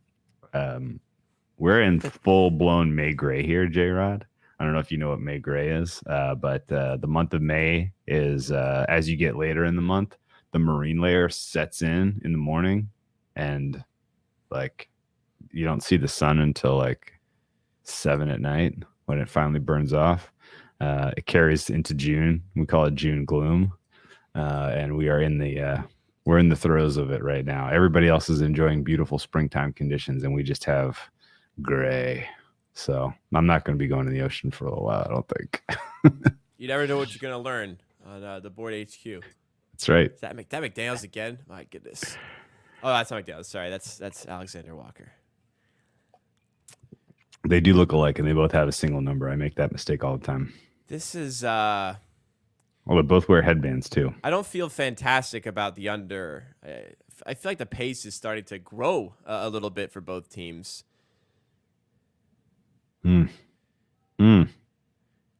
in full-blown May gray here, J-Rod. I don't know if you know what May gray is, but the month of May is as you get later in the month, the marine layer sets in the morning, and like you don't see the sun until like 7 at night when it finally burns off. It carries into June. We call it June gloom, and we are in the throes of it right now. Everybody else is enjoying beautiful springtime conditions, and we just have gray. So I'm not going to be going to the ocean for a little while, I don't think. You never know what you're going to learn on the board HQ. That's right. Is that McDaniels again? My goodness. Oh, that's not McDaniels. Sorry, that's Alexander Walker. They do look alike, and they both have a single number. I make that mistake all the time. This is well, they both wear headbands too. I don't feel fantastic about the under. I feel like the pace is starting to grow a little bit for both teams.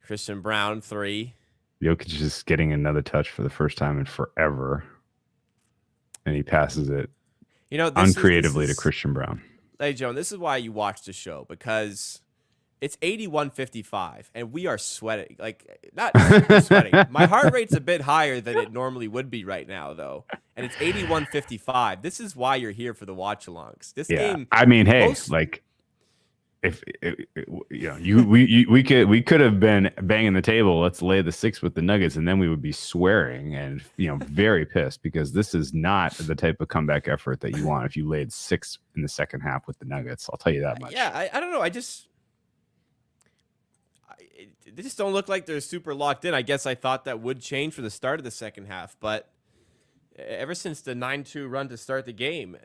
Christian Brown 3. Jokic is getting another touch for the first time in forever, and he passes it uncreatively to Christian Brown. Hey, Joan, this is why you watch the show, because it's 81-55, and we are sweating. Like, not sweating. My heart rate's a bit higher than it normally would be right now, though, and it's 81-55. This is why you're here for the watch-alongs. This game. I mean, hey, like. If we could have been banging the table, let's lay the 6 with the Nuggets, and then we would be swearing and very pissed, because this is not the type of comeback effort that you want if you laid 6 in the second half with the Nuggets. I'll tell you that much. Yeah, I don't know. They just don't look like they're super locked in. I guess I thought that would change for the start of the second half, but ever since the 9-2 run to start the game,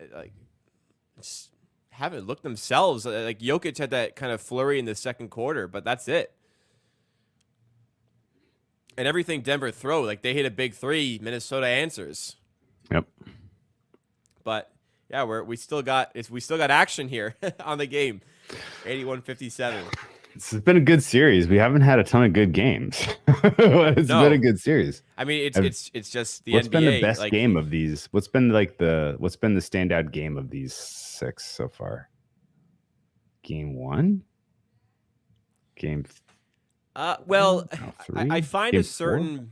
it's haven't looked themselves. Like Jokic had that kind of flurry in the second quarter, but that's it. And everything Denver throw, like they hit a big 3, Minnesota answers. Yep. But yeah, we still got action here on the game. 81-57. It's been a good series. We haven't had a ton of good games. It's been a good series. I mean, it's just the what's NBA. Been the best game of these? What's been the standout game of these 6 so far? Game 1? Game. Well, no, 3? I find game a certain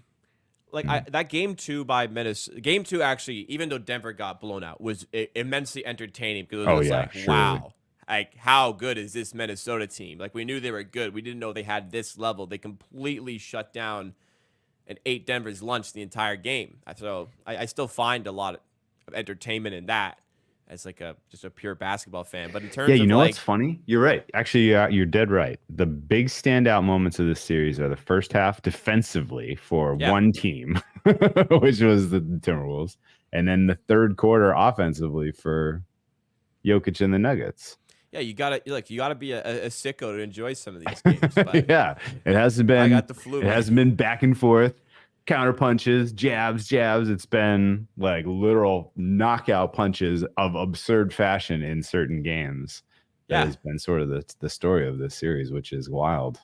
like that game 2 by Minnesota, game 2 actually, even though Denver got blown out, was immensely entertaining because it was like, surely. wow, like how good is this Minnesota team? Like we knew they were good, we didn't know they had this level. They completely shut down and ate Denver's lunch the entire game. So I still find a lot of entertainment in that as like just a pure basketball fan. But in terms Yeah, of you know like, what's funny? You're right. Actually, you're dead right. The big standout moments of this series are the first half defensively for one team, which was the Timberwolves, and then the third quarter offensively for Jokic and the Nuggets. yeah, you gotta be a sicko to enjoy some of these games. But Yeah, it hasn't been. I got the flu. It hasn't been back and forth, counter punches, jabs. It's been like literal knockout punches of absurd fashion in certain games. That has been sort of the story of this series, which is wild.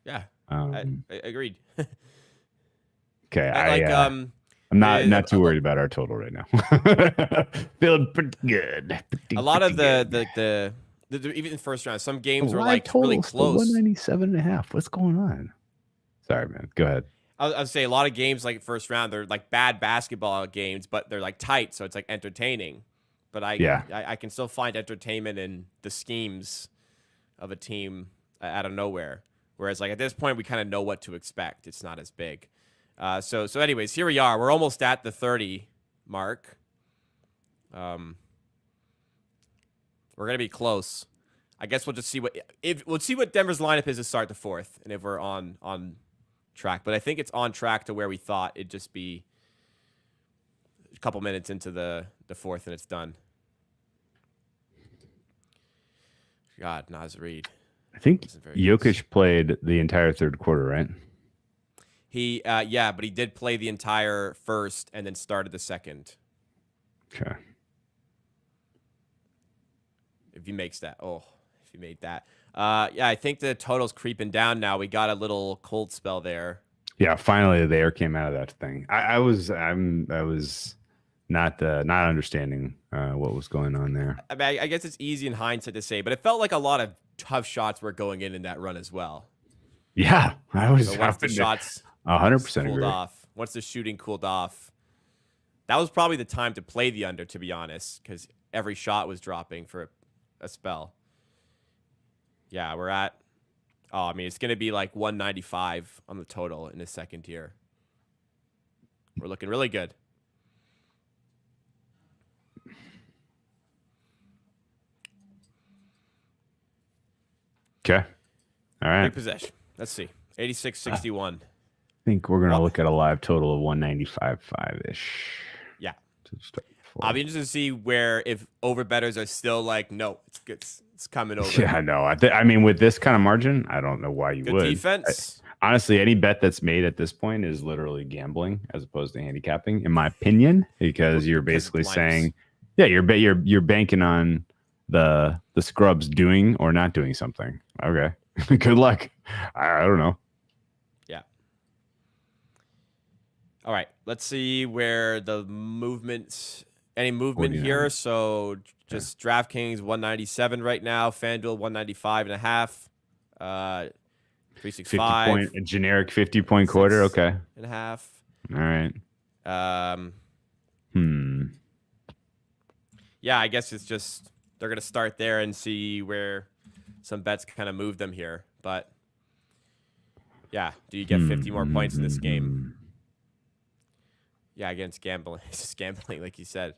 Yeah, I agreed. Okay, I'm not too worried about our total right now. Feeling pretty good. A lot of the even in first round, some games were like really close. 197.5. What's going on? Sorry, man. Go ahead. I'd say a lot of games like first round, they're like bad basketball games, but they're like tight, so it's like entertaining. But I can still find entertainment in the schemes of a team out of nowhere. Whereas like at this point, we kind of know what to expect. It's not as big. So anyways, here we are. We're almost at the 30 mark. We're gonna be close. I guess we'll just see what Denver's lineup is to start the fourth, and if we're on track. But I think it's on track to where we thought it'd just be a couple minutes into the fourth, and it's done. God, Naz Reid. I think Jokic played the entire third quarter, right? He, but he did play the entire first and then started the second. Okay. If he makes that. If he made that. I think the total's creeping down now. We got a little cold spell there. Yeah, finally the air came out of that thing. I was not understanding what was going on there. I mean, I guess it's easy in hindsight to say, but it felt like a lot of tough shots were going in that run as well. Yeah, I was. So once the shots 100% cooled off, once the shooting cooled off, that was probably the time to play the under, to be honest, because every shot was dropping for a spell. Yeah, we're at. It's going to be like 195 on the total in the second tier. We're looking really good. Okay. All right. Big possession. Let's see. 86-61. I think we're going to look at a live total of 195.5-ish. Yeah. To start. I'll be interested to see if over bettors are still like, no, it's good. It's coming over. Yeah, no. I mean, with this kind of margin, I don't know why you would. Defense. Honestly, any bet that's made at this point is literally gambling as opposed to handicapping, in my opinion, because you're basically saying, yeah, you're banking on the scrubs doing or not doing something. Okay. Good luck. I don't know. Yeah. All right. Let's see where any movement 49. here. So just DraftKings 197 right now. FanDuel 195.5. 365. A generic 50-point quarter. Okay. And a half. All right. Yeah, I guess it's just they're gonna start there and see where some bets kind of move them here. But yeah, do you get 50 more points in this game? Yeah, again, it's gambling. It's just gambling, like you said.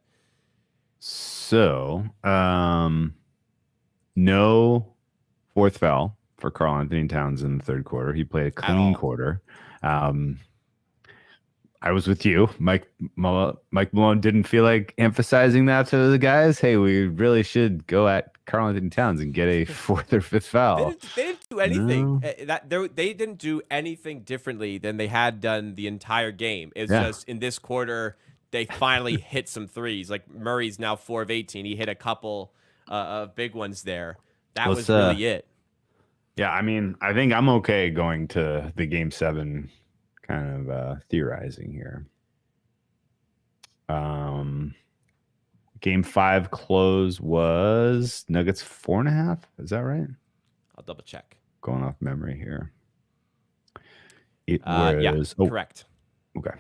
So, no fourth foul for Karl Anthony Towns in the third quarter. He played a clean quarter. I was with you. Mike Malone didn't feel like emphasizing that to the guys. Hey, we really should go at Karl Anthony Towns and get a fourth or fifth foul. They didn't do anything. No. They didn't do anything differently than they had done the entire game. It's just in this quarter they finally hit some threes. Like Murray's now 4 of 18. He hit a couple of big ones there. That was really it. Yeah, I mean, I think I'm okay going to the game 7 kind of theorizing here. Game 5 close was Nuggets 4.5. Is that right? I'll double check. Going off memory here. It was correct. Okay.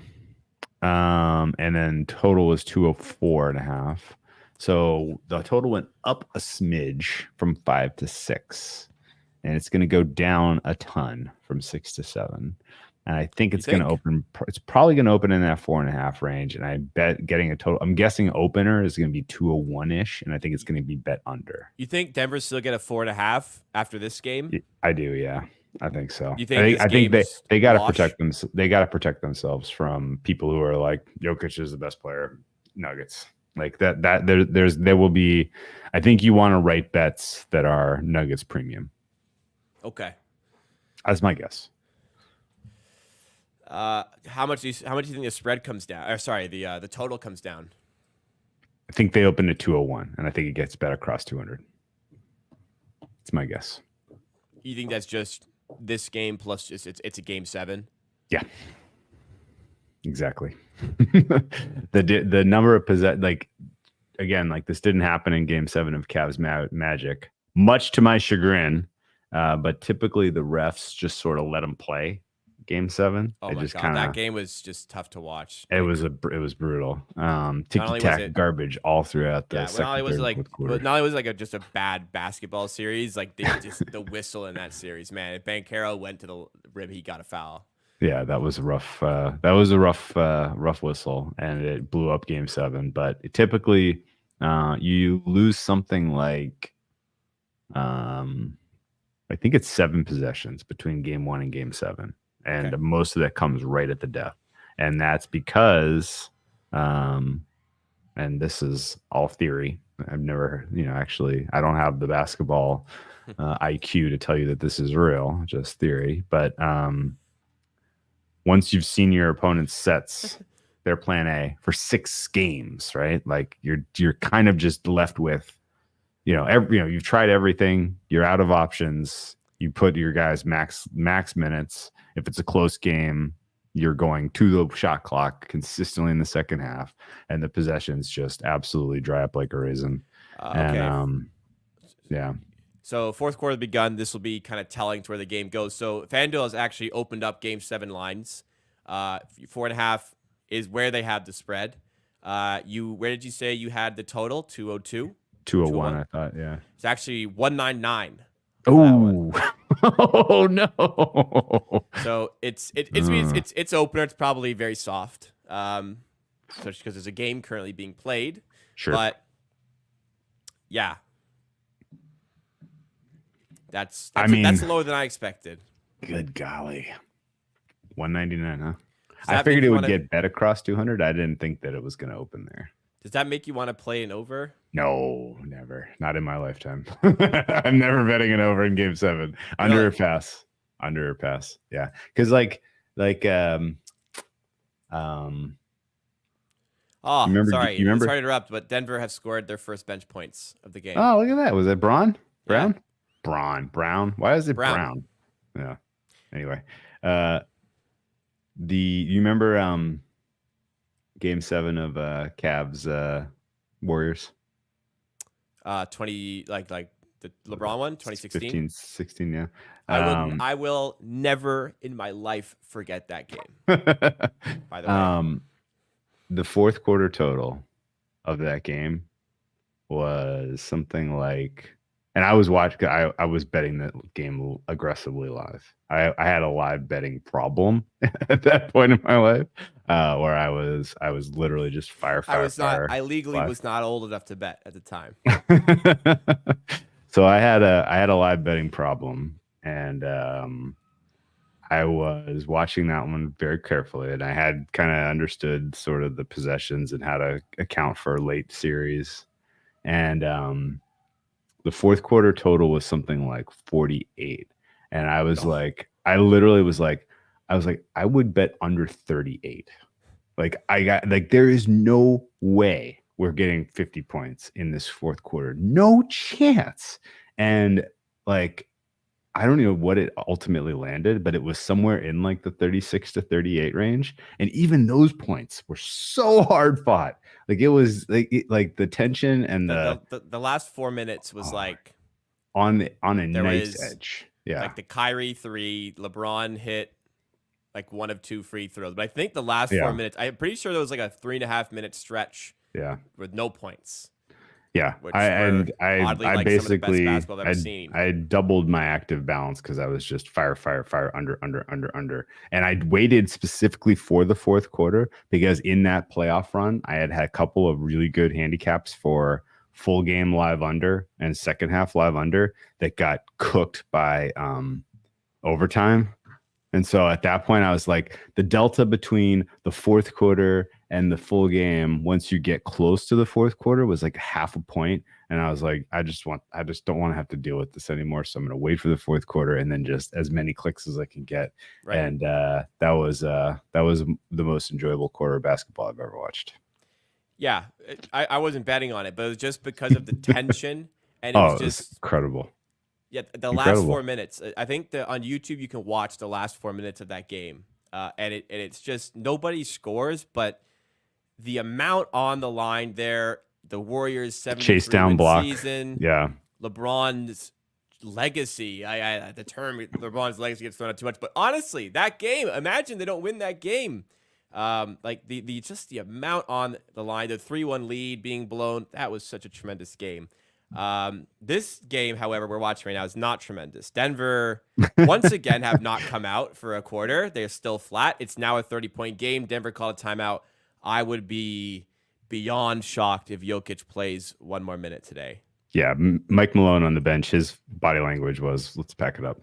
And then total was 204.5. So the total went up a smidge from 5 to 6, and it's going to go down a ton from 6 to 7. And I think it's going to open. It's probably going to open in that 4.5 range. And I bet getting a total. I'm guessing opener is going to be 201 ish, and I think it's going to be bet under. You think Denver still get a 4.5 after this game? I do, yeah. I think so. You think I think they got to protect them. They got to protect themselves from people who are like Jokic is the best player. Nuggets like that. There will be. I think you want to write bets that are Nuggets premium. Okay, that's my guess. How much do you think the spread comes down? Or sorry, the total comes down. I think they open at 201, and I think it gets bet across 200. It's my guess. You think that's just this game plus it's a game 7? Yeah, exactly. the number of this didn't happen in game 7 of Cavs Magic, much to my chagrin. But typically the refs just sort of let them play game 7. Oh my God, that game was just tough to watch. It was brutal. Ticky-tack garbage all throughout the second, not only was it like just a bad basketball series, like the whistle in that series, man. If Banchero went to the rim, he got a foul. Yeah, that was a rough. Rough whistle, and it blew up game 7. But typically, you lose something like, I think it's 7 possessions between game 1 and game 7. And most of that comes right at the death. And that's because, and this is all theory. I've never, actually, I don't have the basketball IQ to tell you that this is real, just theory. But once you've seen your opponent's sets, their plan A for 6 games, right? Like you're kind of just left with, you've tried everything. You're out of options. You put your guys max minutes. If it's a close game, you're going to the shot clock consistently in the second half, and the possessions just absolutely dry up like a raisin. And yeah. So fourth quarter begun. This will be kind of telling to where the game goes. So FanDuel has actually opened up game 7 lines. 4.5 is where they have the spread. Where did you say you had the total? 202? 201, I thought, yeah. It's actually 199. Oh no! So it's opener. It's probably very soft, especially because there's a game currently being played. Sure, but yeah, that's lower than I expected. Good golly, 199, huh? I figured it would get bet across 200. I didn't think that it was going to open there. Does that make you want to play an over? No, never. Not in my lifetime. I'm never betting an over in game 7. Under or pass. Under or pass. Yeah. Because sorry to interrupt, but Denver have scored their first bench points of the game. Oh, look at that. Was it Brown? Yeah. Brown. Why is it Brown? Yeah. Anyway, you remember game 7 of Cavs Warriors? 20 like the LeBron one, 2016? 16, yeah. I will never in my life forget that game. By the way. The fourth quarter total of that game was something like, and I was watching, I was betting that game aggressively live. I had a live betting problem at that point in my life, where I was literally just fire. I legally was not old enough to bet at the time. So I had a live betting problem, and I was watching that one very carefully, and I had kind of understood sort of the possessions and how to account for late series, and the fourth quarter total was something like 48. And I was like, I would bet under 38. There is no way we're getting 50 points in this fourth quarter. No chance. And I don't know what it ultimately landed, but it was somewhere in like the 36 to 38 range. And even those points were so hard fought. It was like the tension and the last 4 minutes was on a nice edge. Yeah. Like the Kyrie 3, LeBron hit like one of 2 free throws. But I think the last Yeah. 4 minutes, I'm pretty sure there was like a 3.5 minute stretch Yeah. with no points. Yeah, Which I were oddly, I like, some of the best basically basketball I've ever seen. I doubled my active balance because I was just fire under, and I waited specifically for the fourth quarter because in that playoff run I had a couple of really good handicaps for full game live under and second half live under that got cooked by overtime. And so at that point, I was like, the delta between the fourth quarter and the full game, once you get close to the fourth quarter, was like half a point. And I was like, I just don't want to have to deal with this anymore. So I'm going to wait for the fourth quarter and then just as many clicks as I can get. Right. And that was the most enjoyable quarter of basketball I've ever watched. Yeah, I wasn't betting on it, but it was just because of the tension, and it was just incredible. Yeah, the Incredible. last 4 minutes. I think on YouTube you can watch the last 4 minutes of that game, and it's just nobody scores, but the amount on the line there. The Warriors 73 chase down block season. Yeah, LeBron's legacy. The term LeBron's legacy gets thrown out too much, but honestly, that game. Imagine they don't win that game. Like the just the amount on the line, the 3-1 lead being blown. That was such a tremendous game. This game, however, we're watching right now is not tremendous. Denver once again have not come out for a quarter. They're still flat. It's now a 30-point game. Denver called a timeout. I would be beyond shocked if Jokic plays one more minute today. Yeah, Mike Malone on the bench, his body language was, let's pack it up.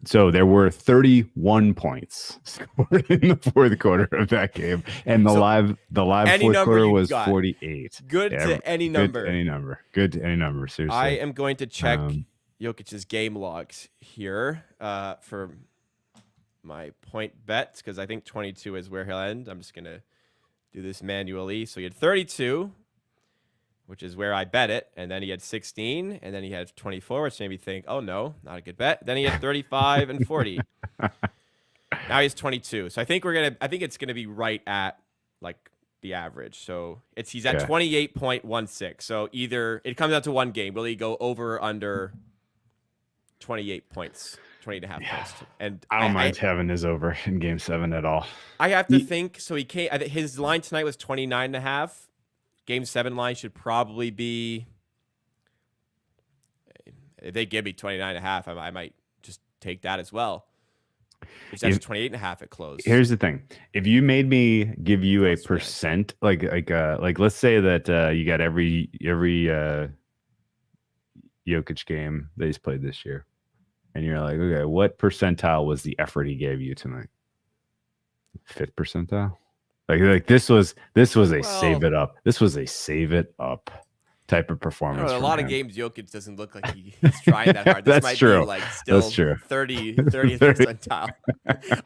So there were 31 points scored in the fourth quarter of that game, and the live fourth quarter was 48. Good to any number. Good to any number. Seriously, I am going to check Jokic's game logs here for my point bets because I think 22 is where he'll end. I'm just gonna do this manually. So he had 32. Which is where I bet it. And then he had 16, and then he had 24, which made me think, oh, no, not a good bet. Then he had 35 and 40. Now he's 22. So I think it's going to be right at, like, the average. So he's at 28.16. So either it comes out to one game. Will he go over or under 28 points, 20 and a half points? And I don't mind having his over in game 7 at all. I have to think. So his line tonight was 29 and a half. Game 7 line should probably be, if they give me 29.5, I might just take that as well. It's actually 28.5 at close. Here's the thing. If you made me give you a percent, like let's say that you got every Jokic game that he's played this year, and you're like, okay, what percentile was the effort he gave you tonight? 5th percentile? Like this was a save it up. This was a save it up type of performance. A lot of games Jokic doesn't look like he's trying that hard. This That's might true. be like still That's true. 30th percentile.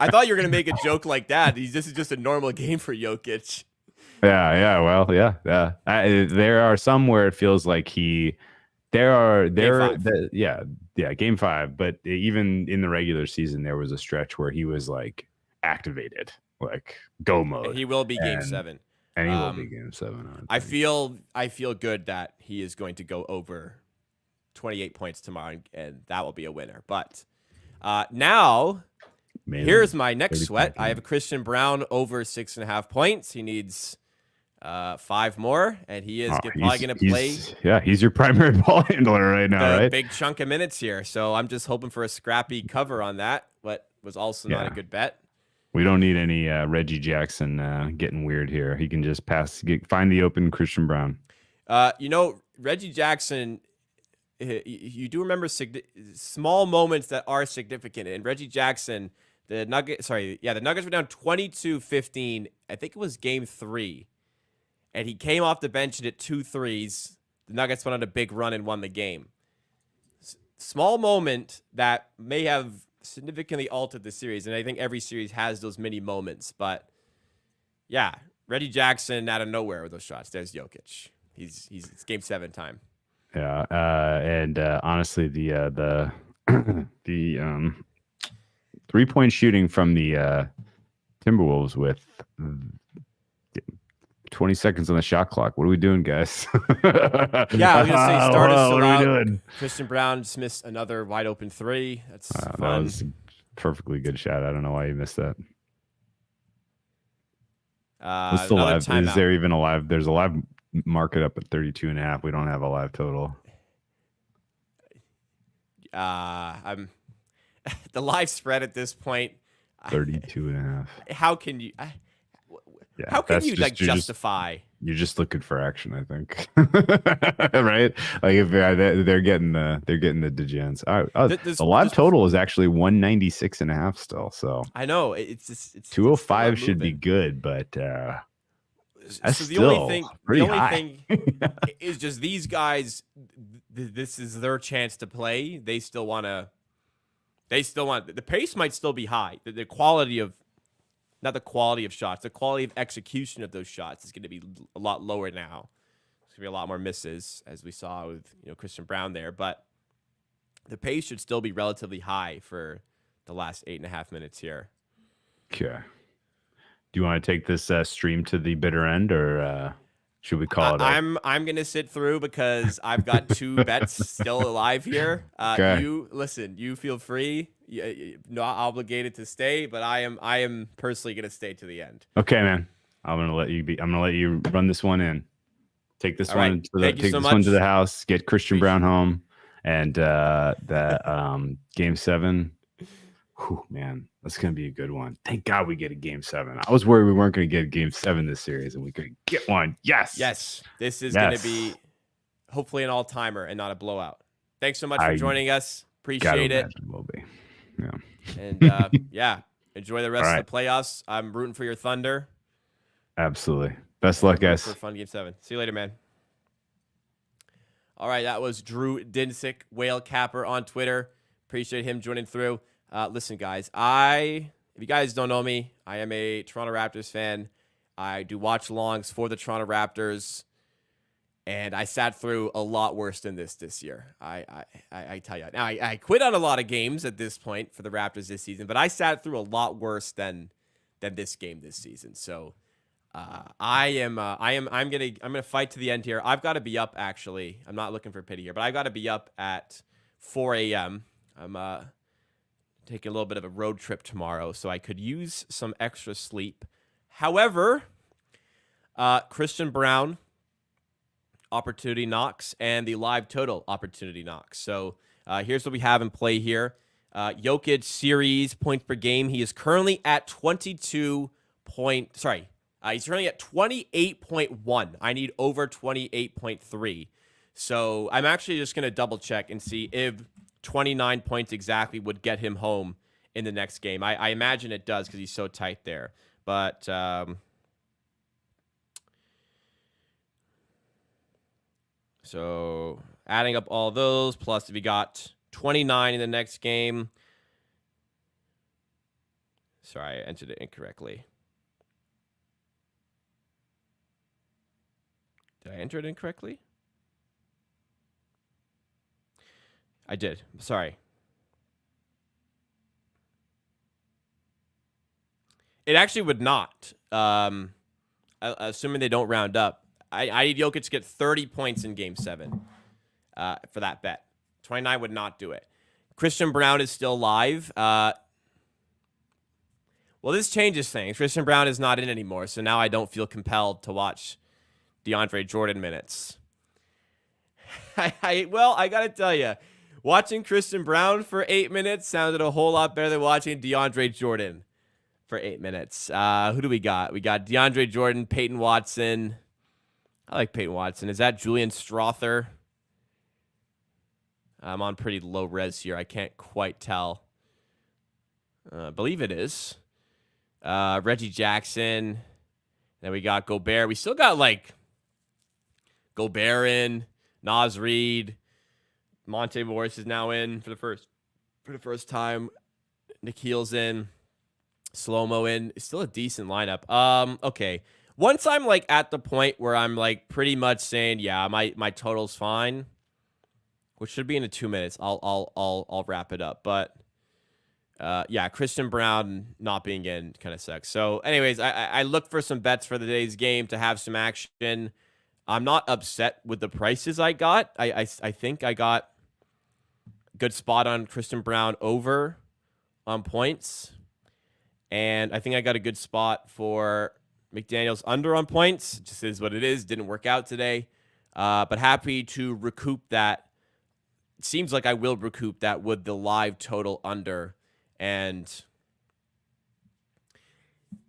I thought you were gonna make a joke like that. This is just a normal game for Jokic. Yeah. Well, yeah. There are some where it feels like game 5. But even in the regular season, there was a stretch where he was like activated. Like go mode. And he will be game 7. And he will be game 7. I feel good that he is going to go over 28 points tomorrow, and that will be a winner. But now, here's my next sweat. I have a Christian Brown over 6.5 points. He needs 5 more, and he is probably going to play. Yeah, he's your primary ball handler right now, right? Big chunk of minutes here. So I'm just hoping for a scrappy cover on that. What was also not a good bet. We don't need any Reggie Jackson getting weird here. He can just find the open Christian Brown. Reggie Jackson, you do remember small moments that are significant. And Reggie Jackson, the Nuggets were down 22-15. I think it was game 3. And he came off the bench and hit 2 threes. The Nuggets went on a big run and won the game. Small moment that may have significantly altered the series, and I think every series has those mini moments. But yeah, Reggie Jackson out of nowhere with those shots. There's Jokic. It's game 7 time. Yeah, and honestly, the 3-point shooting from the Timberwolves with 20 seconds on the shot clock. What are we doing, guys? Yeah, I was gonna say started what are we doing? Christian Brown just missed another wide open 3. That's fun. That was a perfectly good shot. I don't know why you missed that. What's the Another live? Is timeout. there even a live? There's a live market up at 32.5. We don't have a live total. I'm the live spread at this point. 32.5. How can you? Yeah, How can that's you just- like you're just- justify? You're just looking for action, I think. Right? Like if they're getting the degens. The live total is actually 196.5 still. So I know it's just it's 205 it's still should be not good, but that's so the still only thing pretty the only high. thing is just these guys. This is their chance to play. They still want to. They still want the pace might still be high. The quality of not the quality of shots, the quality of execution of those shots is going to be a lot lower now. There's going to be a lot more misses, as we saw with Christian Brown there. But the pace should still be relatively high for the last 8.5 minutes here. Okay. Do you want to take this stream to the bitter end, or should we call it? I'm going to sit through because I've got 2 bets still alive here. Okay. You feel free. You're not obligated to stay, but I am personally going to stay to the end. Okay, man. I'm gonna let you run this one in. Take this All one right. to the Thank you take so this one to much. the house. Get Christian Brown home, and that game 7. Whew, man, that's gonna be a good one. Thank God we get a game 7. I was worried we weren't gonna get a game 7 this series, and we could get one. Yes. This is going to be hopefully an all-timer and not a blowout. Thanks so much for joining us. Appreciate it. Will be. Yeah. And yeah, enjoy the rest All of the playoffs. I'm rooting for your Thunder. Absolutely. Best luck, Rooting guys. for a fun game 7. See you later, man. All right, that was Drew Dinsick, Whale Capper on Twitter. Appreciate him joining through. Listen, guys, if you guys don't know me, I am a Toronto Raptors fan. I do watch longs for the Toronto Raptors, and I sat through a lot worse than this year. I tell you. Now, I quit on a lot of games at this point for the Raptors this season, but I sat through a lot worse than this game this season. So I'm gonna fight to the end here. I've got to be up, actually. I'm not looking for pity here, but I've got to be up at 4 a.m. I'm taking a little bit of a road trip tomorrow, so I could use some extra sleep. However, Christian Brown opportunity knocks and the live total opportunity knocks. So here's what we have in play here. Jokic series points per game. He is currently at 22 point. Sorry, he's currently at 28.1. I need over 28.3. So I'm actually just gonna double check and see if 29 points exactly would get him home in the next game. I imagine it does because he's so tight there. But so adding up all those, plus if he got 29 in the next game. Sorry, I entered it incorrectly. Did I enter it incorrectly? I did. Sorry. It actually would not. Assuming they don't round up. I need Jokic to get 30 points in Game 7 for that bet. 29 would not do it. Christian Brown is still live. Well, this changes things. Christian Brown is not in anymore, so now I don't feel compelled to watch DeAndre Jordan minutes. I got to tell you, watching Christian Brown for 8 minutes sounded a whole lot better than watching DeAndre Jordan for 8 minutes. Who do we got? We got DeAndre Jordan, Peyton Watson. I like Peyton Watson. Is that Julian Strother? I'm on pretty low res here. I can't quite tell. I believe it is. Reggie Jackson. Then we got Gobert. We still got Gobert in, Naz Reid. Monte Morris is now in for the first time. Nikhil's in. Slow-mo in. It's still a decent lineup. Okay. Once I'm at the point where I'm pretty much saying, yeah, my total's fine, which should be in 2 minutes, I'll wrap it up. But yeah, Christian Brown not being in kind of sucks. So, anyways, I look for some bets for today's game to have some action. I'm not upset with the prices I got. I think I got a good spot on Christian Brown over on points. And I think I got a good spot for McDaniels under on points. It just is what it is. Didn't work out today. But happy to recoup that. It seems like I will recoup that with the live total under. And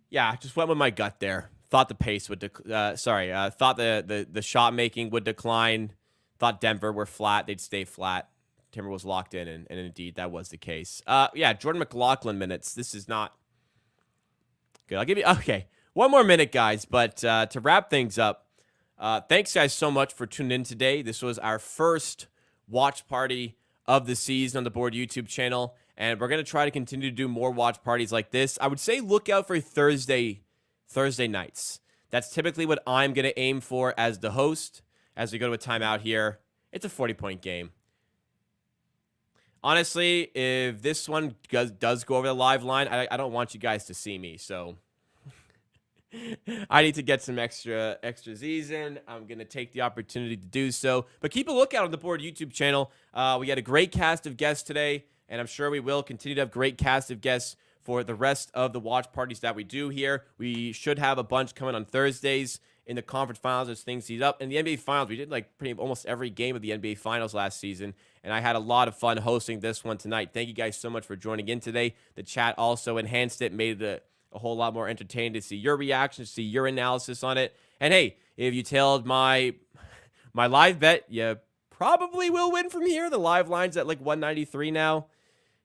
yeah, just went with my gut there. Thought the pace would thought the shot making would decline. Thought Denver were flat. They'd stay flat. Timberwolves locked in, and indeed that was the case. Yeah, Jordan McLaughlin minutes. This is not good. I'll give you one more minute, guys. But to wrap things up, thanks guys so much for tuning in today. This was our first watch party of the season on the Board YouTube channel, and we're gonna try to continue to do more watch parties like this. I would say look out for Thursday nights. That's typically what I'm gonna aim for as the host. As we go to a timeout here, it's a 40-point game. Honestly, if this one does go over the live line, I don't want you guys to see me, so I need to get some extra Z's in. I'm going to take the opportunity to do so. But keep a lookout on the Board YouTube channel. We had a great cast of guests today, and I'm sure we will continue to have great cast of guests for the rest of the watch parties that we do here. We should have a bunch coming on Thursdays in the conference finals as things heat up. In the NBA finals, we did like almost every game of the NBA finals last season, and I had a lot of fun hosting this one tonight. Thank you guys so much for joining in today. The chat also enhanced it, made it a whole lot more entertaining to see your reactions, see your analysis on it. And hey, if you tailed my live bet, you probably will win from here. The live line's at like 193 now.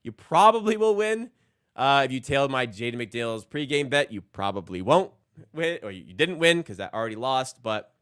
You probably will win. If you tailed my Jaden McDaniels pregame bet, you probably won't win, or you didn't win because that already lost. But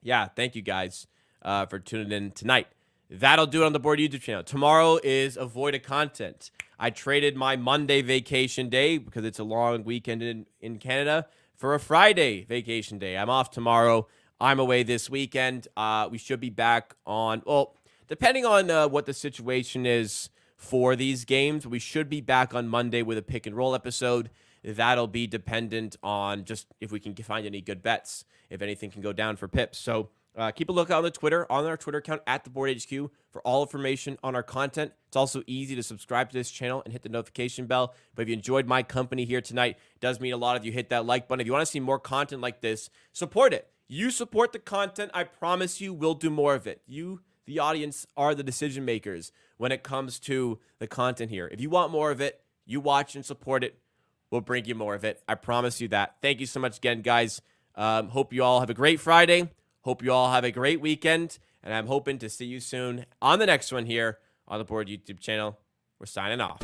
yeah, thank you guys for tuning in tonight. That'll do it on the Board YouTube channel. Tomorrow is avoided content. I traded my Monday vacation day because it's a long weekend in Canada for a Friday vacation day. I'm off tomorrow. I'm away this weekend. We should be back on, well, depending on what the situation is for these games, we should be back on Monday with a pick and roll episode. That'll be dependent on just if we can find any good bets, if anything can go down for pips. So keep a lookout on the Twitter, on our Twitter account at the Board HQ for all information on our content. It's also easy to subscribe to this channel and hit the notification bell. But if you enjoyed my company here tonight, it does mean a lot if you hit that like button. If you want to see more content like this, support it. You support the content, I promise you we'll do more of it. You, the audience, are the decision makers when it comes to the content here. If you want more of it, you watch and support it. We'll bring you more of it. I promise you that. Thank you so much again, guys. Hope you all have a great Friday. Hope you all have a great weekend. And I'm hoping to see you soon on the next one here on the Board YouTube channel. We're signing off.